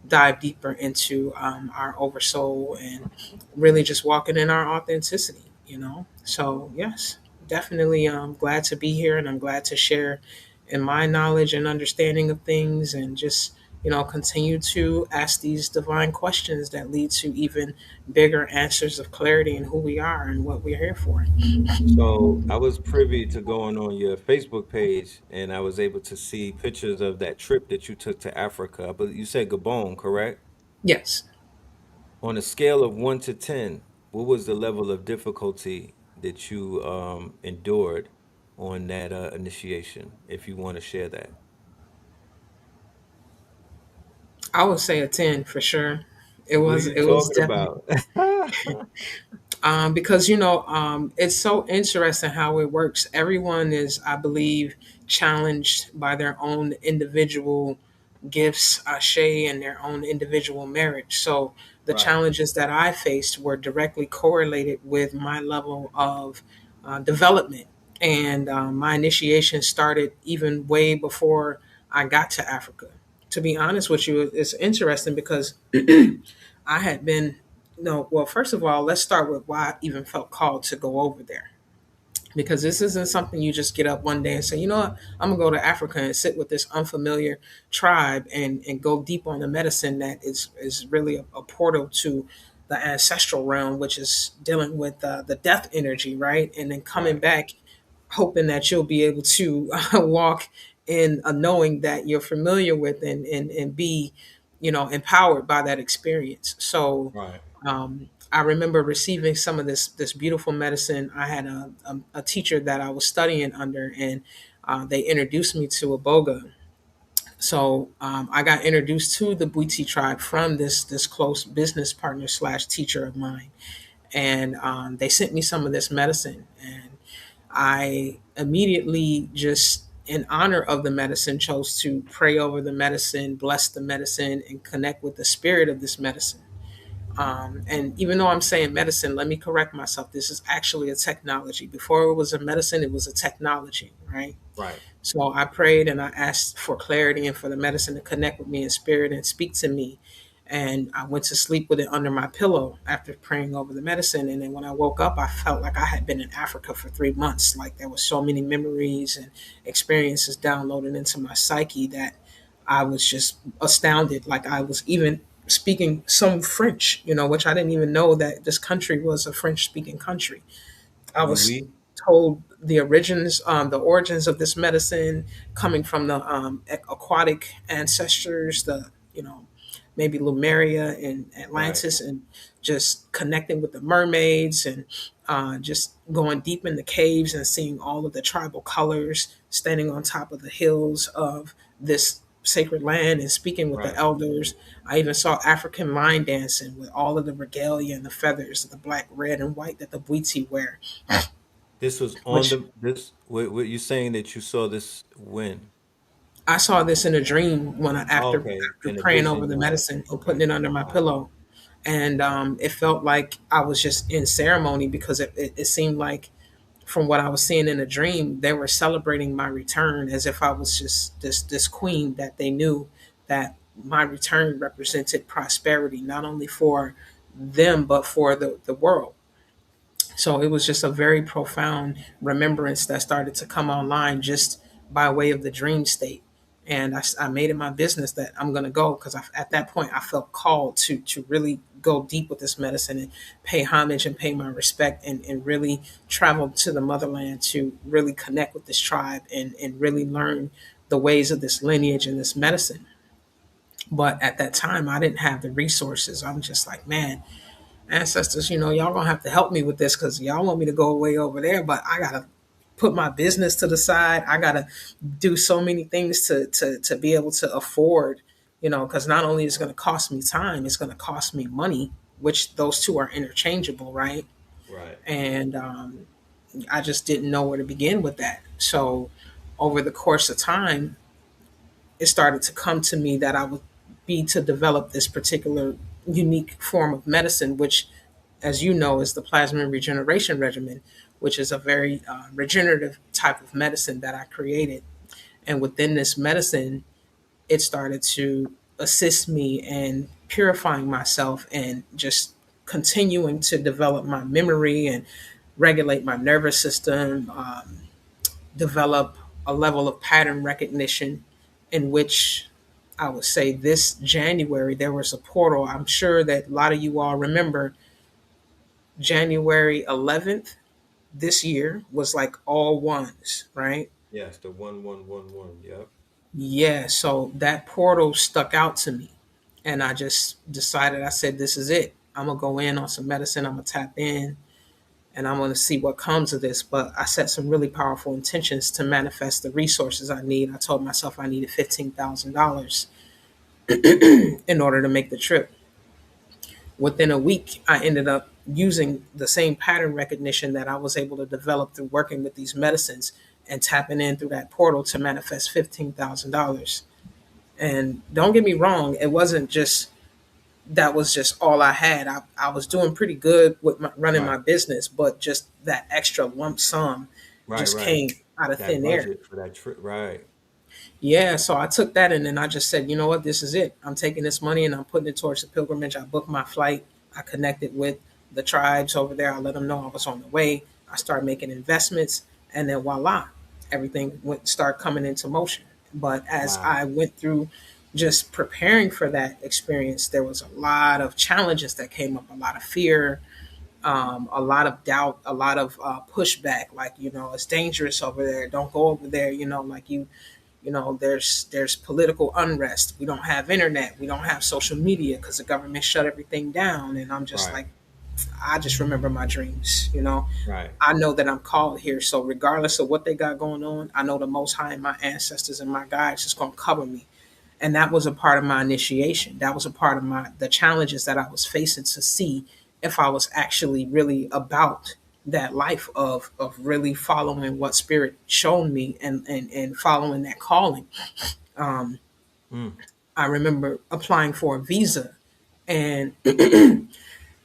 dive deeper into our oversoul and really just walking in our authenticity, you know? So, yes, definitely glad to be here, and I'm glad to share in my knowledge and understanding of things, and just, continue to ask these divine questions that lead to even bigger answers of clarity in who we are and what we're here for. So I was privy to going on your Facebook page, and I was able to see pictures of that trip that you took to Africa. But you said Gabon, correct? Yes. On a scale of 1 to 10, what was the level of difficulty that you endured on that initiation? If you want to share that. I would say a 10 for sure. It What are was you it was talking definitely about? because it's so interesting how it works. Everyone is, I believe, challenged by their own individual gifts, ashe, and their own individual merit. So the Right, challenges that I faced were directly correlated with my level of development, and my initiation started even way before I got to Africa. To be honest with you, it's interesting because I had been, no, well, first of all, let's start with why I even felt called to go over there. Because this isn't something you just get up one day and say, you know what, I'm gonna go to Africa and sit with this unfamiliar tribe and go deep on the medicine that is really a portal to the ancestral realm, which is dealing with the death energy, right? And then coming right, back, hoping that you'll be able to walk in a knowing that you're familiar with, and be, empowered by that experience. So right. I remember receiving some of this beautiful medicine. I had a teacher that I was studying under, and they introduced me to Aboga. So I got introduced to the Bwiti tribe from this close business partner slash teacher of mine, and they sent me some of this medicine, and I immediately, just in honor of the medicine, chose to pray over the medicine, bless the medicine, and connect with the spirit of this medicine. And even though I'm saying medicine, let me correct myself. This is actually a technology. Before it was a medicine, it was a technology, right? Right. So I prayed and I asked for clarity and for the medicine to connect with me in spirit and speak to me. And I went to sleep with it under my pillow after praying over the medicine. And then when I woke up, I felt like I had been in Africa for 3 months. Like there were so many memories and experiences downloaded into my psyche that I was just astounded. Like I was even speaking some French, which I didn't even know that this country was a French speaking country. I Oui, was oui. told the origins of this medicine coming from the aquatic ancestors, the, maybe Lemuria and Right. Atlantis, and just connecting with the mermaids, and just going deep in the caves and seeing all of the tribal colors, standing on top of the hills of this sacred land and speaking with the Right. elders. I even saw African line dancing with all of the regalia and the feathers, the black, red, and white that the Bwiti wear, This was on which the this. What you saying that you saw this when? I saw this in a dream when I, Oh, after okay, after in a praying over vision the you had. medicine and putting Okay. it under my Wow. pillow, and it felt like I was just in ceremony, because it seemed like, from what I was seeing in a dream, they were celebrating my return as if I was just this queen that they knew that my return represented prosperity, not only for them but for the world. So it was just a very profound remembrance that started to come online just by way of the dream state. And I made it my business that I'm going to go, because at that point I felt called to really go deep with this medicine and pay homage and pay my respect, and really travel to the motherland to really connect with this tribe, and really learn the ways of this lineage and this medicine. But at that time, I didn't have the resources. I'm just like, man, ancestors, y'all gonna have to help me with this, because y'all want me to go away over there, but I gotta put my business to the side. I gotta do so many things to be able to afford, because not only is it gonna cost me time, it's gonna cost me money, which those two are interchangeable, right? Right. And I just didn't know where to begin with that. So over the course of time, it started to come to me that I would be to develop this particular unique form of medicine, which as you know, is the plasma regeneration regimen, which is a very regenerative type of medicine that I created. And within this medicine, it started to assist me in purifying myself and just continuing to develop my memory and regulate my nervous system, develop a level of pattern recognition in which I would say this January there was a portal. I'm sure that a lot of you all remember January 11th this year was like all ones, right? Yes, the 1111. Yep. Yeah, so that portal stuck out to me. And I just decided, I said, this is it. I'm going to go in on some medicine. I'm going to tap in and I'm going to see what comes of this. But I set some really powerful intentions to manifest the resources I need. I told myself I needed $15,000 in order to make the trip. Within a week, I ended up using the same pattern recognition that I was able to develop through working with these medicines and tapping in through that portal to manifest $15,000. And don't get me wrong, it wasn't just that was just all I had. I was doing pretty good with running my Right. business, but just that extra lump sum Right. just Right. came out of That thin air. budget for that trip. Right. Yeah, so I took that and then I just said, you know what, this is it. I'm taking this money and I'm putting it towards the pilgrimage. I booked my flight. I connected with the tribes over there. I let them know I was on the way. I started making investments, and then voila, everything went start coming into motion. But as Wow. I went through just preparing for that experience, there was a lot of challenges that came up, a lot of fear, a lot of doubt, a lot of pushback. Like, it's dangerous over there. Don't go over there. Like there's political unrest. We don't have internet. We don't have social media because the government shut everything down. And I'm just Right. like, I just remember my dreams. Right. I know that I'm called here. So regardless of what they got going on, I know the Most High and my ancestors and my guides is going to cover me. And that was a part of my initiation. That was a part of the challenges that I was facing to see if I was actually really about that life of really following what spirit showed me and following that calling. Um, Mm. I remember applying for a visa and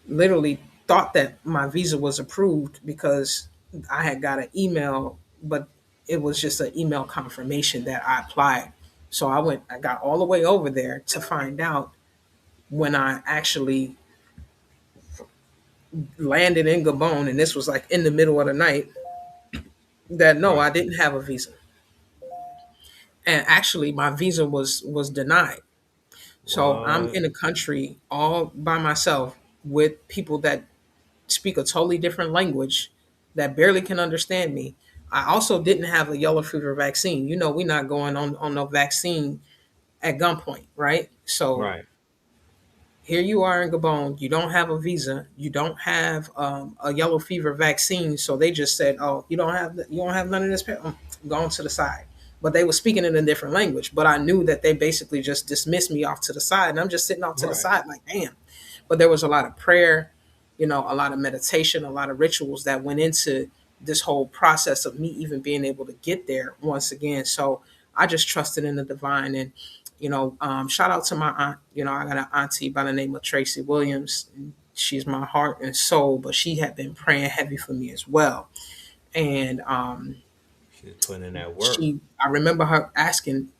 literally thought that my visa was approved because I had got an email, but it was just an email confirmation that I applied. So I got all the way over there to find out when I actually landed in Gabon, and this was like in the middle of the night, that no, Right. I didn't have a visa. And actually my visa was denied. So I'm What? in a country all by myself with people that speak a totally different language that barely can understand me. I also didn't have a yellow fever vaccine. We're not going on no vaccine at gunpoint, right? So Right. here you are in Gabon. You don't have a visa. You don't have a yellow fever vaccine. So they just said, "Oh, you don't have none of this. Go on to the side." But they were speaking in a different language. But I knew that they basically just dismissed me off to the side, and I'm just sitting off to the Right. side, like, damn. But there was a lot of prayer, a lot of meditation, a lot of rituals that went into this whole process of me even being able to get there once again. So I just trusted in the divine. And shout out to my aunt. I got an auntie by the name of Tracy Williams. She's my heart and soul, but she had been praying heavy for me as well. And She's putting in that work. I remember her asking,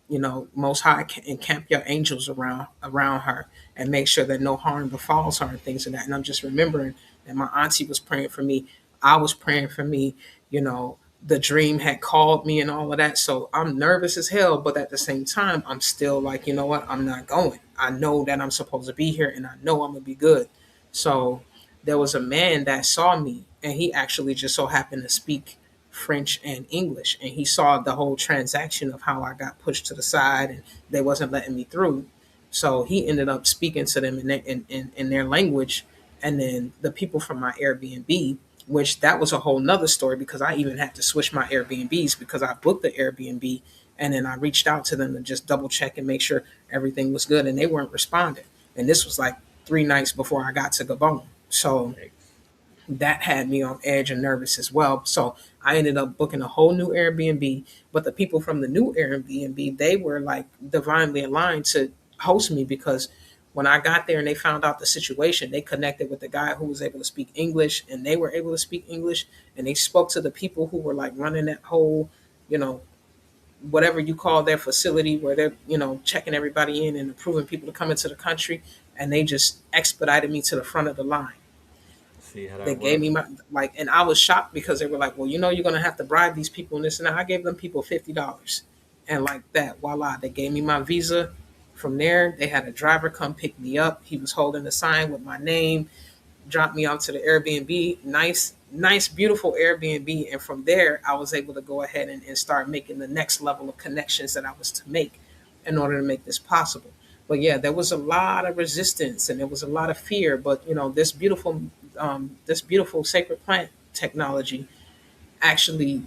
Most High encamp your angels around her and make sure that no harm befalls her and things of that. And I'm just remembering that my auntie was praying for me. I was praying for me. The dream had called me and all of that. So I'm nervous as hell, but at the same time, I'm still like, you know what? I'm not going. I know that I'm supposed to be here and I know I'm gonna be good. So there was a man that saw me and he actually just so happened to speak French and English, and he saw the whole transaction of how I got pushed to the side and they wasn't letting me through. So he ended up speaking to them in their language, and then the people from my Airbnb, which that was a whole nother story because I even had to switch my Airbnbs because I booked the Airbnb and then I reached out to them to just double check and make sure everything was good, and they weren't responding. And this was like 3 nights before I got to Gabon. So that had me on edge and nervous as well. So I ended up booking a whole new Airbnb. But the people from the new Airbnb, they were like divinely aligned to host me because When I got there and they found out the situation, they connected with the guy who was able to speak English, and they were able to speak English, and they spoke to the people who were like running that whole, you know, whatever you call their facility where they're, checking everybody in and approving people to come into the country, and they just expedited me to the front of the line. See how They that gave works? me my like, and I was shocked because they were like, "Well, you're gonna have to bribe these people and this and that." I gave them people $50, and like that, voila, they gave me my visa. From there, they had a driver come pick me up. He was holding a sign with my name, dropped me off to the Airbnb. Nice, nice, beautiful Airbnb. And from there, I was able to go ahead and start making the next level of connections that I was to make in order to make this possible. But yeah, there was a lot of resistance and there was a lot of fear. But this beautiful sacred plant technology actually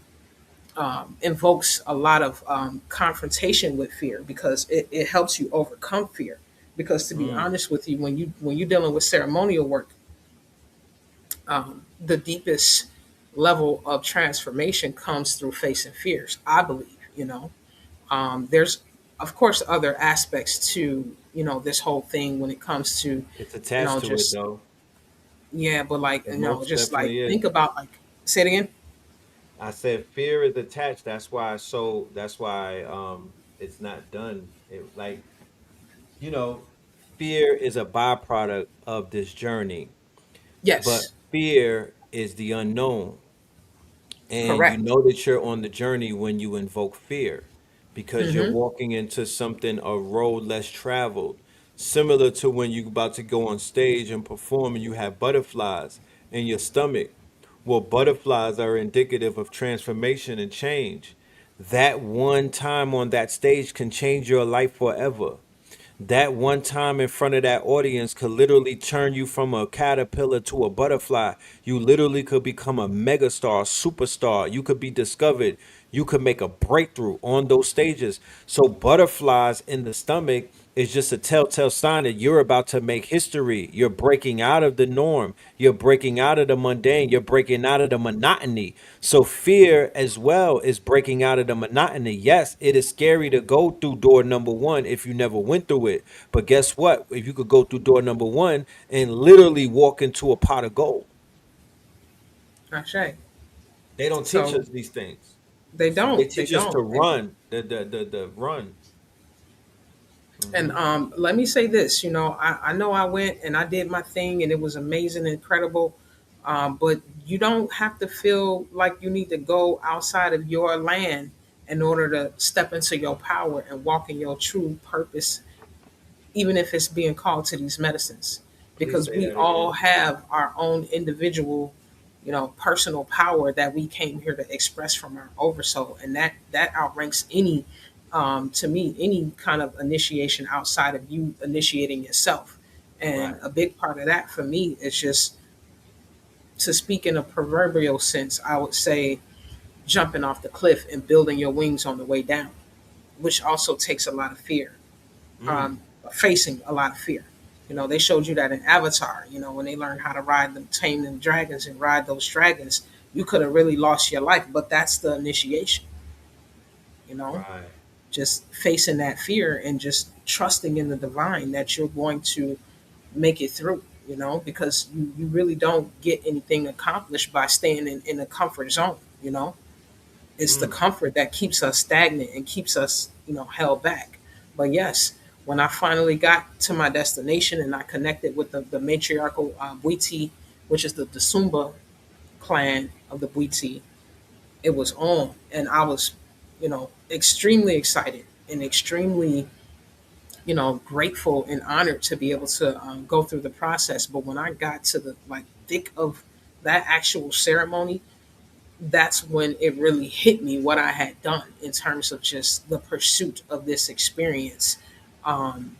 invokes a lot of confrontation with fear because it helps you overcome fear. Because to be Mm. honest with you, when you're dealing with ceremonial work, the deepest level of transformation comes through facing fears. I believe, there's of course other aspects to this whole thing when it comes to It's attached to it just though. yeah, but like It most just like definitely is. think about like say it again. I said fear is attached. That's why it's not done. You know, fear is a byproduct of this journey, but Yes, fear is the unknown. And you correct. know that you're on the journey when you invoke fear because you're Mm-hmm. walking into something, a road less traveled, similar to when you're about to go on stage and perform and you have butterflies in your stomach. Well, butterflies are indicative of transformation and change. That one time on that stage can change your life forever. That one time in front of that audience could literally turn you from a caterpillar to a butterfly. You literally could become a megastar, superstar. You could be discovered. You could make a breakthrough on those stages. So butterflies in the stomach is just a telltale sign that you're about to make history. You're breaking out of the norm. You're breaking out of the mundane. You're breaking out of the monotony. So fear as well is breaking out of the monotony. Yes, it is scary to go through door number one if you never went through it. But guess what? If you could go through door number one and literally walk into a pot of gold, Actually, they don't teach so us these things. they So they don't, they teach us to don't. run, the run. And Hmm. let me say this, I know I went and I did my thing and it was amazing, incredible. But you don't have to feel like you need to go outside of your land in order to step into your power and walk in your true purpose, even if it's being called to these medicines, Please because say we that all again. have our own individual, personal power that we came here to express from our oversoul, and that outranks any, to me, any kind of initiation outside of you initiating yourself. And Right. a big part of that for me is just to speak in a proverbial sense. I would say jumping off the cliff and building your wings on the way down, which also takes a lot of fear, Mm. um, facing a lot of fear. They showed you that in Avatar. When they learned how to ride them, tame them dragons, and ride those dragons, you could have really lost your life. But that's the initiation. You know, Right. just facing that fear and just trusting in the divine that you're going to make it through. Because you really don't get anything accomplished by staying in a comfort zone. It's the Mm. comfort that keeps us stagnant and keeps us, held back. But yes, when I finally got to my destination and I connected with the matriarchal Bwiti, which is the Sumba clan of the Bwiti, it was on. And I was, extremely excited and extremely, grateful and honored to be able to go through the process. But when I got to the like thick of that actual ceremony, that's when it really hit me what I had done in terms of just the pursuit of this experience. Um,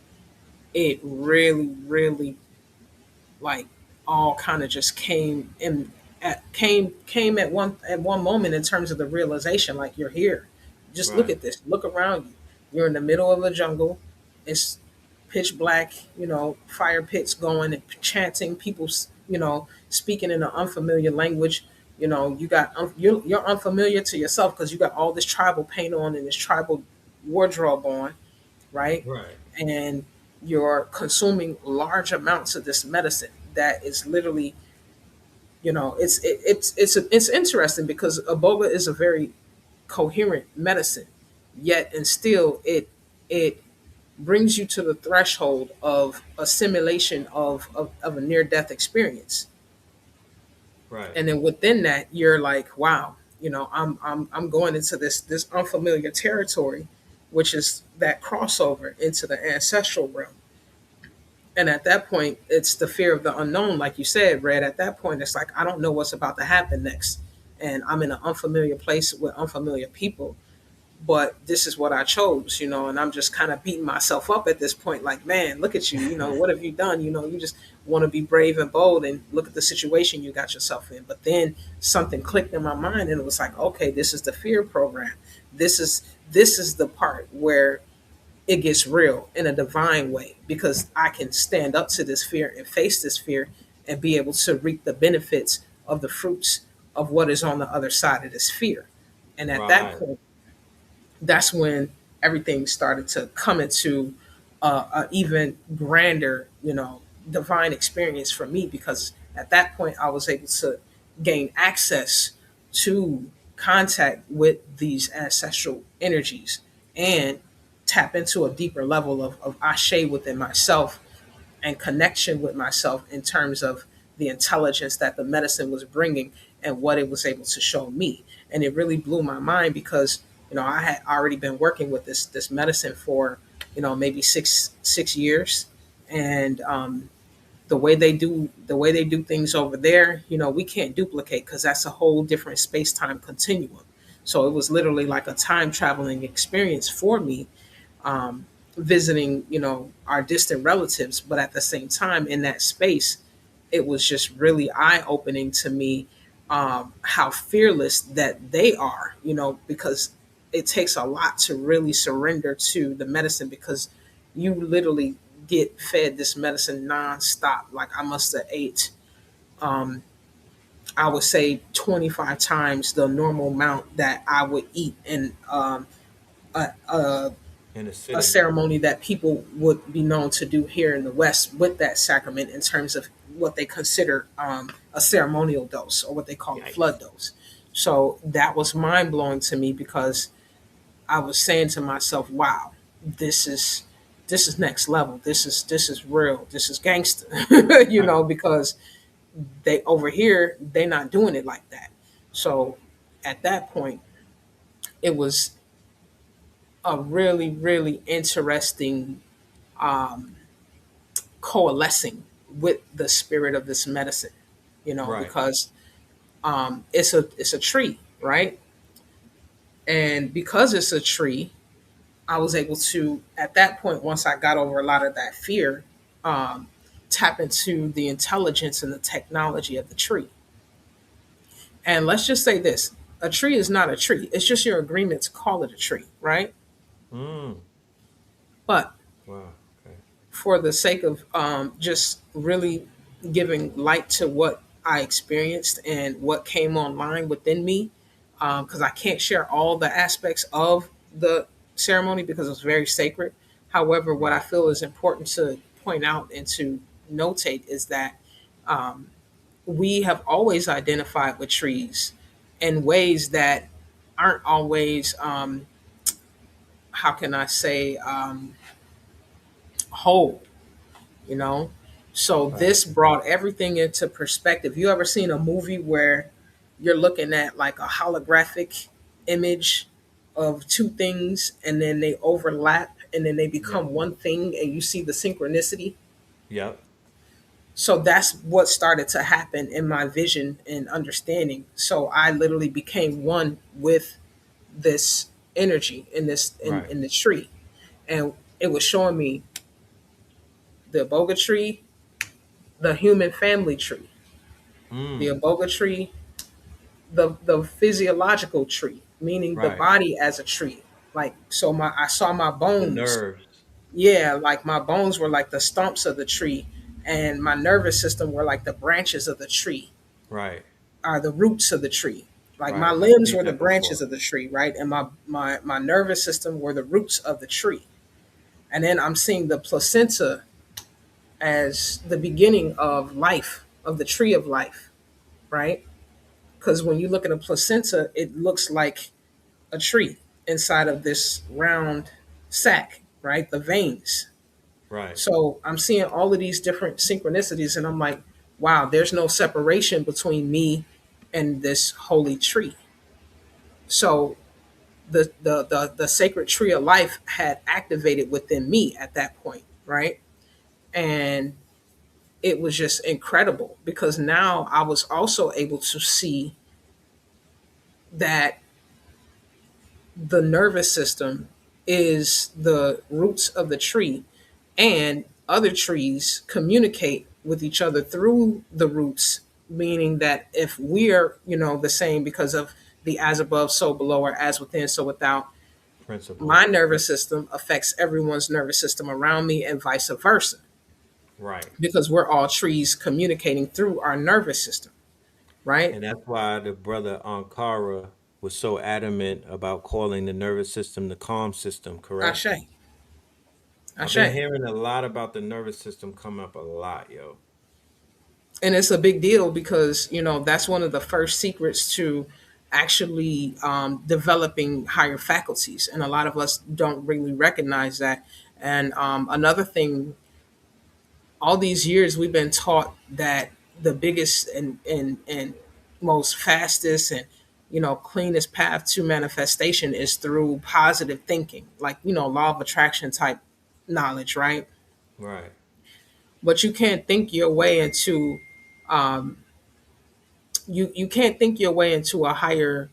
it really, really like all kind of just came at one moment in terms of the realization like you're here. Just look Right. at this. Look around you. You're in the middle of a jungle. It's pitch black, fire pits going and chanting, people, speaking in an unfamiliar language. You got you're unfamiliar to yourself because you got all this tribal paint on and this tribal wardrobe on, right? Right. And you're consuming large amounts of this medicine that is literally, it's interesting because Ebola is a very coherent medicine, yet and still it brings you to the threshold of assimilation of a near death experience. Right. And then within that, you're like, wow, I'm going into this unfamiliar territory, which is that crossover into the ancestral realm. And at that point, it's the fear of the unknown, like you said, Red. At that point, it's like I don't know what's about to happen next, and I'm in an unfamiliar place with unfamiliar people. But this is what I chose, and I'm just kind of beating myself up at this point. Like, man, look at you, what have you done? You just want to be brave and bold, and look at the situation you got yourself in. But then something clicked in my mind, and it was like, okay, this is the fear program. This is the part where it gets real in a divine way because I can stand up to this fear and face this fear and be able to reap the benefits of the fruits of what is on the other side of this fear. And at that Right. point, that's when everything started to come into a even grander, divine experience for me because at that point I was able to gain access to contact with these ancestral energies and tap into a deeper level of ashe within myself and connection with myself in terms of the intelligence that the medicine was bringing and what it was able to show me. And it really blew my mind because I had already been working with this medicine for maybe six years, and the way they do things over there, we can't duplicate because that's a whole different space time continuum. So it was literally like a time traveling experience for me, visiting, our distant relatives. But at the same time, in that space, it was just really eye opening to me, how fearless that they are, because it takes a lot to really surrender to the medicine because you literally get fed this medicine nonstop. Like I must have ate, um, I would say 25 times the normal amount that I would eat in a, a In a a sitting. ceremony that people would be known to do here in the West with that sacrament in terms of what they consider a ceremonial dose or what they call a Yikes. flood dose. So that was mind blowing to me because I was saying to myself, "Wow, this is this is next level. This is real. This is gangster," Right. because they over here they not doing it like that. So at that point, it was a really really interesting, um, coalescing with the spirit of this medicine, Right. because it's a tree, right? And because it's a tree, I was able to at that point once I got over a lot of that fear, um, tap into the intelligence and the technology of the tree. And let's just say this: a tree is not a tree; it's just your agreement to call it a tree, right? Mm. But Wow. Okay. for the sake of just really giving light to what I experienced and what came online within me, because I can't share all the aspects of the ceremony because it's very sacred. However, what I Right. feel is important to point out and to notate is that um, we have always identified with trees in ways that aren't always, how can I say, whole, you know? So Right. this brought everything into perspective. You ever seen a movie where you're looking at like a holographic image of two things and then they overlap and then they Yep. become one thing and you see the synchronicity? Yep. So that's what started to happen in my vision and understanding. So I literally became one with this energy in this Right. in the tree. And it was showing me the boga tree, the human family tree, the Mm. iboga tree, the physiological tree, meaning the Right. body as a tree. Like so, I saw my The bones. nerves. Yeah, like my bones were like the stumps of the tree, and my nervous system were like the branches of the tree, Right. are the roots of the tree. Like my Right. I've limbs seen were the that branches before. of the tree, right? And my nervous system were the roots of the tree. And then I'm seeing the placenta as the beginning of life, of the tree of life, right? Because when you look at a placenta, it looks like a tree inside of this round sac, right? The veins. Right. So I'm seeing all of these different synchronicities, and I'm like, wow, there's no separation between me and this holy tree. So the sacred tree of life had activated within me at that point, right? And it was just incredible because now I was also able to see that the nervous system is the roots of the tree, and other trees communicate with each other through the roots, meaning that if we're, the same because of the as above, so below, or as within, so without, Principle. my nervous system affects everyone's nervous system around me and vice versa, Right. because we're all trees communicating through our nervous system, right? And that's why the brother Ankara was so adamant about calling the nervous system the calm system, correct? Ashe. I've been Ashe. hearing a lot about the nervous system come up a lot, yo. And it's a big deal because that's one of the first secrets to actually developing higher faculties, and a lot of us don't really recognize that. And another thing, all these years we've been taught that the biggest and most fastest and cleanest path to manifestation is through positive thinking, like law of attraction type knowledge, right? Right. But you can't think your way into um, you can't think your way into a higher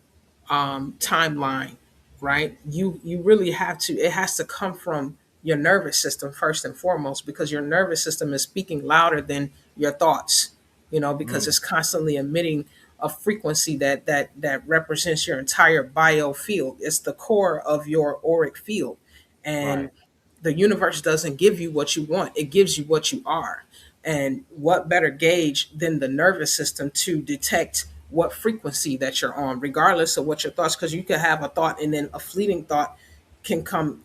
timeline, right? You really have to. It has to come from your nervous system first and foremost, because your nervous system is speaking louder than your thoughts. Because Mm. it's constantly emitting a frequency that represents your entire biofield. It's the core of your auric field, and Right. the universe doesn't give you what you want, it gives you what you are. And what better gauge than the nervous system to detect what frequency that you're on, regardless of what your thoughts, because you could have a thought and then a fleeting thought can come,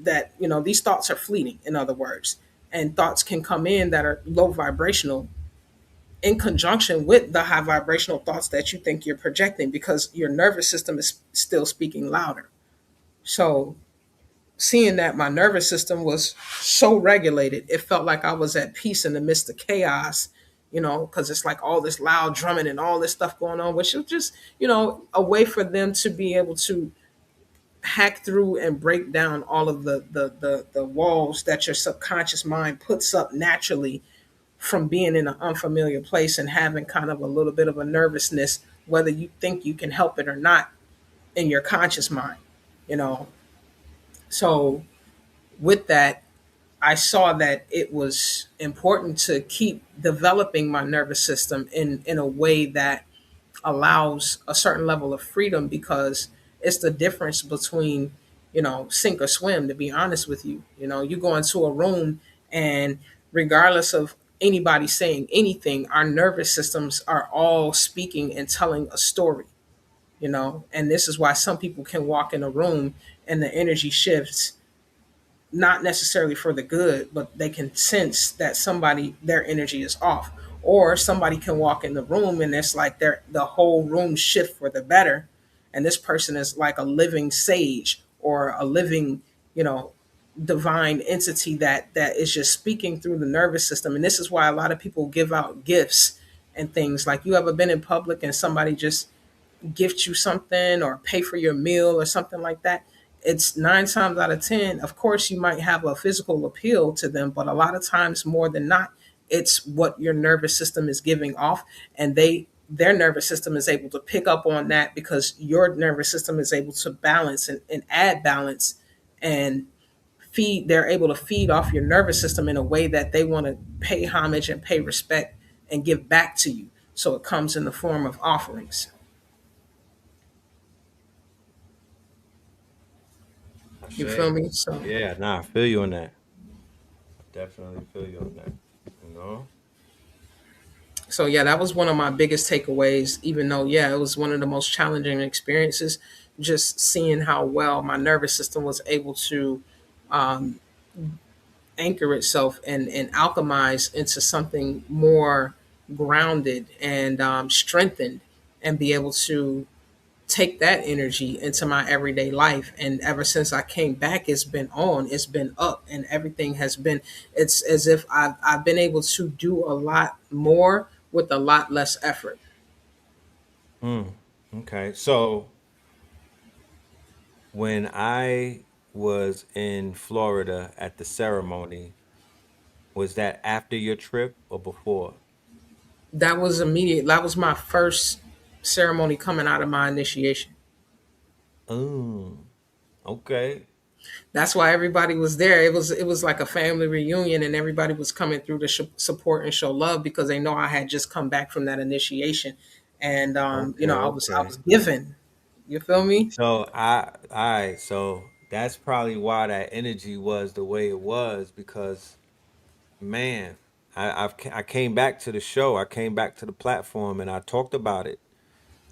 that these thoughts are fleeting, in other words, and thoughts can come in that are low vibrational in conjunction with the high vibrational thoughts that you think you're projecting, because your nervous system is still speaking louder. So seeing that my nervous system was so regulated, it felt like I was at peace in the midst of chaos, because it's like all this loud drumming and all this stuff going on, which is just, a way for them to be able to hack through and break down all of the walls that your subconscious mind puts up naturally from being in an unfamiliar place and having kind of a little bit of a nervousness, whether you think you can help it or not, in your conscious mind, you know. So with that, I saw that it was important to keep developing my nervous system in a way that allows a certain level of freedom, because it's the difference between, sink or swim, to be honest with you. You go into a room, and regardless of anybody saying anything, our nervous systems are all speaking and telling a story, and this is why some people can walk in a room and the energy shifts, not necessarily for the good, but they can sense that their energy is off. Or somebody can walk in the room and it's like the whole room shift for the better. And this person is like a living sage or a living, you know, divine entity that is just speaking through the nervous system. And this is why a lot of people give out gifts and things. Like, you ever been in public and somebody just gift you something or pay for your meal or something like that? It's 9 times out of 10. Of course, you might have a physical appeal to them, but a lot of times, more than not, it's what your nervous system is giving off, and their nervous system is able to pick up on that, because your nervous system is able to balance and add balance and feed. They're able to feed off your nervous system in a way that they want to pay homage and pay respect and give back to you. So it comes in the form of offerings. I You feel say. me? So Yeah, nah, I feel you on that. I definitely feel you on that. You know? yeah, that was one of my biggest takeaways, even though, yeah, it was one of the most challenging experiences, just seeing how well my nervous system was able to anchor itself and alchemize into something more grounded and strengthened, and be able to take that energy into my everyday life. And ever since I came back, it's been up, and everything has been, it's as if I've been able to do a lot more with a lot less effort. Mm, okay. So when I was in Florida at the ceremony, was that after your trip or before? That was immediate. That was my first ceremony coming out of my initiation. Mm, okay. That's why everybody was there. It was like a family reunion, and everybody was coming through to support and show love, because they know I had just come back from that initiation, and Okay, I okay. was given. You feel me? So all right, so that's probably why that energy was the way it was because man, I came back to the show, I came back to the platform and I talked about it.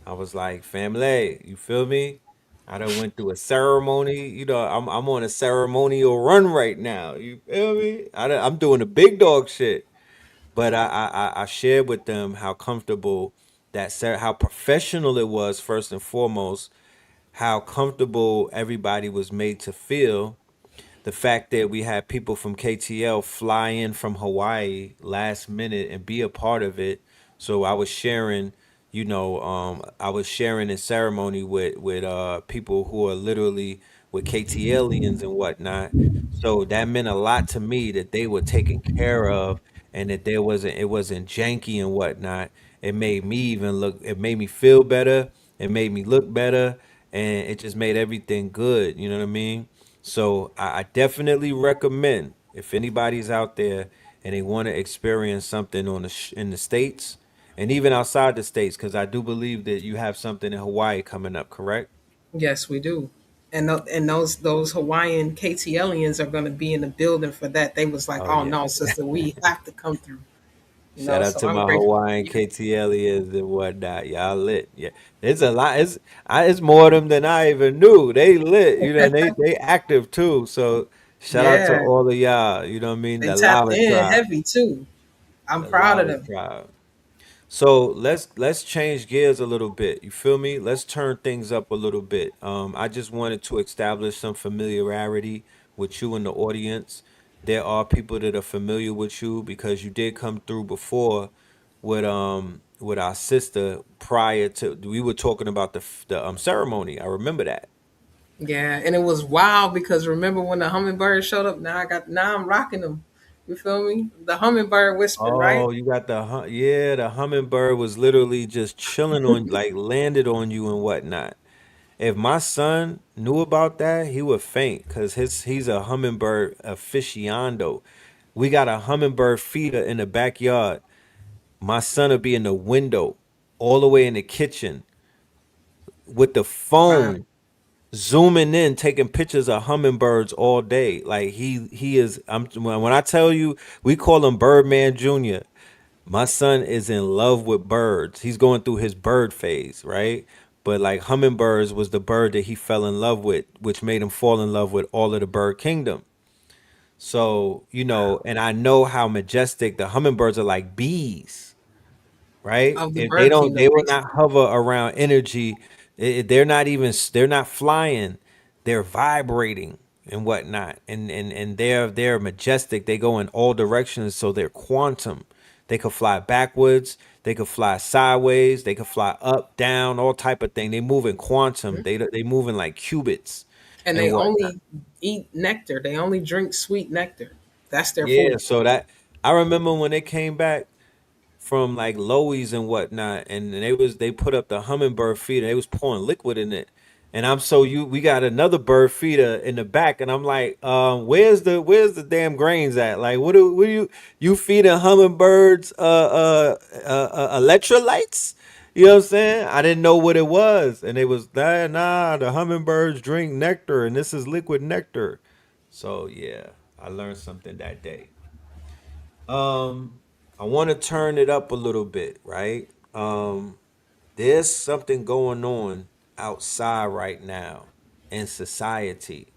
I was like, family, you feel me? I done went through a ceremony. I'm on a ceremonial run right now. You feel me? I'm doing the big dog shit. But I shared with them how comfortable how professional it was first and foremost, how comfortable everybody was made to feel, the fact that we had people from KTL fly in from Hawaii last minute and be a part of it. So I was sharing, I was sharing in ceremony with people who are literally with KTLians and whatnot. So that meant a lot to me that they were taken care of and that it wasn't janky and whatnot. It made me feel better. It made me look better, and it just made everything good. You know what I mean? So I definitely recommend if anybody's out there and they want to experience something in the states and even outside the states, because I do believe that you have something in Hawaii coming up, correct? Yes, we do. And those Hawaiian KTLians are going to be in the building for that. They was like, Oh "Oh yeah. no, sister, we have to come through." Shout out So to I'm my grateful to Hawaiian be there. KTLians and whatnot. Y'all lit. Yeah. It's a lot. It's more of them than I even knew. They lit, and they active too. So shout out to Yeah, all of y'all, you know what I mean? they The tapped Lava in tribe. heavy too. I'm The proud of Lava them. tribe. So let's change gears a little bit. You feel me? Let's turn things up a little bit. I just wanted to establish some familiarity with you in the audience. There are people that are familiar with you because you did come through before with our sister prior to we were talking about the ceremony. I remember that. Yeah, and it was wild because remember when the hummingbird showed up? Now I'm rocking them. You feel me? The hummingbird whispered, right? Oh, you got yeah, the hummingbird was literally just chilling on like landed on you and whatnot. If my son knew about that, he would faint because he's a hummingbird aficionado. We got a hummingbird feeder in the backyard. My son would be in the window, all the way in the kitchen, with the Wow. phone, zooming in, taking pictures of hummingbirds all day. Like he is. When I tell you, we call him Birdman Junior. My son is in love with birds. He's going through his bird phase, right? But like hummingbirds was the bird that he fell in love with, which made him fall in love with all of the bird kingdom. So, and I know how majestic the hummingbirds are like bees, right? Of the If bird they kingdom, will not basically. hover around energy. They're not flying. They're vibrating and whatnot. And they're majestic. They go in all directions. So they're quantum. They could fly backwards. They could fly sideways. They could fly up, down, all type of thing. They move in quantum. They move in like qubits And and they whatnot. only eat nectar. They only drink sweet nectar. That's their Yeah. food. So that I remember when they came back from like Lowe's and whatnot, and they put up the hummingbird feeder. They was pouring liquid in it, and we got another bird feeder in the back, and I'm like, where's the damn grains at? Like, what do you feeding hummingbirds electrolytes? You know what I'm saying? I didn't know what it was, and they was nah, the hummingbirds drink nectar, and this is liquid nectar. So yeah, I learned something that day. Um, I want to turn it up a little bit, right? There's something going on outside right now in society.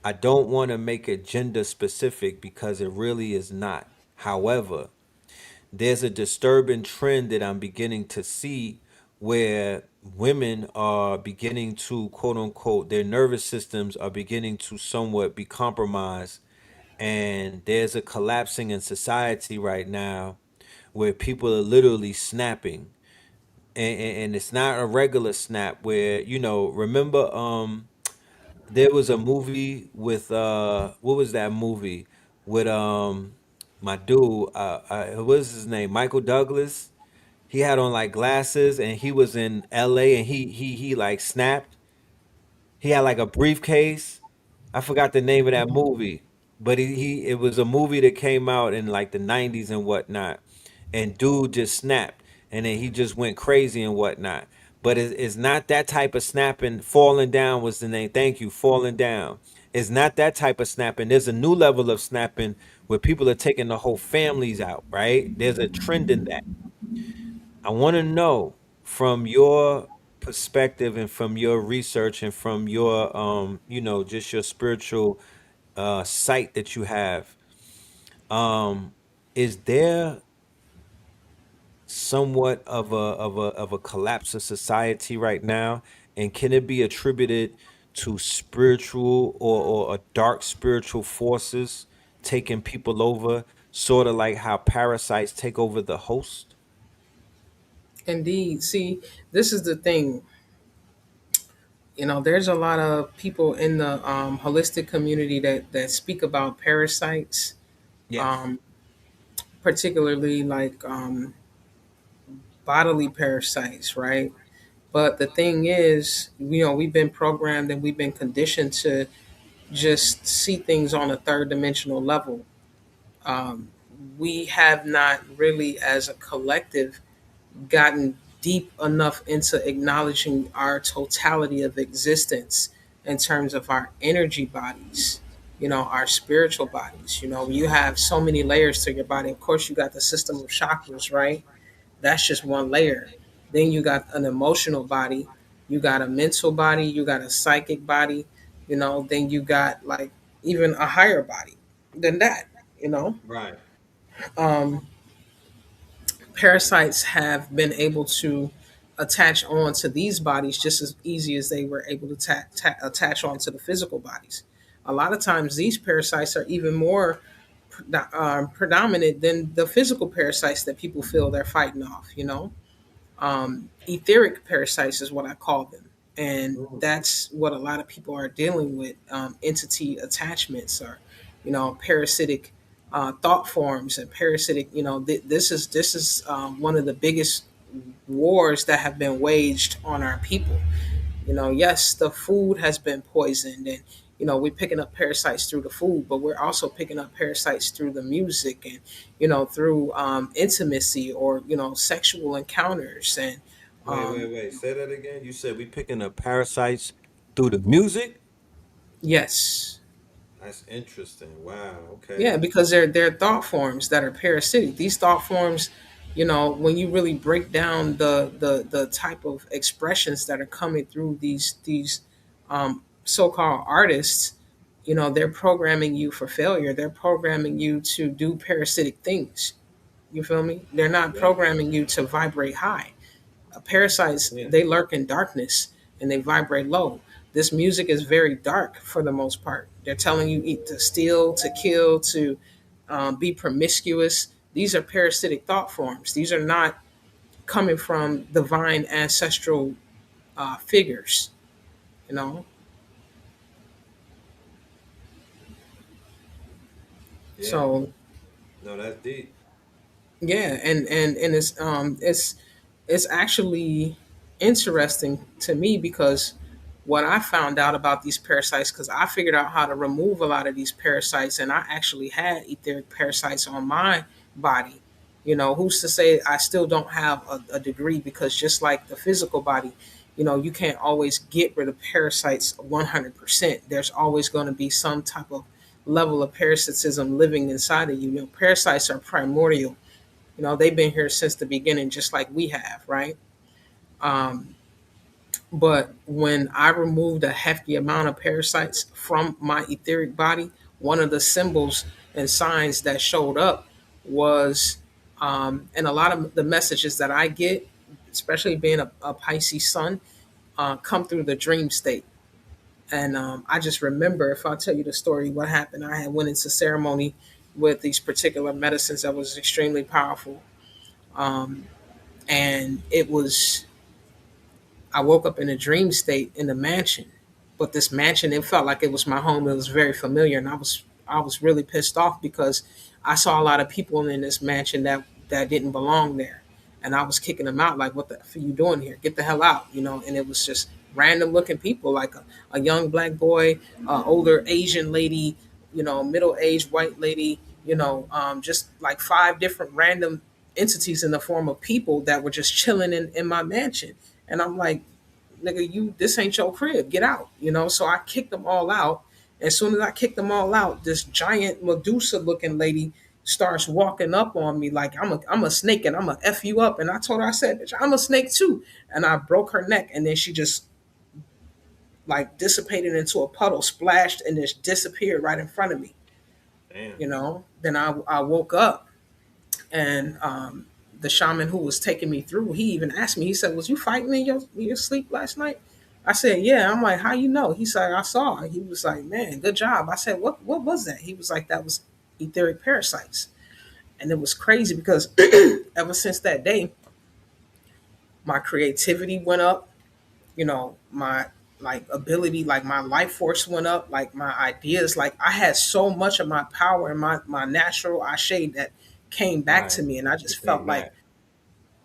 I don't want to make it gender specific because it really is not. However, there's a disturbing trend that I'm beginning to see where women are beginning to, quote unquote, their nervous systems are beginning to somewhat be compromised. And there's a collapsing in society right now where people are literally snapping. And it's not a regular snap where, remember, there was a movie with, what was that movie with, my dude, what was his name? Michael Douglas. He had on like glasses and he was in LA and he like snapped. He had like a briefcase. I forgot the name of that movie, but he it was a movie that came out in like the 90s and whatnot. And dude just snapped and then he just went crazy and whatnot. But it's not that type of snapping. Falling down was the name. Thank you. Falling down. It's not that type of snapping. There's a new level of snapping where people are taking the whole families out, right? There's a trend in that. I want to know from your perspective and from your research and from your just your spiritual sight that you have. Um is there somewhat of a collapse of society right now, and can it be attributed to spiritual or dark spiritual forces taking people over, sort of like how parasites take over the host? Indeed. See, this is the thing. There's a lot of people in the holistic community that speak about parasites, Yes. um, particularly like bodily parasites, right? But the thing is, we've been programmed and we've been conditioned to just see things on a third dimensional level. Um, we have not really, as a collective, gotten deep enough into acknowledging our totality of existence in terms of our energy bodies, our spiritual bodies. You have so many layers to your body. Of course, you got the system of chakras, right? That's just one layer. Then you got an emotional body, you got a mental body, you got a psychic body, then you got like even a higher body than that, you know. Right. Um, Parasites have been able to attach on to these bodies just as easy as they were able to attach on to the physical bodies. A lot of times, these parasites are even more predominant than the physical parasites that people feel they're fighting off. Etheric parasites is what I call them. And that's what a lot of people are dealing with, entity attachments or, parasitic thought forms and parasitic, this is one of the biggest wars that have been waged on our people. Yes, the food has been poisoned and we're picking up parasites through the food, but we're also picking up parasites through the music and through intimacy or sexual encounters and Wait, wait, um, wait. Say that again. You said we picking up parasites through the music? yes. That's interesting. Wow. Okay. Yeah, because they're thought forms that are parasitic. These thought forms, when you really break down the type of expressions that are coming through these so-called artists, they're programming you for failure. They're programming you to do parasitic things. You feel me? They're not Yeah. programming you to vibrate high. Parasites, Yeah. they lurk in darkness and they vibrate low. This music is very dark for the most part. They're telling you to steal, to kill, to be promiscuous. These are parasitic thought forms. These are not coming from divine ancestral figures. You know, Yeah. so No, that's deep. yeah, and it's actually interesting to me because what I found out about these parasites, because I figured out how to remove a lot of these parasites, and I actually had etheric parasites on my body. Who's to say I still don't have a degree? Because just like the physical body, you can't always get rid of parasites 100%. There's always going to be some type of level of parasitism living inside of you. Parasites are primordial. They've been here since the beginning, just like we have, right? Um, But when I removed a hefty amount of parasites from my etheric body, one of the symbols and signs that showed up was, and a lot of the messages that I get, especially being a Pisces sun, come through the dream state. And I just remember, if I tell you the story, what happened, I had went into ceremony with these particular medicines that was extremely powerful. And it was I woke up in a dream state in the mansion, but this mansion, it felt like it was my home. It was very familiar, and I was really pissed off because I saw a lot of people in this mansion that didn't belong there, and I was kicking them out like, "What the f are you doing here? Get the hell out!" And it was just random looking people, like a young black boy, older Asian lady, middle aged white lady, just like five different random entities in the form of people that were just chilling in my mansion. And I'm like, nigga, this ain't your crib. Get out. So I kicked them all out. As soon as I kicked them all out, this giant Medusa looking lady starts walking up on me like I'm a snake and I'm gonna F you up. And I told her, I said, "Bitch, I'm a snake too." And I broke her neck, and then she just like dissipated into a puddle, splashed, and just disappeared right in front of me. Damn. Then I woke up, and the shaman who was taking me through, he even asked me, he said, "Was you fighting in your sleep last night?" I said, "Yeah." I'm like, "How you know?" He said, "I saw." He was like, "Man, good job." I said, What was that?" He was like, "That was etheric parasites." And it was crazy because ever since that day, my creativity went up, my like ability, like my life force went up, like my ideas, like I had so much of my power and my natural ashe that came back Right. to me. And I It just felt came like, back.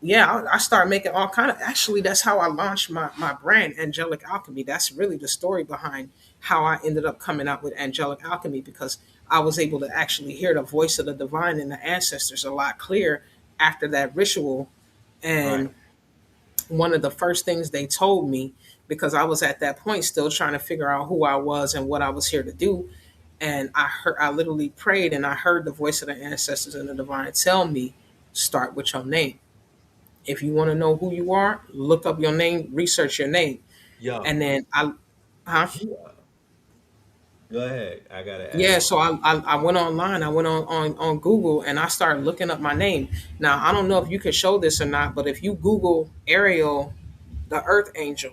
yeah, I started making all kind of, actually that's how I launched my brand, Angelic Alchemy. That's really the story behind how I ended up coming out with Angelic Alchemy, because I was able to actually hear the voice of the divine and the ancestors a lot clearer after that ritual. Right. And one of the first things they told me, because I was at that point still trying to figure out who I was and what I was here to do, and I literally prayed, and I heard the voice of the ancestors and the divine tell me, "Start with your name. If you want to know who you are, look up your name, research your name." Yo. And then huh? Yeah. Go ahead. I gotta add Yeah, on. so I went online, I went on Google, and I started looking up my name. Now, I don't know if you can show this or not, but if you Google Ariel, the Earth Angel,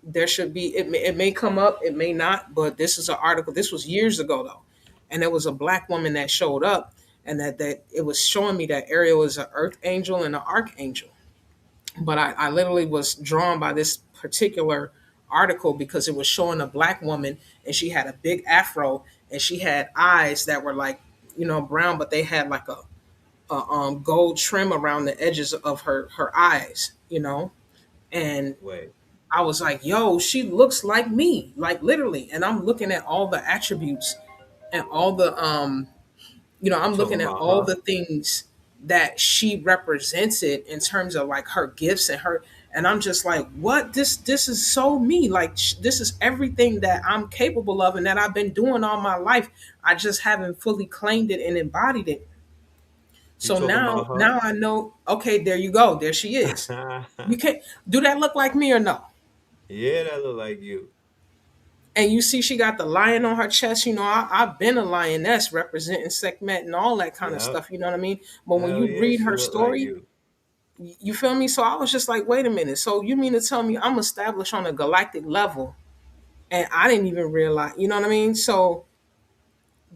there should be, it may come up, it may not, but this is an article. This was years ago though. And there was a black woman that showed up, and that it was showing me that Ariel is an earth angel and an archangel. But I literally was drawn by this particular article because it was showing a black woman, and she had a big afro, and she had eyes that were like, brown, but they had like a gold trim around the edges of her eyes. And Wait. I was like, "Yo, she looks like me, like literally." And I'm looking at all the attributes and all the You I'm talking looking at about all her? the things that she represented in terms of like her gifts and her, and I'm just like, "What? This is so me. Like this is everything that I'm capable of and that I've been doing all my life. I just haven't fully claimed it and embodied it." You So talking now about her? now I know, okay, there you go. There she is. You can't do that look like me or no? Yeah, that look like you. And you see, she got the lion on her chest. I've been a lioness representing Sekhmet and all that kind of Yep. stuff. You know what I mean? But when Hell you yeah, read she her look like story, you. you feel me? So I was just like, wait a minute. So you mean to tell me I'm established on a galactic level and I didn't even realize, you know what I mean? So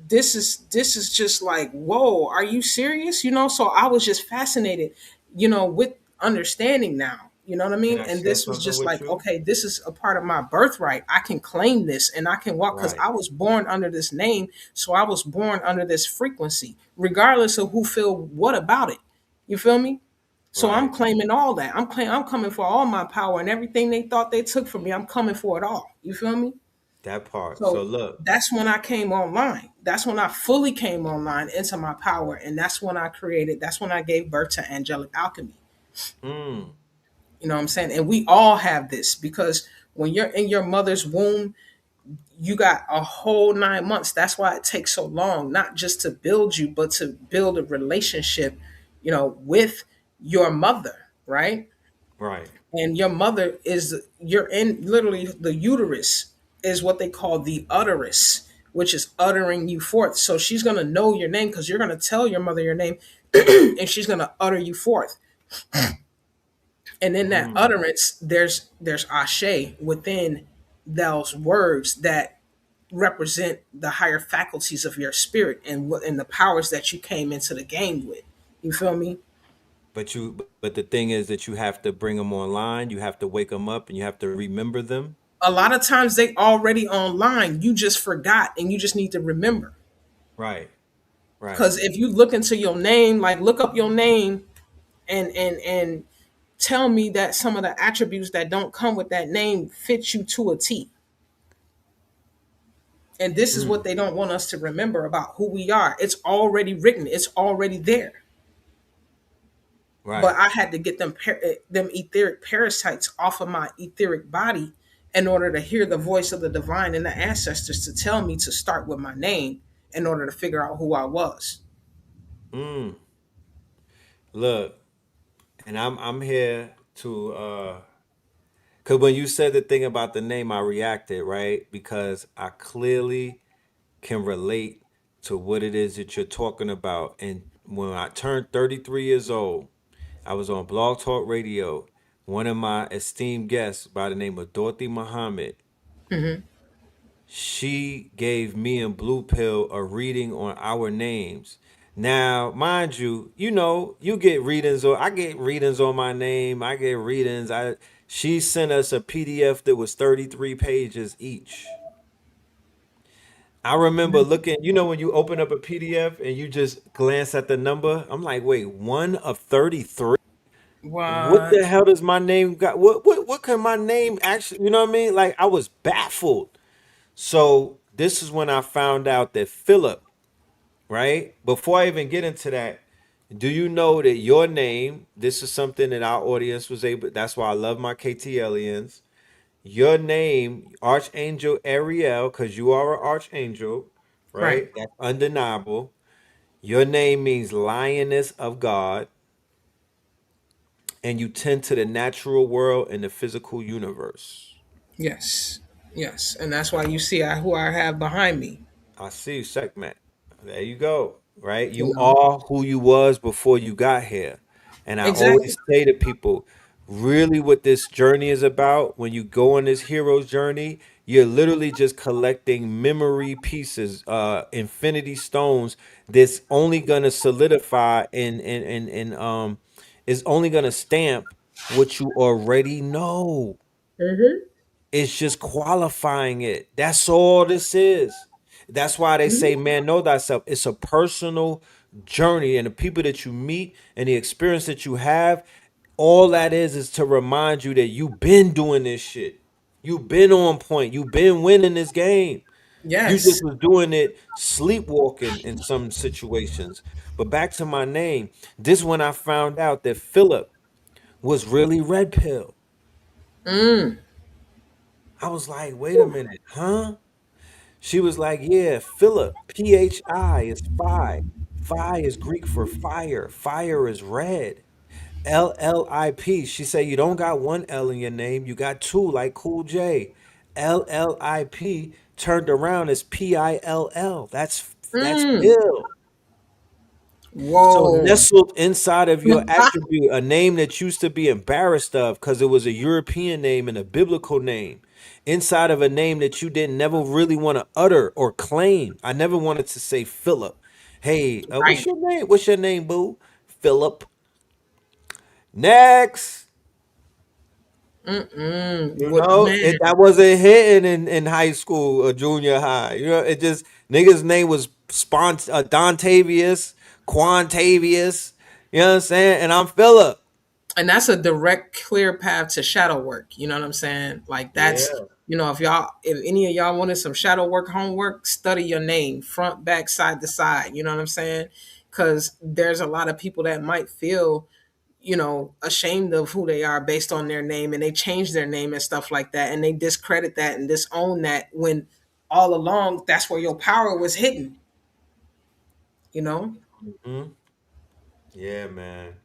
this is just like, whoa, are you serious? So I was just fascinated, with understanding now, you know what I Can mean? I And share this was something just with like, you? okay, this is a part of my birthright. I can claim this and I can walk, because Right. I was born under this name. So I was born under this frequency, regardless of who feel what about it. You feel me? So I'm Right. claiming all that. I'm coming for all my power, and everything they thought they took from me, I'm coming for it all. You feel me? That part. So So look. that's when I came online. That's when I fully came online into my power. And that's when I gave birth to Angelic Alchemy. Mm. You know what I'm saying? And we all have this, because when you're in your mother's womb, you got a whole 9 months. That's why it takes so long, not just to build you, but to build a relationship, with your mother, right? Right. And your mother is you're in literally the uterus is what they call the utterus, which is uttering you forth. So she's gonna know your name because you're gonna tell your mother your name, and she's gonna utter you forth. And in that Mm. utterance, there's ashe within those words that represent the higher faculties of your spirit and what and the powers that you came into the game with. You feel me? But the thing is that you have to bring them online. You have to wake them up, and you have to remember them. A lot of times they already online. You just forgot and you just need to remember. Right. Right. Because if you look into your name, like look up your name and tell me that some of the attributes that don't come with that name fit you to a T. And this is what Mm. they don't want us to remember about who we are. It's already written. It's already there. But Right. I had to get them etheric parasites off of my etheric body in order to hear the voice of the divine and the ancestors to tell me to start with my name in order to figure out who I was. Mm. Look, and I'm here to cause when you said the thing about the name, I reacted, right? Because I clearly can relate to what it is that you're talking about. And when I turned 33 years old, I was on Blog Talk Radio. One of my esteemed guests by the name of Dorothy Muhammad, she gave me and Blue Pill a reading on our names. Now, mind you, you get readings or I get readings on my name. I get readings. I She sent us a PDF that was 33 pages each. I remember looking, when you open up a PDF and you just glance at the number, I'm like, wait, one of 33? What the What? hell does my name got? What can my name actually, you know what I mean? Like I was baffled. So this is when I found out that Philip, right? Before I even get into that, do you know that your name, this is something that our audience was able, that's why I love my KTLians. Your name, Archangel Ariel, because you are an archangel, Right. right? That's undeniable. Your name means lioness of God, and you tend to the natural world and the physical universe. Yes. Yes. And that's why you see who I have behind me. I see you, Sekhmet. There you go. Right? You You know? are who you was before you got here. And I Exactly. always say to people, really what this journey is about, when you go on this hero's journey, you're literally just collecting memory pieces, infinity stones that's only gonna solidify and is only gonna stamp what you already know. It's just qualifying it. That's all this is. That's why they say, man, know thyself. It's a personal journey. And the people that you meet and the experience that you have, all that is to remind you that you've been doing this shit. You've been on point. You've been winning this game. You just Yes. was doing it sleepwalking in some situations. But back to my name, this when I found out that Philip was really red pill. I was like, wait a minute, huh? She was like, yeah, Philip, PHI is phi. Phi is Greek for fire. Fire is red. LLIP. She said, you don't got one L in your name. You got two, like Cool J. LLIP turned around as PILL. That's Bill. So Whoa. nestled inside of your attribute, a name that used to be embarrassed of because it was a European name and a biblical name, inside of a name that you didn't never really want to utter or claim. I never wanted to say Philip. Hey, what's Right. your name? What's your name, boo? Philip. Next. What man? That wasn't hitting in high school or junior high. It just nigga's name was Dontavius, Quantavius. You know what I'm saying? And I'm Philip. And that's a direct, clear path to shadow work. You know what I'm saying? Like that's Yeah. if any of y'all wanted some shadow work, homework, study your name, front, back, side to side. You know what I'm saying? Because there's a lot of people that might feel, ashamed of who they are based on their name, and they change their name and stuff like that, and they discredit that and disown that when all along that's where your power was hidden. You know? Mhm. Yeah, man.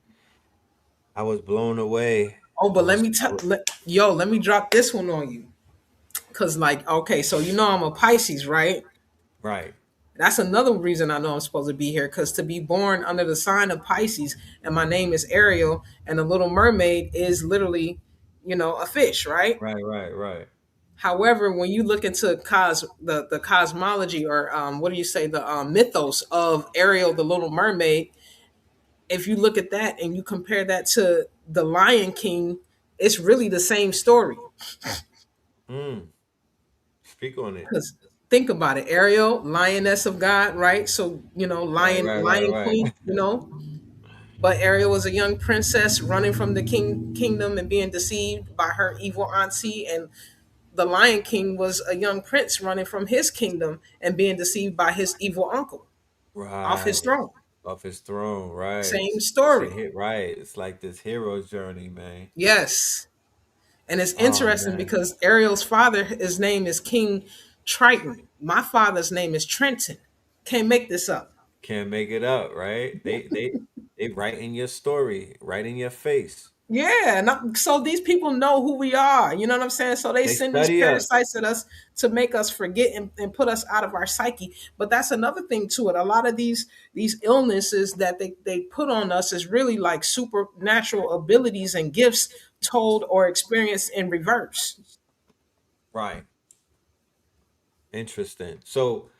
I was blown away. Oh, I but let was, me I tell, was let me drop this one on you. Cause like, okay, so you know I'm a Pisces, right? right. That's another reason I know I'm supposed to be here. Cause to be born under the sign of Pisces, and my name is Ariel, and the Little Mermaid is literally, a fish, right? Right, right, right. However, when you look into the cosmology, or what do you say, the mythos of Ariel, the Little Mermaid, if you look at that and you compare that to the Lion King, it's really the same story. Mm, speak on it. Because think about it, Ariel, lioness of God, right? So Right, lion, right, right, lion right. queen, But Ariel was a young princess running from the kingdom and being deceived by her evil auntie, and the Lion King was a young prince running from his kingdom and being deceived by his evil uncle off his Right. throne. Off his throne, right. Same It's a story. hit, right. It's like this hero's journey, man. Yes. And it's Oh interesting man. because Ariel's father, his name is King Triton. My father's name is Trenton. Can't make this up. Can't make it up, right? They write in your story, right in your face. Yeah, so these people know who we are. You know what I'm saying? So they They send these study us. parasites at us to make us forget and put us out of our psyche. But that's another thing to it. A lot of these illnesses that they put on us is really like supernatural abilities and gifts told or experienced in reverse. Right. Interesting. So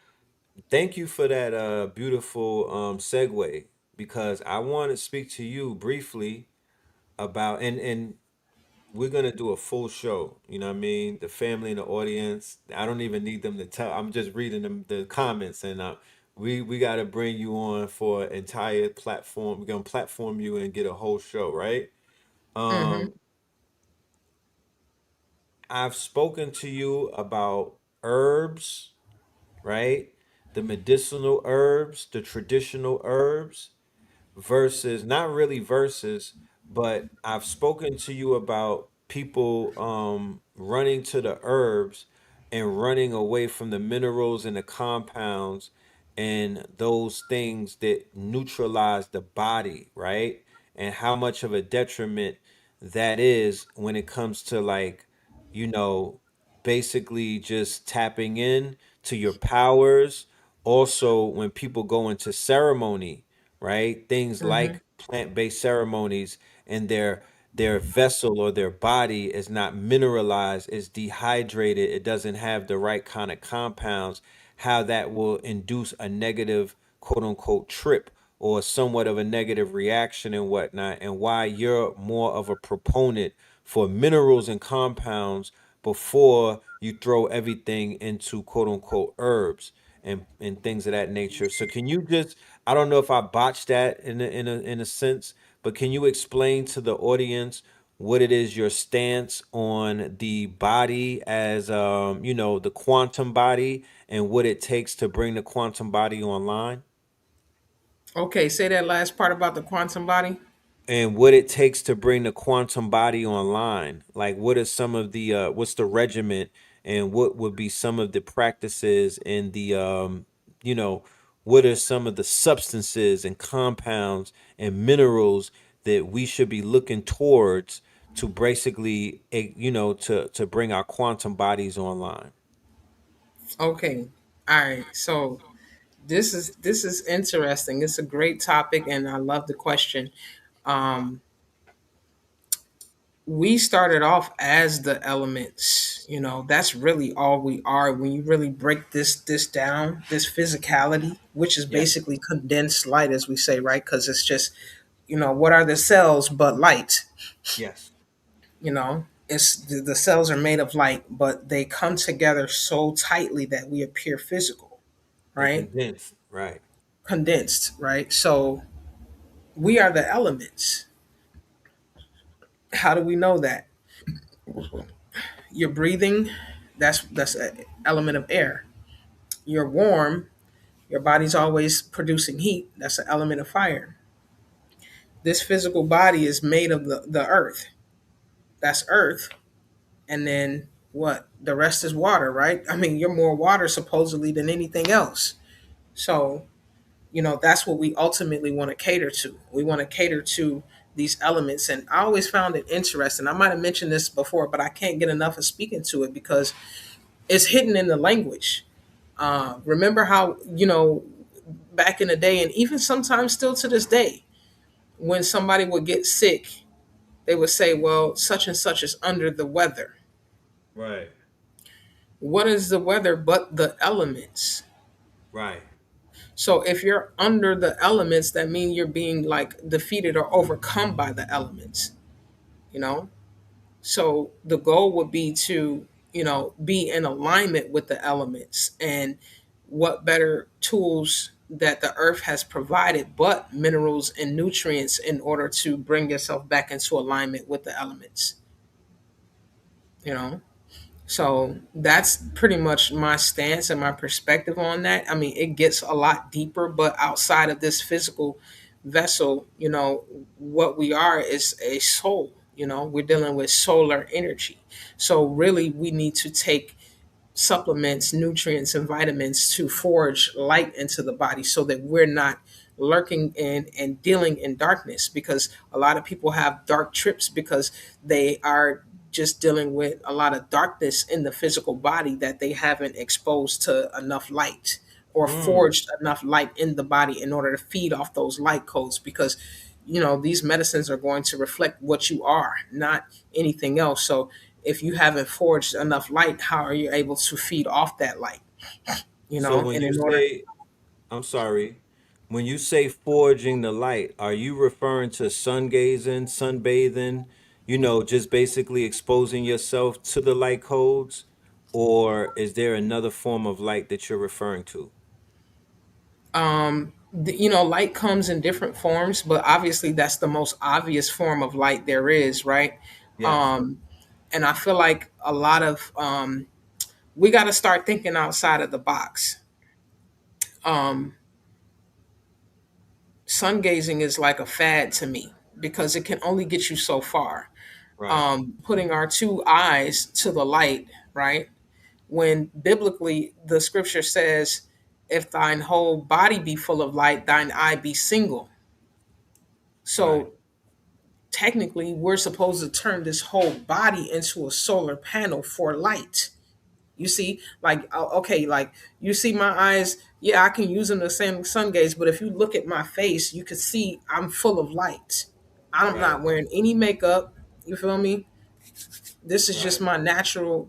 thank you for that beautiful segue because I want to speak to you briefly about and we're gonna do a full show. You know what I mean? The family and the audience. I don't even need them to tell. I'm just reading them the comments, and we got to bring you on for an entire platform. We're gonna platform you and get a whole show, right? Hmm. Um, I've spoken to you about herbs, right? The medicinal herbs, the traditional herbs, versus not really versus, but I've spoken to you about people running to the herbs and running away from the minerals and the compounds and those things that neutralize the body, right? And how much of a detriment that is when it comes to like, you know, basically just tapping in to your powers. Also, when people go into ceremony, right? Things Hmm. like plant-based ceremonies and their vessel or their body is not mineralized, is dehydrated, it doesn't have the right kind of compounds, how that will induce a negative quote unquote trip or somewhat of a negative reaction and whatnot, and why you're more of a proponent for minerals and compounds before you throw everything into quote unquote herbs and things of that nature. So can you just, I don't know if I botched that in a sense, but can you explain to the audience what it is your stance on the body as the quantum body and what it takes to bring the quantum body online? Okay, say that last part about the quantum body. And what it takes to bring the quantum body online. Like, what are some of the what's the regiment, and what would be some of the practices and the you know, what are some of the substances and compounds and minerals that we should be looking towards to basically to bring our quantum bodies online. Okay. All right. So this is interesting. It's a great topic and I love the question. Um we started off as the elements, that's really all we are when you really break this down, this physicality, which is Yes. basically condensed light, as we say, right? Because it's just, what are the cells but light? Yes. It's the cells are made of light, but they come together so tightly that we appear physical, They right? condensed. Right. Condensed, right? So we are the elements. How do we know that? You're breathing, that's an element of air. You're warm, your body's always producing heat, that's an element of fire. This physical body is made of the earth, that's earth. And then what? The rest is water, right? I mean, you're more water supposedly than anything else. So, that's what we ultimately want to cater to. We want to cater to these elements. And I always found it interesting. I might have mentioned this before, but I can't get enough of speaking to it because it's hidden in the language. Remember how, back in the day, and even sometimes still to this day, when somebody would get sick, they would say, well, such and such is under the weather. Right. What is the weather but the elements? Right. So if you're under the elements, that means you're being like defeated or overcome by the elements, you know? So the goal would be to, be in alignment with the elements. And what better tools that the earth has provided but minerals and nutrients in order to bring yourself back into alignment with the elements, you know? So that's pretty much my stance and my perspective on that. I mean, it gets a lot deeper, but outside of this physical vessel, what we are is a soul. We're dealing with solar energy. So really, we need to take supplements, nutrients, and vitamins to forge light into the body so that we're not lurking in and dealing in darkness, because a lot of people have dark trips because they are just dealing with a lot of darkness in the physical body that they haven't exposed to enough light or Mm. forged enough light in the body in order to feed off those light codes, because these medicines are going to reflect what you are, not anything else. So if you haven't forged enough light, how are you able to feed off that light? So when And you in order, say, I'm sorry, when you say forging the light, are you referring to sun gazing, sunbathing, just basically exposing yourself to the light codes? Or is there another form of light that you're referring to? light comes in different forms, but obviously that's the most obvious form of light there is, right? Yes. Um, and I feel like a lot of we got to start thinking outside of the box. Um, Sun gazing is like a fad to me because it can only get you so far. Right. Putting our two eyes to the light, right? When biblically the scripture says, if thine whole body be full of light, thine eye be single. Right. So technically, we're supposed to turn this whole body into a solar panel for light. You see, like, okay, like you see my eyes, yeah, I can use them to send sun gaze, but if you look at my face, you can see I'm full of light. I'm Right. not wearing any makeup. You feel me? This is just Right. my natural,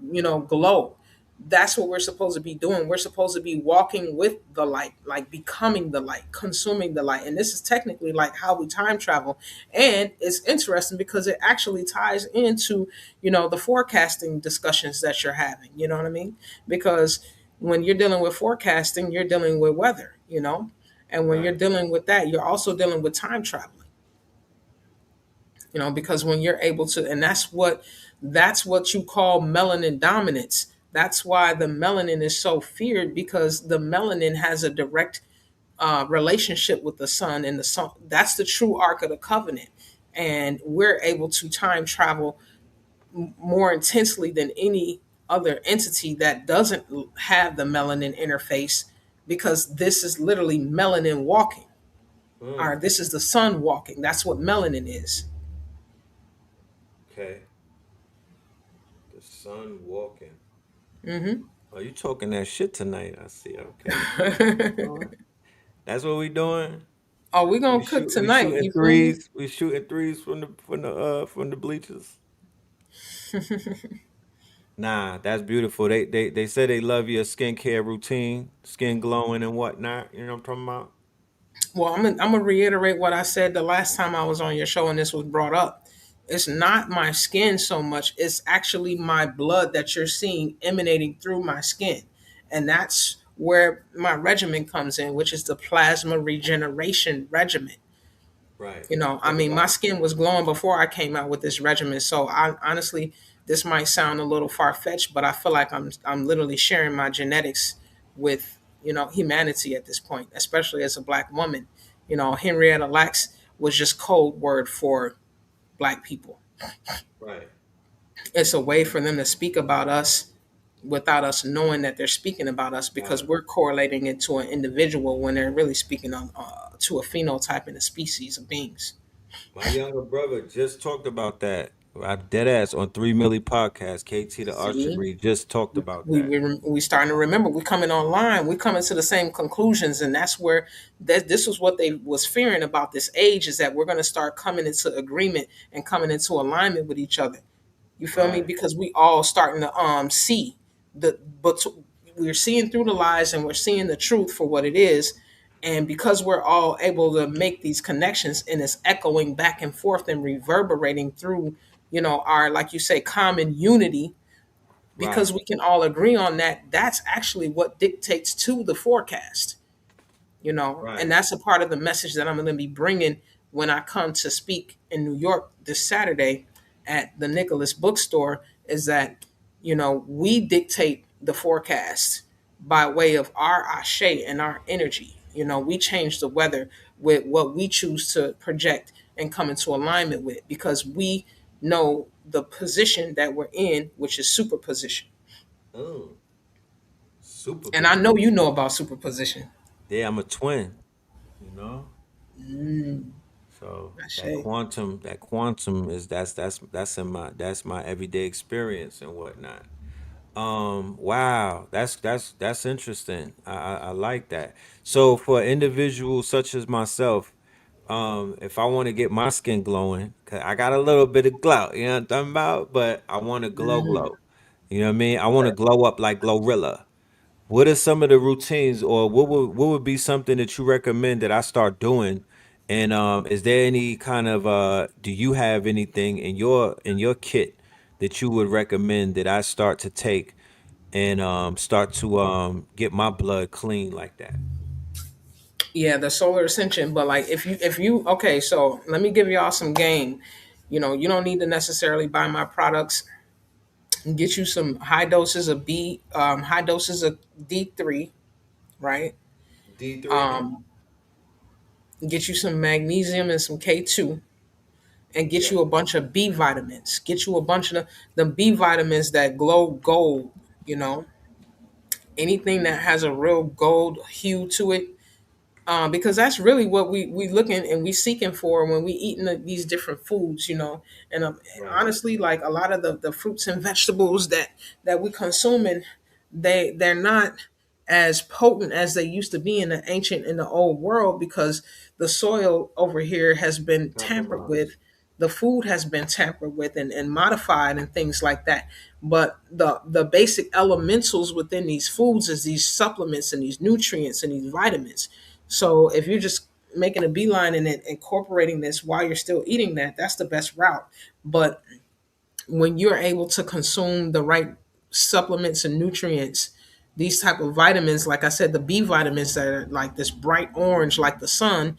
glow. That's what we're supposed to be doing. We're supposed to be walking with the light, like becoming the light, consuming the light. And this is technically like how we time travel. And it's interesting because it actually ties into, the forecasting discussions that you're having. You know what I mean? Because when you're dealing with forecasting, you're dealing with weather. And when you're Right. dealing with that, you're also dealing with time traveling, because when you're able to, and that's what you call melanin dominance. That's why the melanin is so feared, because the melanin has a direct relationship with the sun, and the sun, that's the true ark of the covenant. And we're able to time travel more intensely than any other entity that doesn't have the melanin interface, because this is literally melanin walking, Mm. or this is the sun walking. That's what melanin is. Okay. The sun walking. Hmm. Oh, you talking that shit tonight? I see. Okay. That's what we doing. Oh, we We gonna cook shoot. We tonight. shooting You feel me? threes. We shooting threes from the bleachers. Nah, that's beautiful. They say they love your skincare routine, skin glowing and whatnot. You know what I'm talking about? Well, I'm gonna reiterate what I said the last time I was on your show and this was brought up. It's not my skin so much; it's actually my blood that you're seeing emanating through my skin, and that's where my regimen comes in, which is the plasma regeneration regimen. Right. I mean, my skin was glowing before I came out with this regimen. So I honestly, this might sound a little far fetched, but I feel like I'm literally sharing my genetics with humanity at this point, especially as a black woman. Henrietta Lacks was just code word for black people. Right. It's a way for them to speak about us without us knowing that they're speaking about us, because Right. we're correlating it to an individual when they're really speaking on to a phenotype and a species of beings. My younger brother just talked about that. I dead ass on 3 Milli podcast. KT the Archer See, Breed just talked about we that. we we starting to remember. We coming online. We coming to the same conclusions, and that's where this was what they was fearing about this age is that we're going to start coming into agreement and coming into alignment with each other. You feel me? Right, Because we all starting to see but we're seeing through the lies and we're seeing the truth for what it is. And because we're all able to make these connections and it's echoing back and forth and reverberating through, our, like you say, common unity, because right, we can all agree on that, that's actually what dictates to the forecast. And right. that's a part of the message that I'm going to be bringing when I come to speak in New York this Saturday at the Nicholas Bookstore. Is that we dictate the forecast by way of our ashe and our energy. We change the weather with what we choose to project and come into alignment with, because we know the position that we're in, which is superposition. Oh, super And I know position. you know about superposition. Yeah, I'm a twin, you know? So Ashe. that quantum is that's my everyday experience and whatnot. Wow, that's interesting. I like that. So for individuals such as myself, if I want to get my skin glowing, 'cause I got a little bit of glow, you know what I'm talking about? But I want to glow. You know what I mean? I want to glow up like Glorilla. What are some of the routines, or what would be something that you recommend that I start doing? And is there any kind of do you have anything in your kit that you would recommend that I start to take and start to get my blood clean like that? Yeah, the solar ascension. But like, if you okay, so let me give y'all some game. You don't need to necessarily buy my products. Get you some high doses of D3, right? D3. Um, get you some magnesium and some K2, and get Yeah. you a bunch of B vitamins. Get you a bunch of the B vitamins that glow gold. You know, anything that has a real gold hue to it, because that's really what we looking and we seeking for when we eating these different foods, and Right. honestly, like a lot of the fruits and vegetables that we consuming, they're not as potent as they used to be in the old world, because the soil over here has been tampered Compromise. with, the food has been tampered with and modified and things like that. But the basic elementals within these foods is these supplements and these nutrients and these vitamins. So if you're just making a beeline and incorporating this while you're still eating that, that's the best route. But when you're able to consume the right supplements and nutrients, these type of vitamins, like I said, the B vitamins that are like this bright orange, like the sun,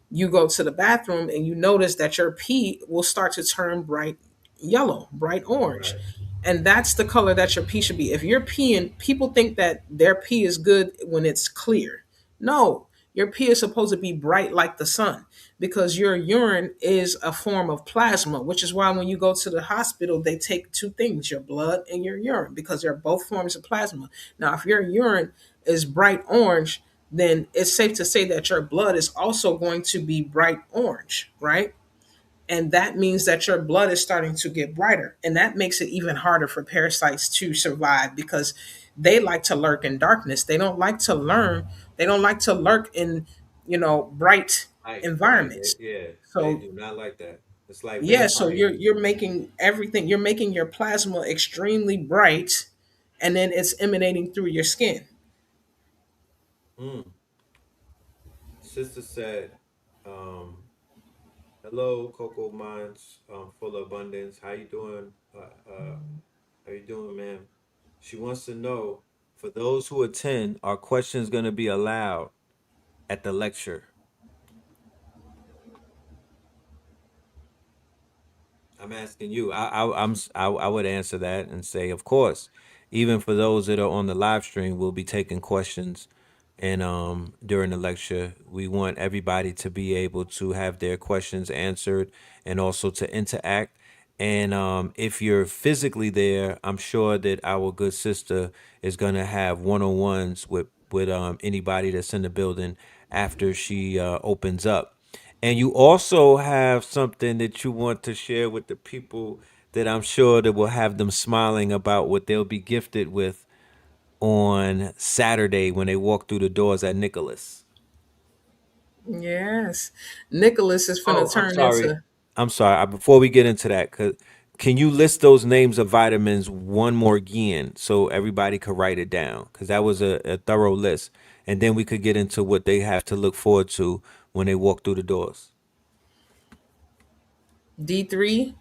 you go to the bathroom and you notice that your pee will start to turn bright yellow, bright orange. Right. And that's the color that your pee should be. If you're peeing, people think that their pee is good when it's clear. No, your pee is supposed to be bright like the sun, because your urine is a form of plasma, which is why when you go to the hospital, they take two things, your blood and your urine, because they're both forms of plasma. Now, if your urine is bright orange, then it's safe to say that your blood is also going to be bright orange, right? And that means that your blood is starting to get brighter. And that makes it even harder for parasites to survive, because they like to lurk in darkness. They don't like to lurk in, bright environments. Yeah, they So do not like that. It's like yeah, so vampires. you're making your plasma extremely bright, and then it's emanating through your skin. Mm. Sister said, um, "Hello, Cocoa Minds, full of abundance. How you doing? How you doing, ma'am?" She wants to know, for those who attend, are questions going to be allowed at the lecture? I'm asking you. I would answer that and say, of course. Even for those that are on the live stream, we'll be taking questions, and during the lecture, we want everybody to be able to have their questions answered and also to interact. And if you're physically there, I'm sure that our good sister is gonna have one-on-ones with anybody that's in the building after she opens up. And you also have something that you want to share with the people that I'm sure that will have them smiling about what they'll be gifted with on Saturday when they walk through the doors at Nicholas. Yes. Nicholas is finna Oh, I'm turn sorry. into. I'm sorry. Before we get into that, can you list those names of vitamins one more again so everybody could write it down? Because that was a thorough list. And then we could get into what they have to look forward to when they walk through the doors. D3,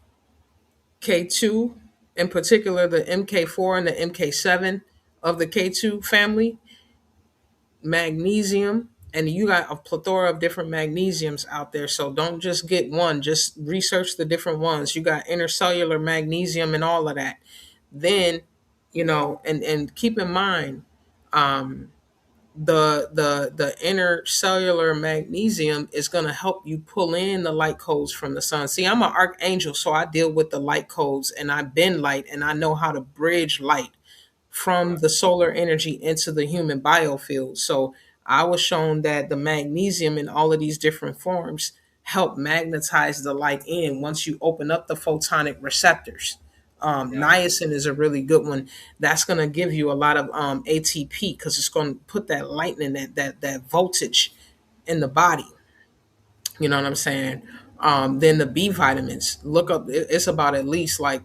K2, in particular the MK4 and the MK7 of the K2 family, magnesium, and you got a plethora of different magnesiums out there. So don't just get one, just research the different ones. You got intercellular magnesium and all of that. Then, and keep in mind, um, the intercellular magnesium is going to help you pull in the light codes from the sun. See, I'm an archangel, so I deal with the light codes, and I bend light, and I know how to bridge light from the solar energy into the human biofield. So I was shown that the magnesium in all of these different forms help magnetize the light in once you open up the photonic receptors. Niacin is a really good one. That's going to give you a lot of ATP because it's going to put that lightning, that voltage in the body. You know what I'm saying? Then the B vitamins. Look up. It's about at least like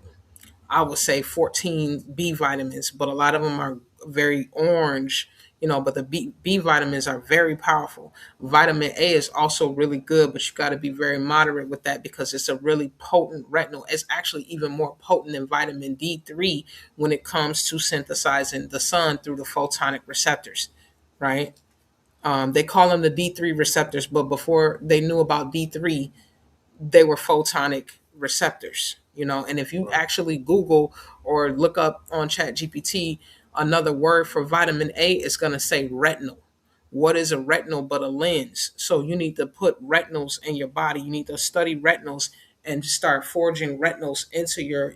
I would say 14 B vitamins, but a lot of them are very orange, but the B vitamins are very powerful. Vitamin A is also really good, but you got to be very moderate with that because it's a really potent retinol. It's actually even more potent than vitamin D3 when it comes to synthesizing the sun through the photonic receptors, right? They call them the D3 receptors, but before they knew about D3, they were photonic receptors, and if you actually Google or look up on Chat GPT, another word for vitamin A is going to say retinal. What is a retinal but a lens? So you need to put retinals in your body. You need to study retinals and start forging retinals into your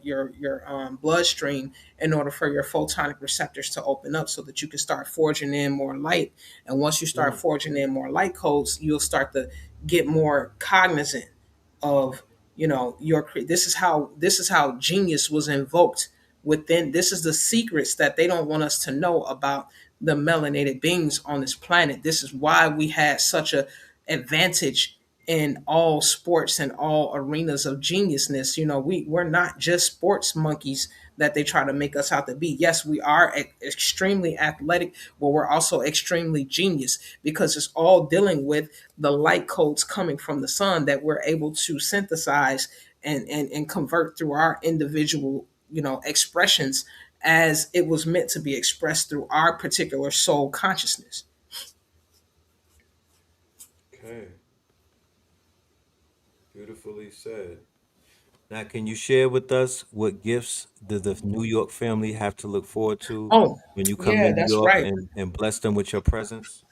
bloodstream in order for your photonic receptors to open up so that you can start forging in more light. And once you start forging in more light codes, you'll start to get more cognizant of this is how genius was invoked within. This is the secrets that they don't want us to know about the melanated beings on this planet. This is why we had such a advantage in all sports and all arenas of geniusness. We're not just sports monkeys that they try to make us out to be. Yes, we are extremely athletic, but we're also extremely genius because it's all dealing with the light codes coming from the sun that we're able to synthesize and convert through our individual, expressions as it was meant to be expressed through our particular soul consciousness. Okay. Beautifully said. Now, can you share with us what gifts does the New York family have to look forward to Oh, when you come to yeah, New that's York right. and bless them with your presence?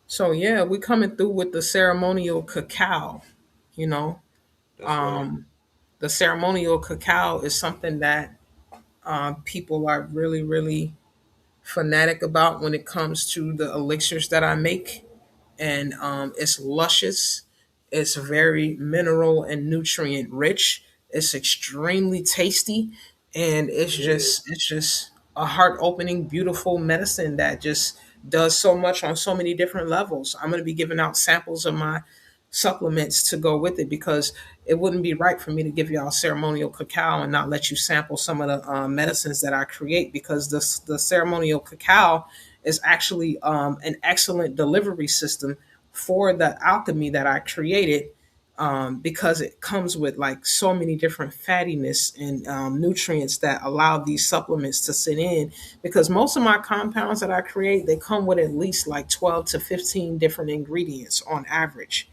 So yeah, we coming through with the ceremonial cacao. You know, That's right. um, the ceremonial cacao is something that people are really, really fanatic about when it comes to the elixirs that I make, and it's luscious. It's very mineral and nutrient rich. It's extremely tasty, and it's just a heart opening, beautiful medicine that just does so much on so many different levels. I'm going to be giving out samples of my supplements to go with it because it wouldn't be right for me to give y'all ceremonial cacao and not let you sample some of the medicines that I create because the ceremonial cacao is actually an excellent delivery system for the alchemy that I created, because it comes with like so many different fattiness and nutrients that allow these supplements to sit in. Because most of my compounds that I create, they come with at least like 12 to 15 different ingredients on average.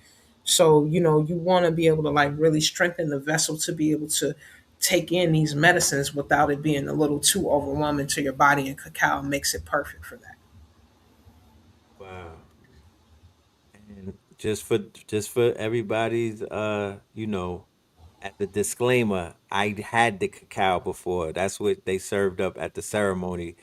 So, you want to be able to like really strengthen the vessel to be able to take in these medicines without it being a little too overwhelming to your body, and cacao makes it perfect for that. Wow. And just for everybody's at the disclaimer, I had the cacao before. That's what they served up at the ceremony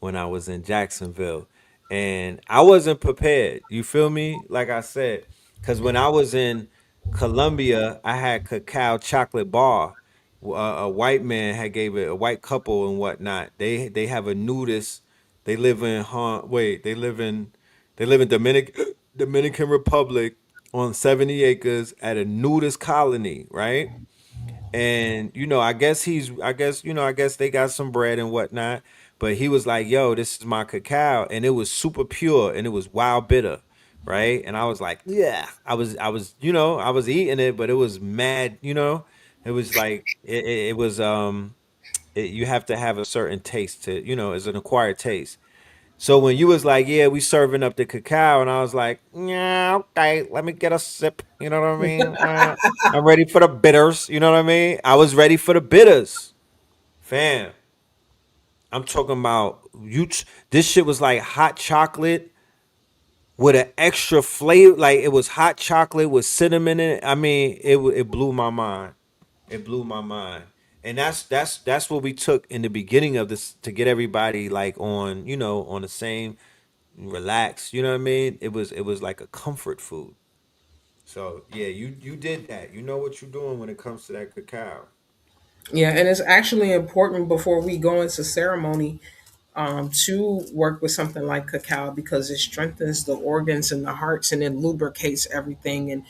when I was in Jacksonville. And I wasn't prepared. You feel me? Like I said, Because when I was in Colombia, I had cacao chocolate bar. A white man had gave it, a white couple and whatnot. They have a nudist. They live in wait, they live in Dominican Republic on 70 acres at a nudist colony, right? And I guess they got some bread and whatnot. But he was like, "Yo, this is my cacao," and it was super pure and it was wild bitter, right? And I was like, "Yeah." I was eating it, but it was mad. It was like it was you have to have a certain taste to it's an acquired taste. So when you was like, "Yeah, we serving up the cacao," and I was like, "Yeah, okay, let me get a sip." You know what I mean? I'm ready for the bitters. You know what I mean? I was ready for the bitters, fam. I'm talking about this shit was like hot chocolate with an extra flavor. Like it was hot chocolate with cinnamon in it. I mean, it blew my mind. It blew my mind. And that's what we took in the beginning of this to get everybody like on on the same relax. You know what I mean? It was like a comfort food. So yeah, you did that. You know what you're doing when it comes to that cacao. Yeah, and it's actually important before we go into ceremony to work with something like cacao because it strengthens the organs and the hearts and it lubricates everything and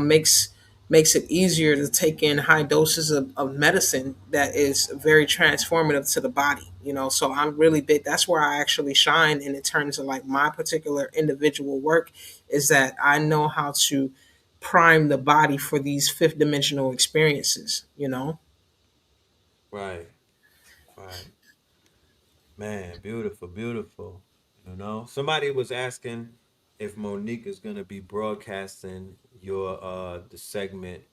makes it easier to take in high doses of medicine that is very transformative to the body. So I'm really big. That's where I actually shine in terms of like my particular individual work is that I know how to prime the body for these fifth dimensional experiences. Right, right. Man, beautiful, beautiful. Somebody was asking if Monique is gonna be broadcasting your the segment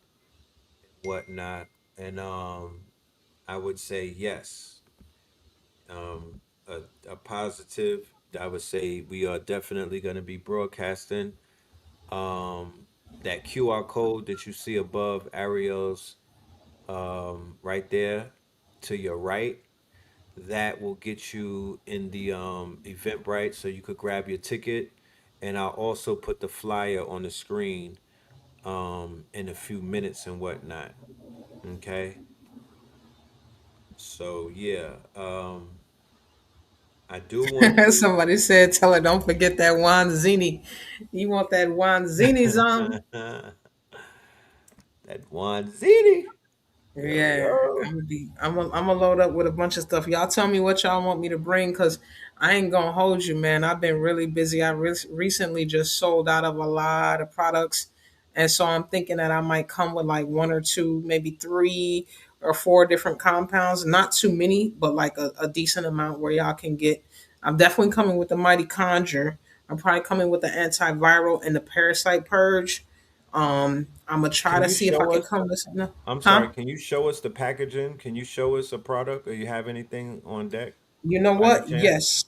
and whatnot, and I would say yes. Um, a positive. I would say we are definitely gonna be broadcasting. That QR code that you see above Ariel's right there to your right, that will get you in the Eventbrite so you could grab your ticket. And I'll also put the flyer on the screen in a few minutes and whatnot. Okay. So yeah, I do want to Somebody said, "Tell her don't forget that Wanzini. You want that Wanzini zone?" that one ziti. Yo Yeah, yo. I'm gonna load up with a bunch of stuff. Y'all tell me what y'all want me to bring, cause I ain't gonna hold you, man. I've been really busy. I recently just sold out of a lot of products, and so I'm thinking that I might come with like one or two, maybe three or four different compounds. Not too many, but like a decent amount where y'all can get. I'm definitely coming with the Mighty Conjure. I'm probably coming with the antiviral and the parasite purge. I'm gonna try Can to you see if I show can us? come with something. I'm Huh? sorry. Can you show us the packaging? Can you show us a product, or you have anything on deck You know by any what? chance? Yes,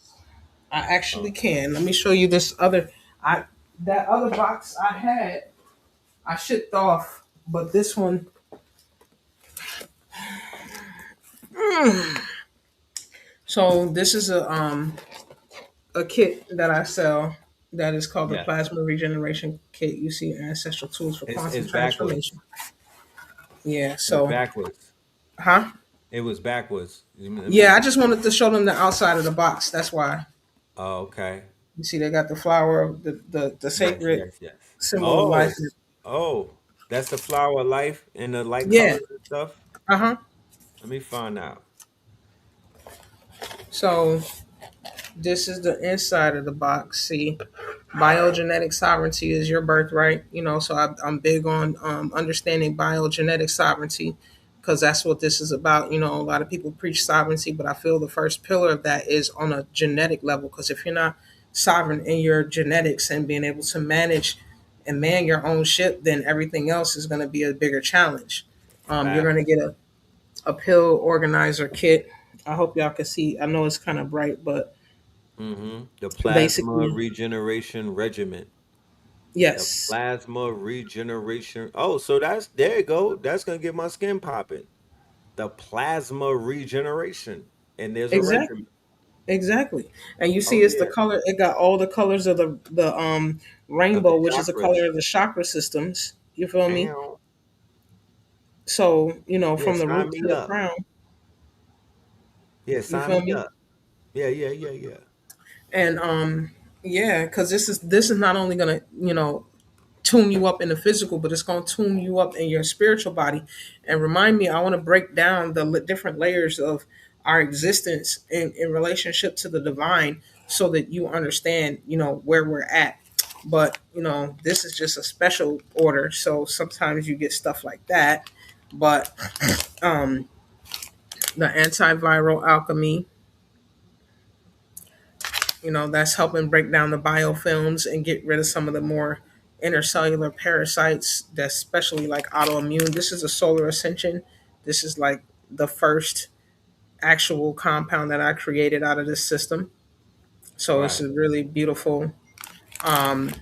I actually Oh, can. Let me show you this other. I that other box I had, I shipped off, but this one. So this is a kit that I sell that is called the yes. Plasma Regeneration Kit. You see, ancestral tools for quantum It's backwards. transformation. Yeah. It's So, backwards. huh? It was backwards. Let me Yeah, I see. just wanted to show them the outside of the box. That's why. Oh, okay. You see, they got the flower of the Yes, sacred yes, yes. symbol of life. Oh, oh, that's the flower of life in the light Yeah. colors and stuff. Uh huh. Let me find out. So this is the inside of the box. See, biogenetic sovereignty is your birthright. So I'm big on understanding biogenetic sovereignty because that's what this is about. A lot of people preach sovereignty, but I feel the first pillar of that is on a genetic level. Because if you're not sovereign in your genetics and being able to manage and man your own ship, then everything else is going to be a bigger challenge. You're going to Facts. get a pill organizer kit. I hope y'all can see. I know it's kind of bright, but The plasma basically, regeneration regimen. The yes, plasma regeneration. Oh, so there you go. That's gonna get my skin popping. The plasma regeneration. And there's a exactly. regimen. Exactly. And you see Oh it's the yeah, color, it got all the colors of the of the rainbow, which is the color chakras. of the chakra systems. You feel me? Damn. So, Yeah, from the sign root me to the up. crown, Yeah, you sign feel me me? up. Yeah, yeah, yeah, yeah. And yeah, because this is not only gonna, tune you up in the physical, but it's going to tune you up in your spiritual body. And remind me, I want to break down the different layers of our existence in relationship to the divine so that you understand, where we're at. But, this is just a special order. So sometimes you get stuff like that. But um, the antiviral alchemy, that's helping break down the biofilms and get rid of some of the more intercellular parasites that's especially like autoimmune. This is a solar ascension. This is like the first actual compound that I created out of this system. So it's Right. a really beautiful. Um,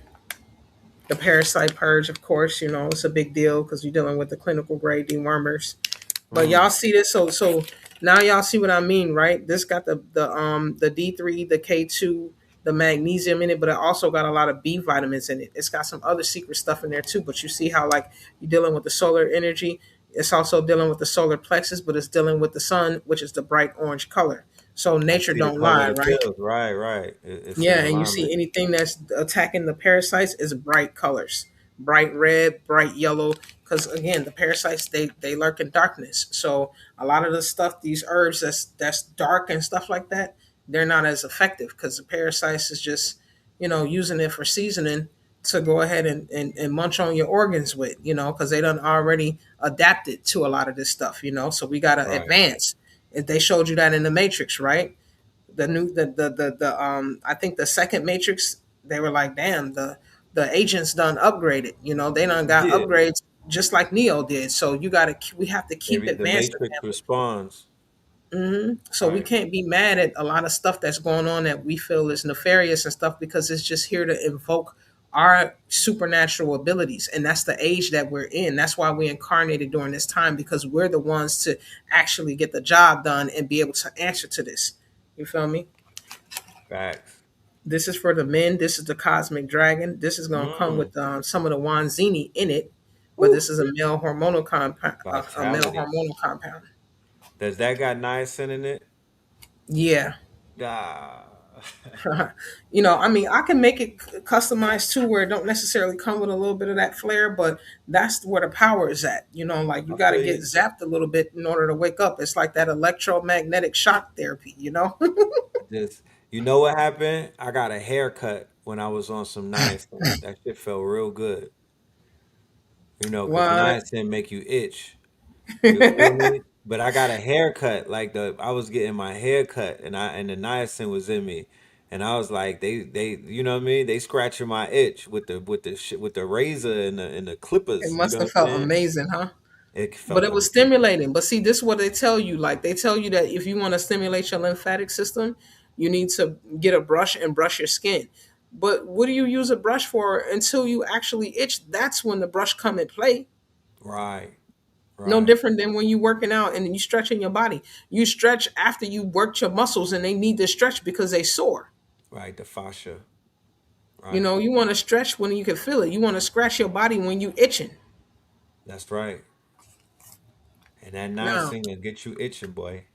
the parasite purge, of course, it's a big deal because you're dealing with the clinical grade dewormers. But y'all Mm. see this, so now y'all see what I mean, right? This got the D3, the K2, the magnesium in it, but it also got a lot of B vitamins in it. It's got some other secret stuff in there too. But you see how like you're dealing with the solar energy. It's also dealing with the solar plexus, but it's dealing with the sun, which is the bright orange color. So I nature see the don't color lie, of the right? pills. Right, right. It's in Yeah, and you see alignment. anything that's attacking the parasites is bright colors, bright red, bright yellow. Because again, the parasites they lurk in darkness. So a lot of the stuff, these herbs that's dark and stuff like that, they're not as effective because the parasites is just using it for seasoning to go ahead and munch on your organs with, because they done already adapted to a lot of this stuff, So we gotta Right. advance. If they showed you that in the Matrix, right? The new the I think the second Matrix, they were like, damn, the agents done upgraded. They done got Yeah. upgrades just like Neo did. So we have to keep The advancing matrix them. responds. So we Right. can't be mad at a lot of stuff that's going on that we feel is nefarious and stuff because it's just here to invoke our supernatural abilities, and that's the age that we're in. That's why we incarnated during this time, because we're the ones to actually get the job done and be able to answer to this. You feel me? Facts. This is for the men. This is the cosmic dragon. This is going to come Mm. with some of the Wanzini in it, but Woo. this is a male hormonal compound. A male Vitality. hormonal compound. Does that got niacin in it? Yeah. Ah. I mean, I can make it customized too, where it don't necessarily come with a little bit of that flair, but that's where the power is at. Like you I got to feel get you. zapped a little bit in order to wake up. It's like that electromagnetic shock therapy. Just you know what happened? I got a haircut when I was on some niacin. That shit felt real good. Cause What? niacin make you itch. You feel me? But I got a haircut, like I was getting my hair cut, and the niacin was in me, and I was like, you know what I mean? They scratching my itch with the razor and the It clippers. You must know what have I'm felt saying? amazing, huh? It But felt it was amazing. stimulating. But see, this is what they tell you. Like they tell you that if you want to stimulate your lymphatic system, you need to get a brush and brush your skin. But what do you use a brush for until you actually itch? That's when the brush come in play. Right, No right, different than when you working out and you stretching your body. You stretch after you worked your muscles and they need to stretch because they sore. right. The fascia. Right. You want to stretch when you can feel it. You want to scratch your body when you itching. That's right. And that Now, niacin will get you itching, boy.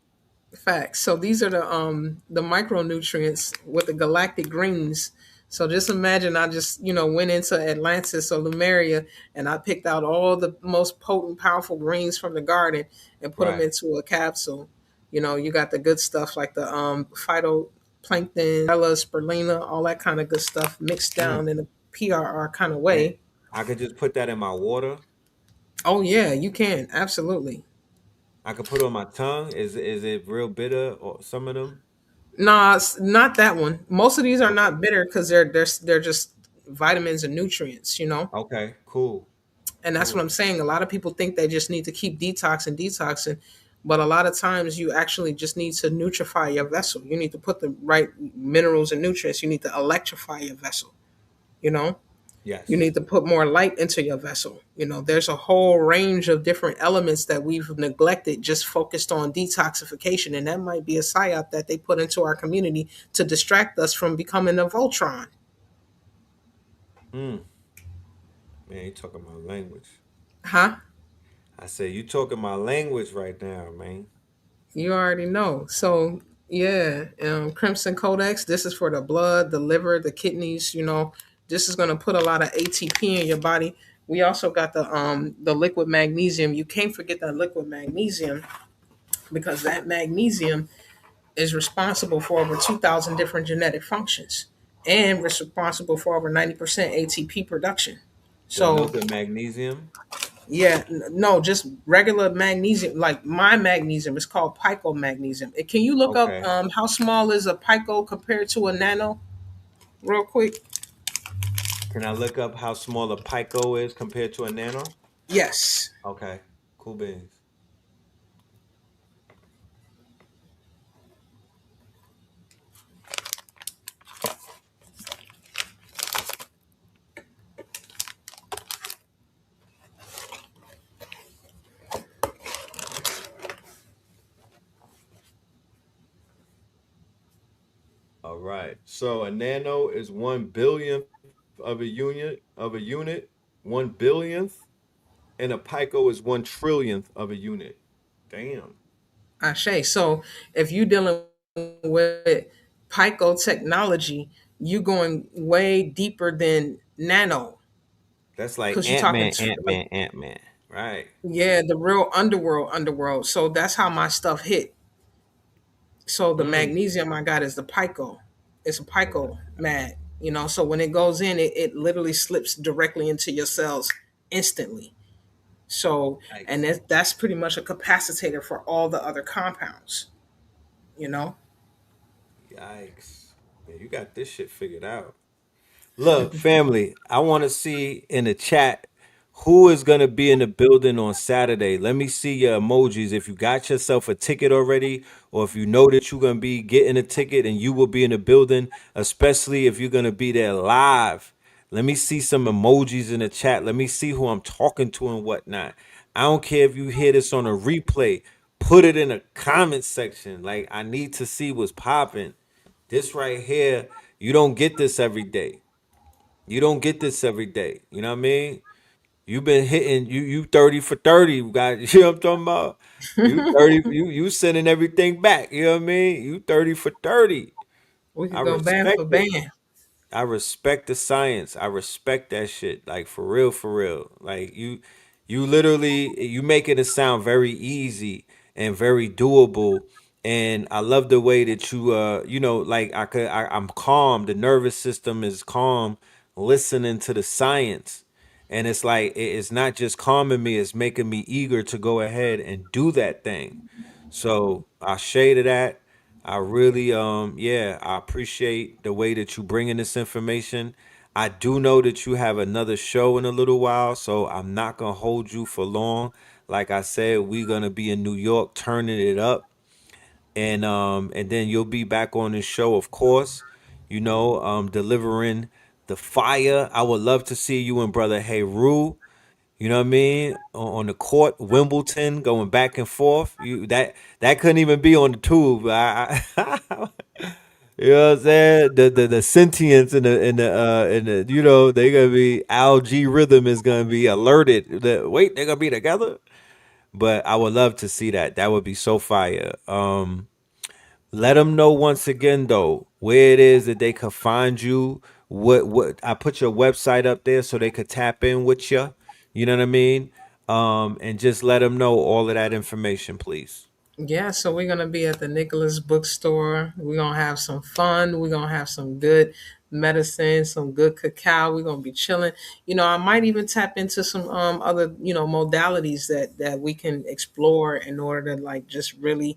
facts. So these are the micronutrients with the galactic greens. So just imagine I just went into Atlantis or Lemuria and I picked out all the most potent, powerful greens from the garden and put them Right. into a capsule. You got the good stuff like the phytoplankton, spirulina, all that kind of good stuff mixed Mm. down in a PRR kind of And way. I could just put that in my water. Oh yeah, you can absolutely. I could put it on my tongue. Is it real bitter or some of them? Nah, it's not that one. Most of these are Okay. not bitter because they're just vitamins and nutrients. Okay. Cool. And that's what Cool. I'm saying. A lot of people think they just need to keep detoxing, but a lot of times you actually just need to nutrify your vessel. You need to put the right minerals and nutrients. You need to electrify your vessel. You know. You Yes. need to put more light into your vessel. There's a whole range of different elements that we've neglected, just focused on detoxification. And that might be a psyop that they put into our community to distract us from becoming a Voltron. Mm. Man, you talking my language. Huh? I said you talking my language right now, man. You already know. So, yeah, Crimson Codex, this is for the blood, the liver, the kidneys. This is going to put a lot of ATP in your body. We also got the liquid magnesium. You can't forget that liquid magnesium, because that magnesium is responsible for over 2,000 different genetic functions and responsible for over 90% ATP production. The So, liquid magnesium. yeah, no, just regular magnesium. Like my magnesium is called pico magnesium. Can you look up Okay. how small is a pico compared to a nano, real quick? Can I look up how small a pico is compared to a nano? Yes. Okay. Cool beans. All right. So a nano is 1 billionth of a unit, 1 billionth, and a pico is 1 trillionth of a unit. Damn. Ashe. So if you dealing with pico technology, you going way deeper than nano, That's like because you're Ant talking Man, to, Ant like, Man, Ant Man. Right. yeah, the real underworld. So that's how my stuff hit. So the Mm. magnesium I got is the pico. It's a All right. pico mag. So when it goes in, it literally slips directly into your cells instantly. So, and Yikes. that's pretty much a capacitator for all the other compounds. You know. Yikes. Man, you got this shit figured out. Look, family, I want to see in the chat who is going to be in the building on Saturday. Let me see your emojis. If you got yourself a ticket already, or if you know that you're going to be getting a ticket and you will be in the building, especially if you're going to be there live. Let me see some emojis in the chat. Let me see who I'm talking to and whatnot. I don't care if you hear this on a replay. Put it in the comment section. Like, I need to see what's popping. This right here, you don't get this every day. You don't get this every day. You know what I mean? You've been hitting you 30 for 30. You got you know what I'm talking about? You 30 you sending everything back. You know what I mean? You 30 for 30. We I could go band respect for it. band. I respect the science. I respect that shit. Like for real, for real. Like you literally you make it sound very easy and very doable. And I love the way that like I'm calm. The nervous system is calm listening to the science. And it's like it's not just calming me, it's making me eager to go ahead and do that thing. So I shaded that. I really, yeah, I appreciate the way that you bringing this information. I do know that you have another show in a little while, so I'm not gonna hold you for long. Like I said, we're gonna be in New York turning it up, and then you'll be back on the show, of course. Delivering the fire. I would love to see you and brother Heru. You know what I mean? On the court, Wimbledon, going back and forth. That couldn't even be on the tube. You know what I'm saying? The sentience and the they gonna be algae rhythm is gonna be alerted. Wait, they're gonna be together. But I would love to see that. That would be so fire. Let them know once again though where it is that they could find you. What I put your website up there so they could tap in with you. You know what I mean? And just let them know all of that information, please. Yeah, so we're gonna be at the Nicholas Bookstore. We're gonna have some fun. We're gonna have some good medicine, some good cacao. We're gonna be chilling. I might even tap into some other modalities that we can explore in order to, like, just really,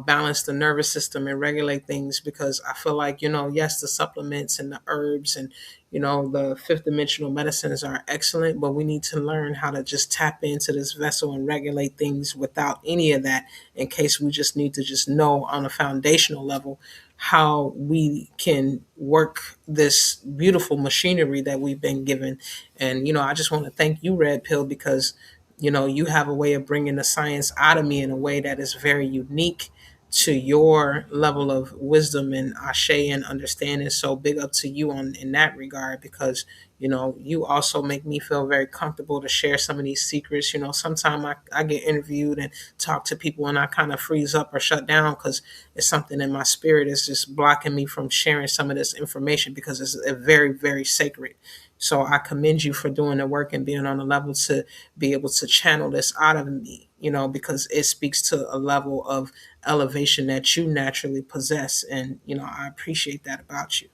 balance the nervous system and regulate things, because I feel like, yes, the supplements and the herbs and, the fifth dimensional medicines are excellent, but we need to learn how to just tap into this vessel and regulate things without any of that, in case we just need to just know on a foundational level how we can work this beautiful machinery that we've been given. And, I just want to thank you, Red Pill, because, you have a way of bringing the science out of me in a way that is very unique to your level of wisdom and ashe and understanding. So big up to you on in that regard, because you also make me feel very comfortable to share some of these secrets. Sometimes I get interviewed and talk to people and I kind of freeze up or shut down because it's something in my spirit is just blocking me from sharing some of this information, because it's a very, very sacred. So I commend you for doing the work and being on the level to be able to channel this out of me, because it speaks to a level of elevation that you naturally possess. And, I appreciate that about you.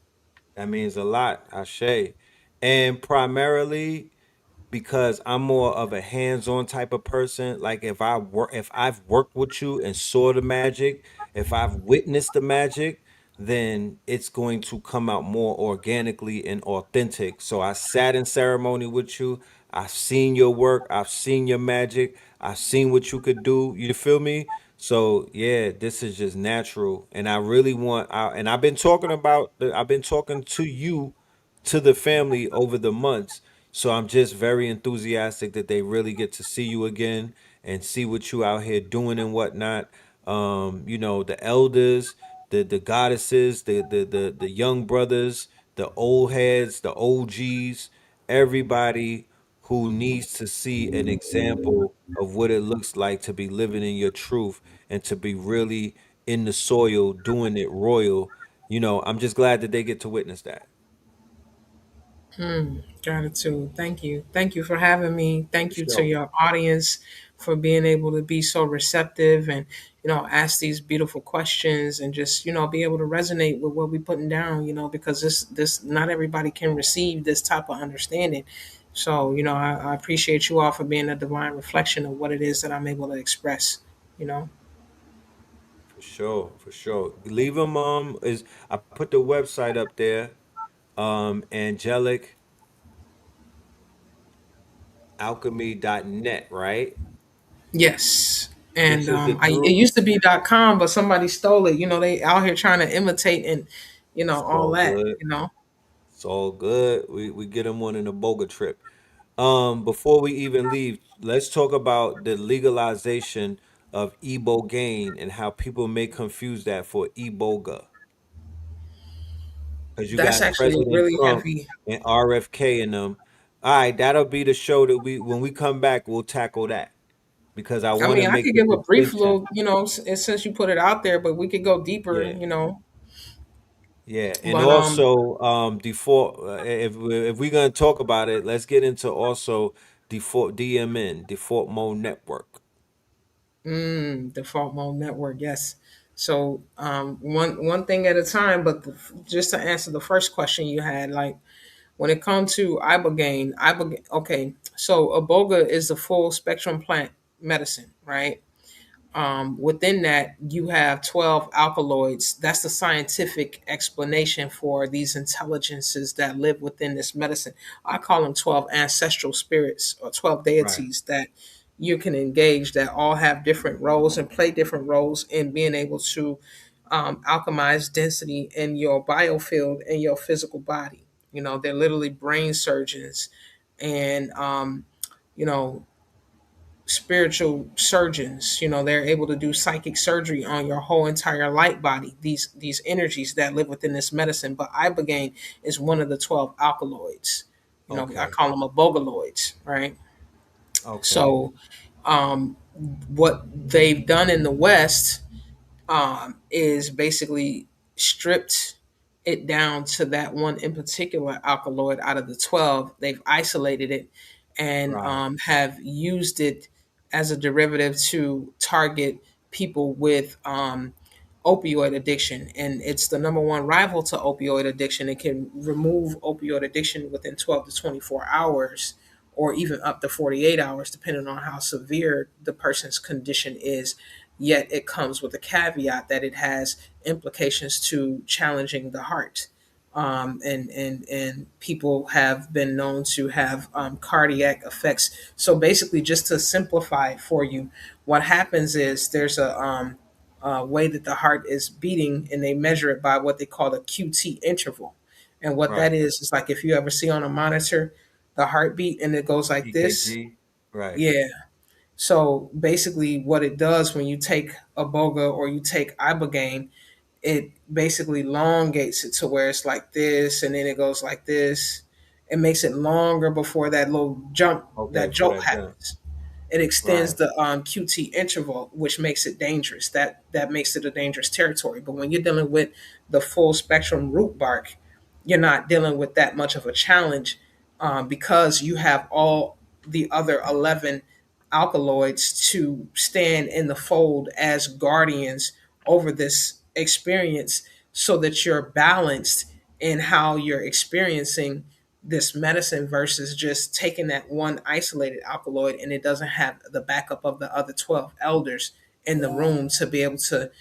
That means a lot, Ashe. And primarily because I'm more of a hands-on type of person. Like if I've worked with you and saw the magic, if I've witnessed the magic, then it's going to come out more organically and authentic. So I sat in ceremony with you. I've seen your work. I've seen your magic. I've seen what you could do. You feel me? So yeah, this is just natural, and I really and I've been talking I've been talking to you, to the family over the months. So I'm just very enthusiastic that they really get to see you again and see what you out here doing and whatnot. The elders, the goddesses, the young brothers, the old heads, the OGs, everybody who needs to see an example of what it looks like to be living in your truth and to be really in the soil doing it royal. I'm just glad that they get to witness that. Gratitude. Thank you. Thank you for having me. For Thank you to sure. your audience for being able to be so receptive and, ask these beautiful questions and just, be able to resonate with what we're putting down, because this not everybody can receive this type of understanding. So, I appreciate you all for being a divine reflection of what it is that I'm able to express, you know. For sure, for sure. Leave them is I put the website up there, angelic.alchemy.net, right? Yes. And This is the it through. used to be .com, but somebody stole it. They out here trying to imitate and It's all all that. good. It's all good. We get them one in a boga trip. Before we even leave, let's talk about the legalization of Ibogaine and how people may confuse that for Iboga. Because you That's got actually President really Trump heavy. and RFK in them. All right, that'll be the show that when we come back, we'll tackle that because I I want to mean, I make could the give a brief distinction. little, since you put it out there, but we could go deeper, Yeah, yeah, and But also default. If we're gonna talk about it, let's get into also default DMN, default mode network. default mode network, yes. So one thing at a time. But just to answer the first question you had, like when it comes to ibogaine, okay. So iboga is the full spectrum plant medicine, right? Within that, you have 12 alkaloids. That's the scientific explanation for these intelligences that live within this medicine. I call them 12 ancestral spirits or 12 Right. deities that you can engage, that all have different roles and play different roles in being able to alchemize density in your biofield and your physical body. They're literally brain surgeons and, you know, spiritual surgeons. They're able to do psychic surgery on your whole entire light body, these energies that live within this medicine. But ibogaine is one of the 12 alkaloids. I Okay. call them abogaloids, right? Okay. So what they've done in the West is basically stripped it down to that one in particular alkaloid out of the 12. They've isolated it and Right. have used it as a derivative to target people with opioid addiction. And it's the number one rival to opioid addiction. It can remove opioid addiction within 12 to 24 hours or even up to 48 hours, depending on how severe the person's condition is. yet it comes with a caveat that it has implications to challenging the heart. And people have been known to have cardiac effects. So basically, just to simplify it for you, what happens is there's a way that the heart is beating, and they measure it by what they call a QT interval. And what that Right. is like if you ever see on a monitor the heartbeat and it goes like this. EKG. Right. Yeah. So basically, what it does when you take Iboga or you take Ibogaine, it basically elongates it to where it's like this, and then it goes like this. It makes it longer before that little jump, Okay, that for jolt that jump. happens. It extends Right. the QT interval, which makes it dangerous. That makes it a dangerous territory. But when you're dealing with the full spectrum root bark, you're not dealing with that much of a challenge, because you have all the other 11 alkaloids to stand in the fold as guardians over this experience, so that you're balanced in how you're experiencing this medicine versus just taking that one isolated alkaloid, and it doesn't have the backup of the other 12 elders in the room to be able to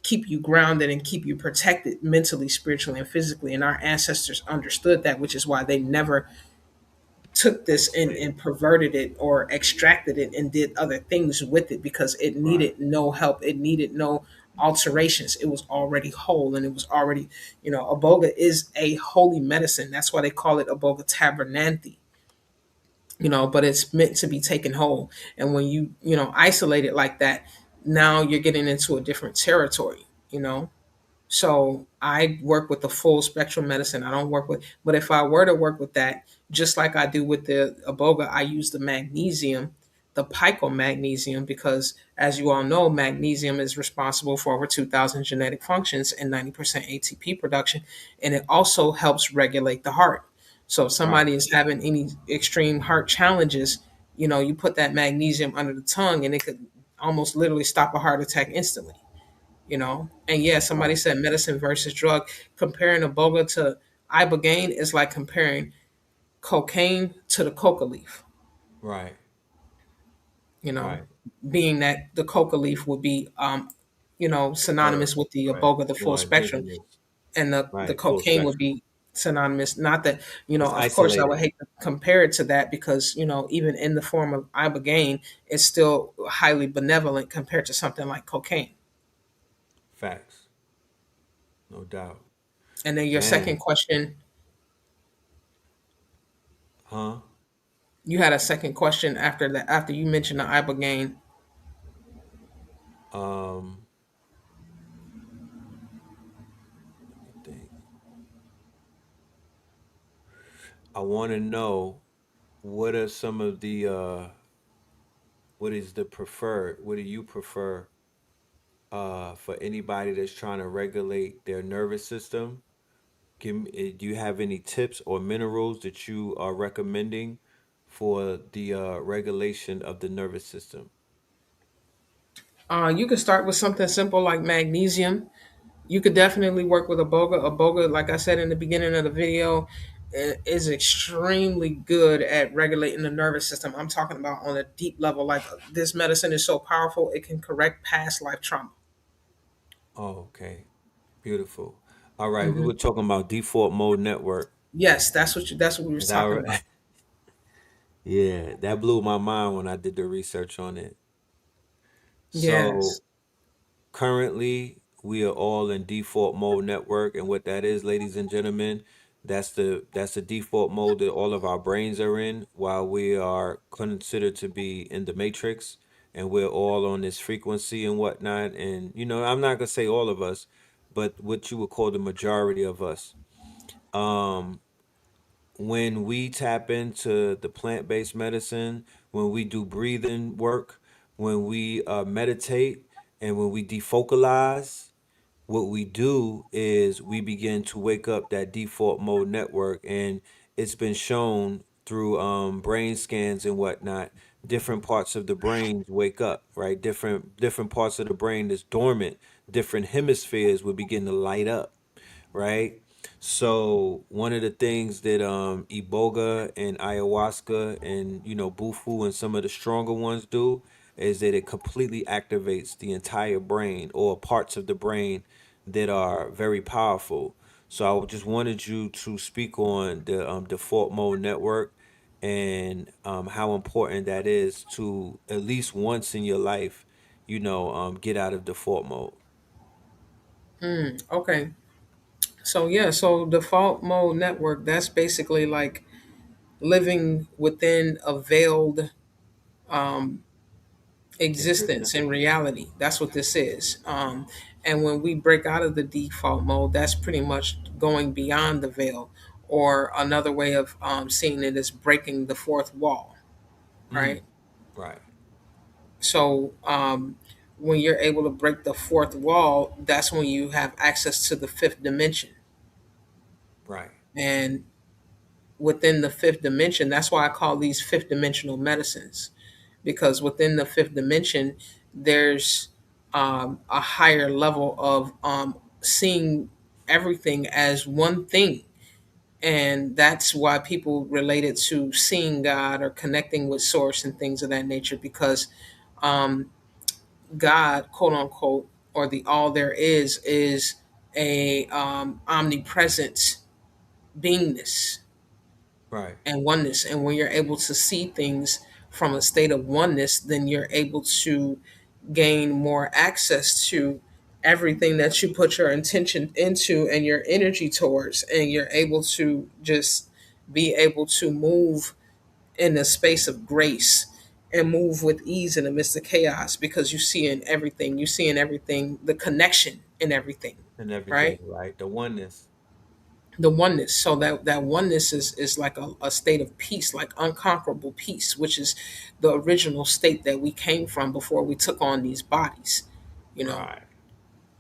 keep you grounded and keep you protected mentally, spiritually, and physically. And our ancestors understood that, which is why they never took this Okay. and perverted it or extracted it and did other things with it, because it Right. needed no help. It needed no alterations. It was already whole, and it was already, Iboga is a holy medicine. That's why they call it Iboga tabernanthe, but it's meant to be taken whole. And when you isolate it like that, now you're getting into a different territory. So I work with the full spectrum medicine. I don't work with, but if I were to work with that, just like I do with the Iboga, I use the magnesium, the picomagnesium, because as you all know, magnesium is responsible for over 2,000 genetic functions and 90% ATP production. And it also helps regulate the heart. So if Right. somebody is having any extreme heart challenges, you put that magnesium under the tongue and it could almost literally stop a heart attack instantly. And yeah, somebody Right. said medicine versus drug. Comparing Iboga to ibogaine is like comparing cocaine to the coca leaf. Right. You know, Right. being that the coca leaf would be, Herb. synonymous with the Right. Iboga, the full More spectrum, indigenous. and the Right. Full cocaine would spectrum. be synonymous. Not that, It's of course, I isolated. would hate to compare it to that, because even in the form of ibogaine, it's still highly benevolent compared to something like cocaine. Facts. No doubt. And then your second Man. question, Huh? you had a second question after that, after you mentioned the ibogaine. Um, let me think. I want to know what are some of the what is the preferred? What do you prefer for anybody that's trying to regulate their nervous system? Do you have any tips or minerals that you are recommending for the regulation of the nervous system? You could start with something simple like magnesium. You could definitely work with Iboga. Iboga, like I said in the beginning of the video, is extremely good at regulating the nervous system. I'm talking about on a deep level. Like, this medicine is so powerful, it can correct past life trauma. Oh, okay. Beautiful. All right, we Hmm. were talking about default mode network. Yes, that's what we was Is that talking right? about. Yeah, that blew my mind when I did the research on it. So Yes. currently, we are all in default mode network, and what that is, ladies and gentlemen, that's the default mode that all of our brains are in while we are considered to be in the matrix, and we're all on this frequency and whatnot. And I'm not gonna say all of us, but what you would call the majority of us. Um, when we tap into the plant-based medicine, when we do breathing work, when we meditate, and when we defocalize, what we do is we begin to wake up that default mode network. And it's been shown through brain scans and whatnot, different parts of the brain wake up, right? Different parts of the brain is dormant, different hemispheres will begin to light up, right? So one of the things that iboga and ayahuasca and bufu and some of the stronger ones do, is that it completely activates the entire brain or parts of the brain that are very powerful. So I just wanted you to speak on the default mode network and how important that is to at least once in your life, get out of default mode. Okay. So yeah, so default mode network, that's basically like living within a veiled existence in reality. That's what this is. And when we break out of the default mode, that's pretty much going beyond the veil. Or another way of seeing it is breaking the fourth wall, Mm, right? right, So when you're able to break the fourth wall, that's when you have access to the fifth dimension. right, And within the fifth dimension, that's why I call these fifth dimensional medicines, because within the fifth dimension, there's a higher level of seeing everything as one thing. And that's why people relate it to seeing God or connecting with source and things of that nature, because um, God, quote unquote, or the all there is a omnipresent beingness right, and oneness. And when you're able to see things from a state of oneness, then you're able to gain more access to everything that you put your intention into and your energy towards. And you're able to just be able to move in the space of grace and move with ease in the midst of chaos, because you see in everything, you see in everything the connection in everything, and everything, right? right. The oneness, The oneness. So that oneness is like a state of peace, like unconquerable peace, which is the original state that we came from before we took on these bodies, you know. right.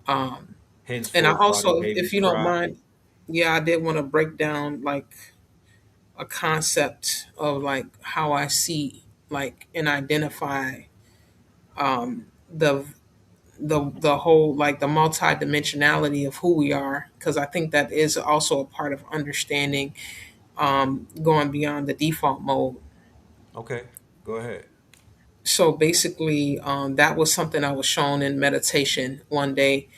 Um, and I Henceforth, while the also, if babies you don't cry. mind, yeah, I did want to break down like a concept of like how I see like and identify the the whole like the multidimensionality of who we are, because I think that is also a part of understanding going beyond the default mode. Okay, go ahead. So basically, that was something I was shown in meditation one day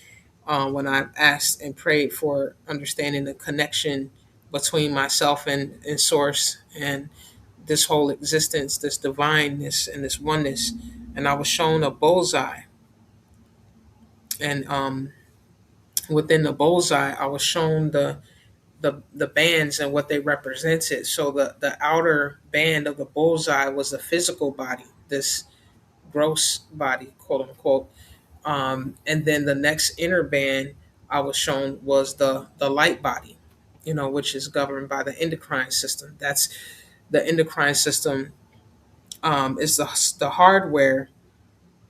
when I asked and prayed for understanding the connection between myself and source and this whole existence, this divineness and this oneness. And I was shown a bullseye. And within the bullseye, I was shown the bands and what they represented. So the outer band of the bullseye was the physical body, this gross body, quote unquote. And then the next inner band I was shown was the light body, which is governed by the endocrine system. That's the endocrine system is the hardware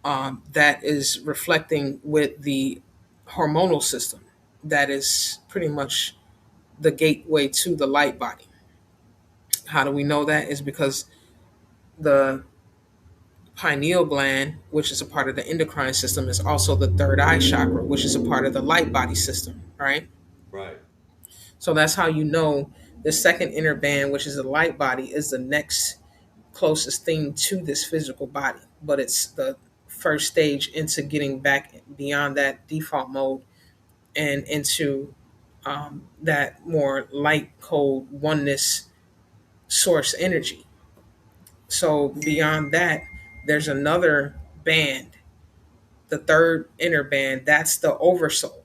that is reflecting with the hormonal system. That is pretty much the gateway to the light body. How do we know that? Is because the pineal gland, which is a part of the endocrine system, is also the third eye chakra, which is a part of the light body system, right? Right, So that's how you know the second inner band, which is the light body, is the next closest thing to this physical body. But it's the first stage into getting back beyond that default mode and into that more light, cold, oneness source energy. So beyond that, there's another band, the third inner band, that's the oversoul.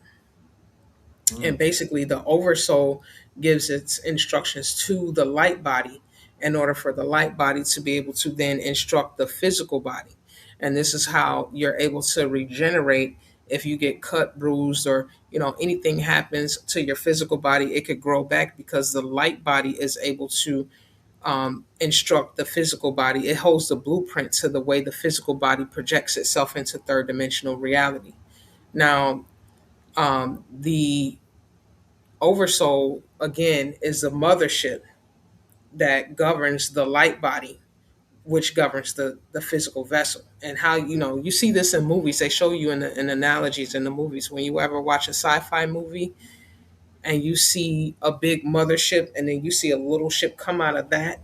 And mm, basically, the oversoul gives its instructions to the light body in order for the light body to be able to then instruct the physical body. And this is how you're able to regenerate. If you get cut, bruised, or anything happens to your physical body, it could grow back because the light body is able to instruct the physical body. It holds the blueprint to the way the physical body projects itself into third dimensional reality. Now, the oversoul again is the mothership that governs the light body, which governs the physical vessel. And how you see this in movies, they show you in analogies in the movies. When you ever watch a sci-fi movie and you see a big mothership and then you see a little ship come out of that,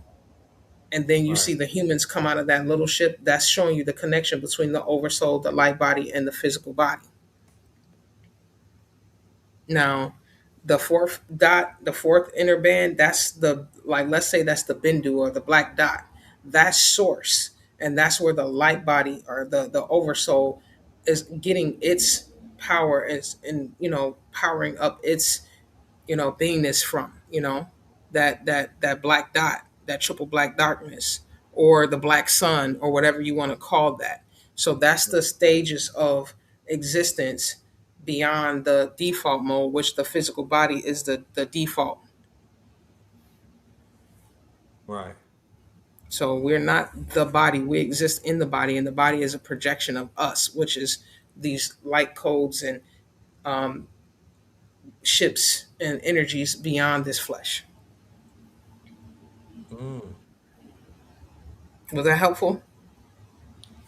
And then you Right. see the humans come out of that little ship. That's showing you the connection between the oversoul, the light body, and the physical body. Now, the fourth dot, the fourth inner band, that's the, like, let's say that's the bindu or the black dot. That's source. And that's where the light body or the oversoul is getting its power, is in, powering up its, beingness from, that black dot, that triple black darkness, or the black sun, or whatever you want to call that. So that's the stages of existence beyond the default mode, which the physical body is the default. Right. So we're not the body, we exist in the body, and the body is a projection of us, which is these light codes and ships and energies beyond this flesh. Mm, Was that helpful?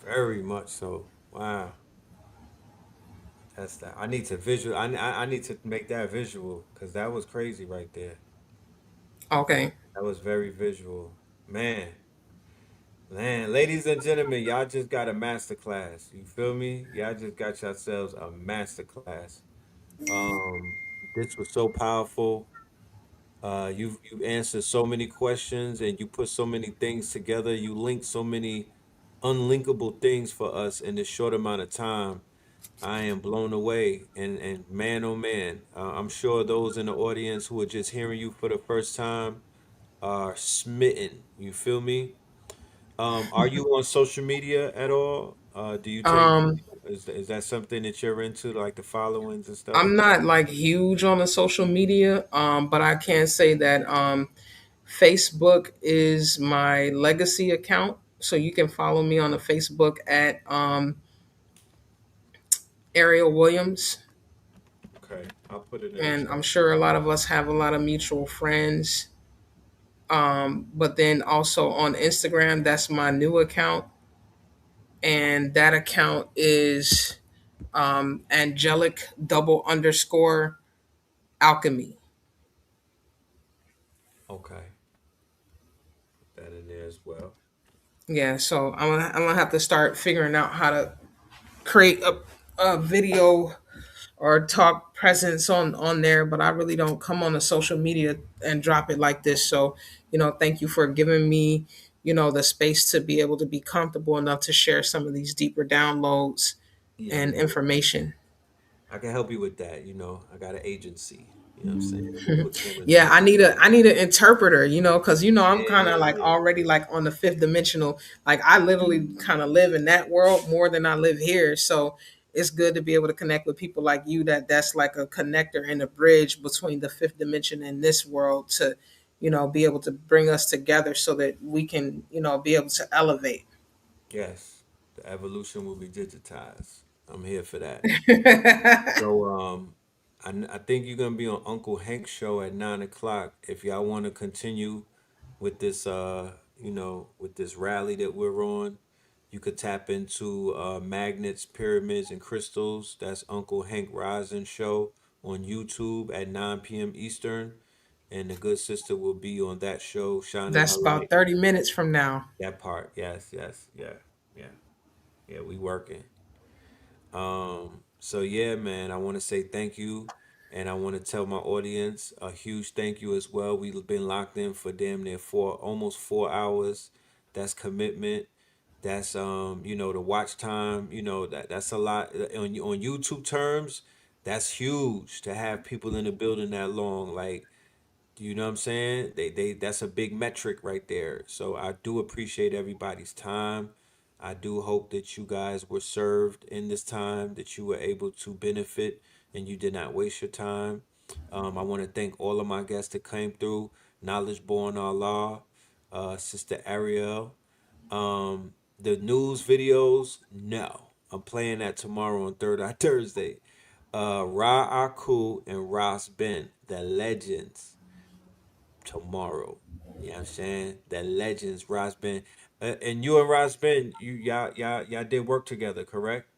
very much so. Wow. That's that. I need to visual. I need to make that visual because that was crazy right there. Okay. That was very visual. Man, man, ladies and gentlemen, y'all just got a master class. You feel me? Y'all just got yourselves a master class. Um, this was so powerful. You answered so many questions and you put so many things together. You linked so many unlinkable things for us in this short amount of time. I am blown away, and man, oh man, I'm sure those in the audience who are just hearing you for the first time are smitten. You feel me? Are you on social media at all? Do you take Um, is that something that you're into, like the followings and stuff? I'm not like huge on the social media, but I can say that Facebook is my legacy account. So you can follow me on the Facebook at Ariel Williams. Okay, I'll put it in the And I'm chat. sure a lot of us have a lot of mutual friends. But then also on Instagram, that's my new account. And that account is angelic double underscore alchemy. Okay, put that in there as well. Yeah, so I'm gonna have to start figuring out how to create a video or talk presence on there, but I really don't come on the social media and drop it like this. So, thank you for giving me, the space to be able to be comfortable enough to share some of these deeper downloads Yeah, and man. information. I can help you with that. I got an agency. You know what I'm saying? We'll put together Yeah, some. I need an interpreter, because I'm kind of like Yeah. already like on the fifth dimensional. Like I literally kind of live in that world more than I live here. So it's good to be able to connect with people like you, that's like a connector and a bridge between the fifth dimension and this world, to, be able to bring us together so that we can, be able to elevate. Yes. The evolution will be digitized. I'm here for that. So I think you're gonna be on Uncle Hank's show at 9 o'clock. If y'all want to continue with this with this rally that we're on, you could tap into Magnets, Pyramids, and Crystals. That's Uncle Hank Rising show on YouTube at 9 p.m. Eastern. And the good sister will be on that show, shining her That's light. about 30 minutes from now. That part, yes, yes, yeah, yeah, yeah. We working. So yeah, man, I want to say thank you, and I want to tell my audience a huge thank you as well. We've been locked in for damn near almost 4 hours. That's commitment. That's the watch time. That's a lot on YouTube terms. That's huge to have people in the building that long. Like, you know what I'm saying? They that's a big metric right there. So I do appreciate everybody's time. I do hope that you guys were served in this time, that you were able to benefit and you did not waste your time. I want to thank all of my guests that came through. Knowledge Born Allah, Sister Ariel. The news videos, no. I'm playing that tomorrow on Third Eye Thursday. Ra Aku and Ross Ben, the legends tomorrow. You know what I'm saying? The legends, Ross Ben. And you and Ross Ben, y'all did work together, correct?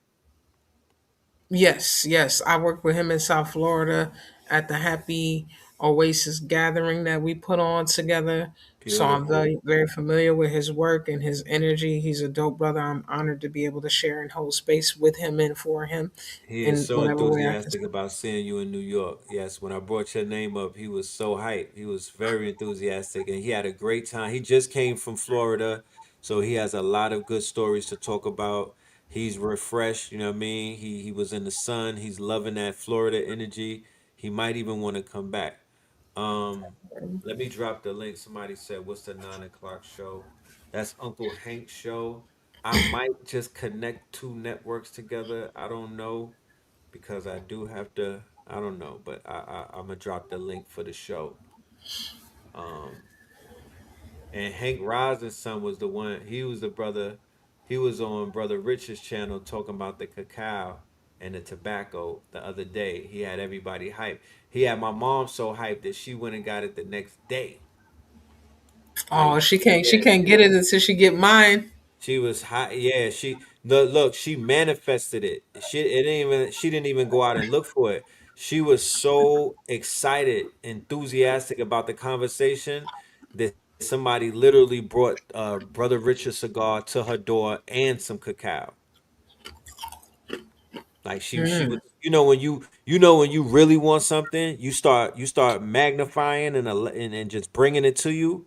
Yes, yes. I worked with him in South Florida at the Happy. Oasis gathering that we put on together. So I'm Beautiful. very familiar with his work and his energy. He's a dope brother. I'm honored to be able to share and hold space with him and for him He is in so whatever way I can. enthusiastic about seeing you in New York. Yes, when I brought your name up, he was so hyped. He was very enthusiastic and he had a great time. He just came from Florida, so he has a lot of good stories to talk about. He's refreshed, you know what I mean? He was in the sun. He's loving that Florida energy. He might even want to come back. Um, Let me drop the link. Somebody said, "What's the 9 o'clock show?" That's Uncle Hank's show. I might just connect two networks together. I don't know because I do have to. I don't know, but I'm gonna drop the link for the show. Um, and Hank Rosin's son was the one. He was the brother. He was on Brother Rich's channel talking about the cacao and the tobacco the other day. He had everybody hyped. He had my mom so hyped that she went and got it the next day. Like, Oh, she yeah, can't get it until she get mine. she was hot. Yeah, look, she manifested it. She didn't even go out and look for it. She was so excited, enthusiastic about the conversation that somebody literally brought Brother Richard cigar to her door and some cacao. Like she was, when you really want something, you start magnifying and just bringing it to you.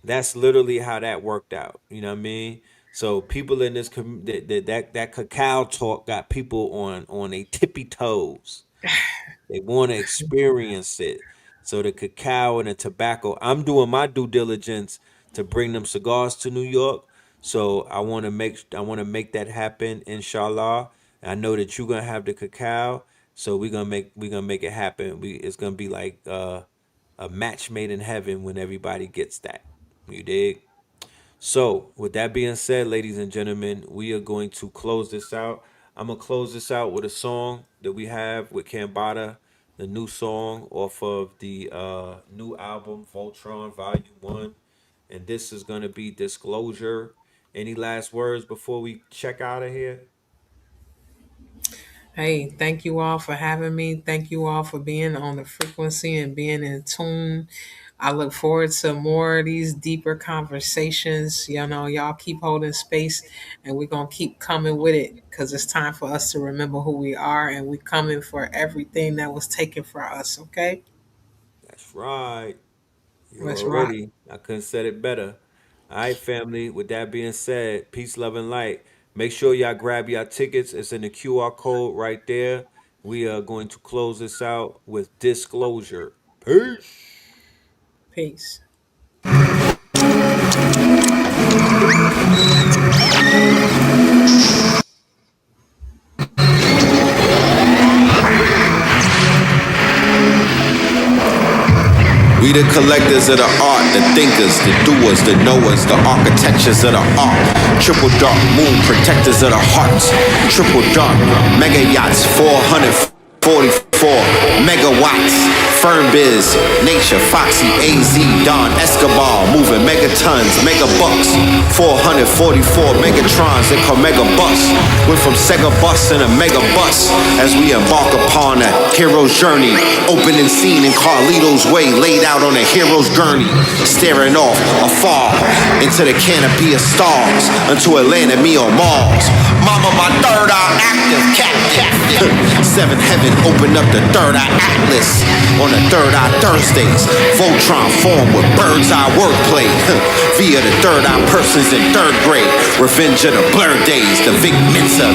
That's literally how that worked out. You know what I mean? So people in this that cacao talk got people on a tippy toes. They want to experience it. So the cacao and the tobacco, I'm doing my due diligence to bring them cigars to New York. So I want to make that happen, inshallah. I know that you're gonna have the cacao, so we're gonna make it happen. It's gonna be like a match made in heaven when everybody gets that. You dig? So, with that being said, ladies and gentlemen, we are going to close this out. I'm gonna close this out with a song that we have with Cambada, the new song off of the new album Voltron Volume One, and this is gonna be Disclosure. Any last words before we check out of here? Hey, thank you all for having me. Thank you all for being on the frequency and being in tune. I look forward to more of these deeper conversations. Y'all keep holding space and we're going to keep coming with it because it's time for us to remember who we are and we're coming for everything that was taken for us, okay? That's right. You Let's rock. already. I couldn't said it better. All right, family. With that being said, peace, love, and light. Make sure y'all grab y'all tickets. It's in the QR code right there. We are going to close this out with Disclosure. Peace. Peace. We the collectors of the art, the thinkers, the doers, the knowers, the architectures of the art. Triple dark moon protectors of the hearts. Triple dark mega yachts, 444 megawatts. Firm biz, nature, Foxy, AZ, Don, Escobar, moving megatons, mega bucks. 444 megatrons that call mega bus. Went from Sega bus and a mega bus as we embark upon a hero's journey. Opening scene in Carlito's Way, laid out on a hero's journey. Staring off afar into the canopy of stars until it landed me on Mars. Mama, my third eye active, captive. Seventh heaven opened up the third eye atlas. On the third eye Thursdays, Voltron formed with bird's eye wordplay. Via the third eye persons in third grade. Revenge of the blur days, the Vic Mensa,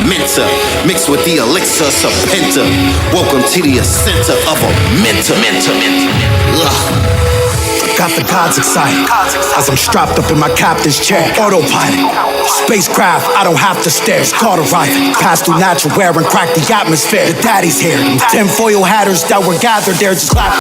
mixed with the elixir Serpenta. Welcome to the center of a mentor. Got the gods excited as I'm strapped up in my captain's chair. Autopilot, spacecraft, I don't have to stare. It's called arriving. Pass through natural air and crack the atmosphere. The daddy's here. And 10 foil hatters that were gathered there just clap.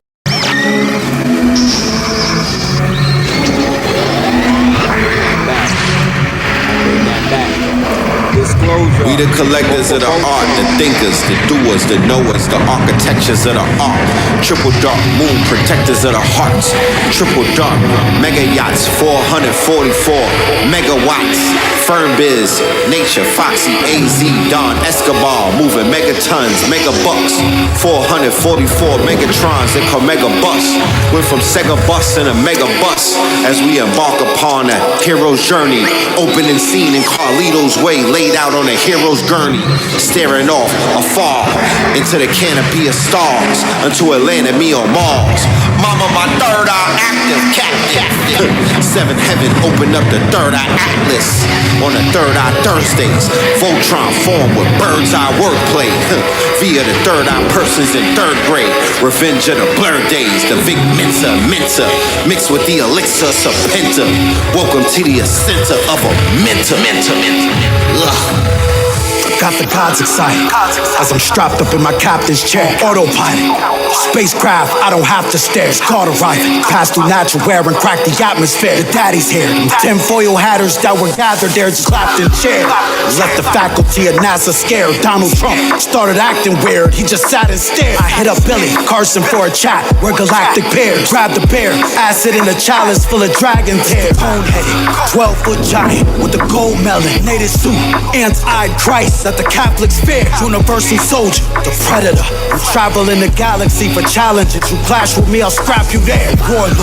Disclosure. We the collectors of the art, the thinkers, the doers, the knowers, the architectures of the art. Triple dark moon protectors of the hearts. Triple dark mega yachts, 444 megawatts. Fernbiz, Nature, Foxy, AZ, Don, Escobar, moving megatons, mega bucks, 444 Megatrons that call mega bus. Went from Sega bus and a mega bus as we embark upon a hero's journey. Opening scene in Carlito's Way, laid out on a hero's gurney, staring off afar into the canopy of stars until it landed me on Mars. Mama, my third eye active, captive. Seventh heaven opened up the third eye atlas on the third eye Thursdays. Voltron formed with bird's eye wordplay via the third eye persons in third grade. Revenge of the blur days, the Vic Mensa, mixed with the elixir serpenta. Welcome to the center of a mentor. Ugh. Got the gods excited as I'm strapped up in my captain's chair. Autopilot, spacecraft, I don't have to stare. Caught arriving, pass through natural air and crack the atmosphere. The daddy's here, and 10 foil hatters that were gathered there just clapped in chairs. Left the faculty at NASA scared. Donald Trump started acting weird, he just sat and stared. I hit up Billy Carson for a chat, we're galactic pairs. Grabbed the bear, acid in a chalice full of dragon tears. Cone-headed, 12-foot giant with a gold melon, native suit, ants-eyed Christ at the Catholics fair. Universal soldier, the predator, who travel in the galaxy for challenges. You clash with me, I'll scrap you there. Warlord,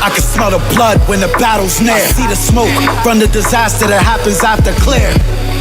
I can smell the blood when the battle's near. I see the smoke from the disaster that happens after clear.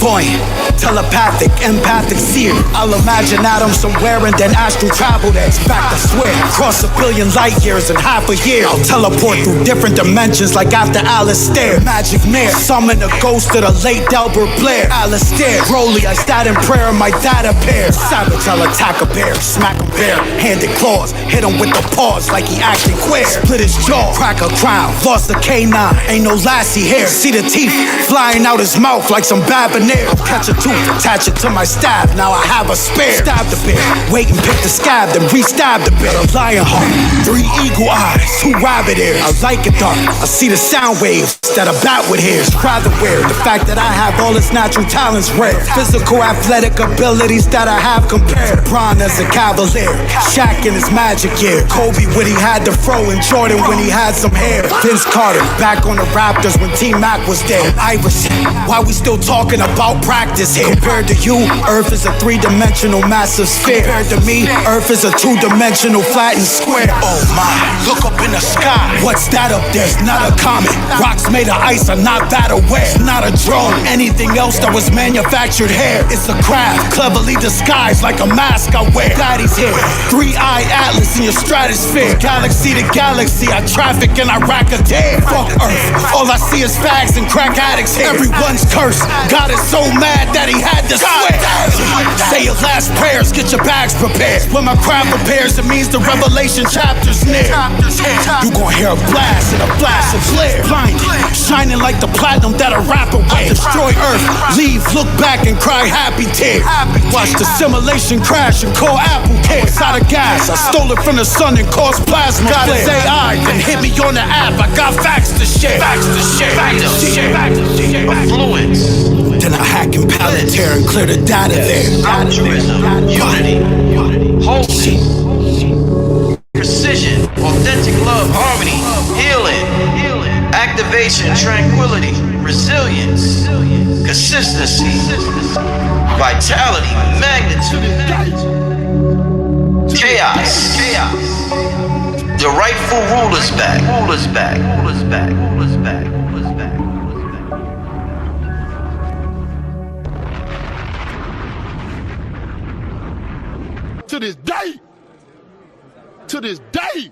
Buoyant, telepathic, empathic seer. I'll imagine atoms somewhere and then astral travel there. It's fact, I swear, across a billion light years in half a year. I'll teleport through different dimensions like after Alistair. Magic mare, summon a ghost of the late Delbert Blair. Alistair, Broly, I stat in prayer, my dad appear. Savage, I'll attack a bear, smack him bare, handed claws, hit him with the paws like he acting queer. Split his jaw, crack a crown, lost a canine, ain't no lassie hair. See the teeth flying out his mouth like some babonair. Catch a tooth, attach it to my stab, now I have a spare. Stab the bear, wait and pick the scab, then re-stab the bear. A lion heart, 3 eagle eyes, 2 rabbit ears. I like it dark, I see the sound waves that a bat would hear. Rather wear the fact that I have all its natural talents rare. Physical athletic abilities that I have compared. Bron as a cavalier, Shaq in his magic year, Kobe when he had the fro and Jordan when he had some hair. Vince Carter back on the Raptors when T-Mac was there. Iverson, why we still talking about practice here? Compared to you, Earth is a 3-dimensional massive sphere. Compared to me, Earth is a 2-dimensional flattened square. Oh my, look up in the sky, what's that up there? It's not a comet, rocks made of ice are not that aware. It's not a drone, anything else that was manufactured here. It's a craft, cleverly disguised like a mask I wear. Daddy's here, 3-eyed atlas in your stratosphere. Galaxy to galaxy, I traffic and I rack a dare. Fuck Earth, all I see is fags and crack addicts here. Everyone's cursed, God is so mad that he had to swear. Say your last prayers, get your bags prepared. When my craft prepares, it means the revelation chapter's near. You gon' hear a blast and a flash of flare. Blinded, shining like the platinum that a rapper wears. Destroy Earth, leave, look back and cry happy tears. Watch the simulation crash and call Apple care. It's out of gas, I stole it from the sun and caused plasma flare. Gotta say I, then hit me on the app, I got facts to share. Affluence. Then I hack and Palantir and clear the data there. Altruism, unity, wholeness, precision, authentic love, harmony, healing, activation, tranquility, resilience, consistency, vitality, magnitude, chaos. The rightful ruler's back. To this day,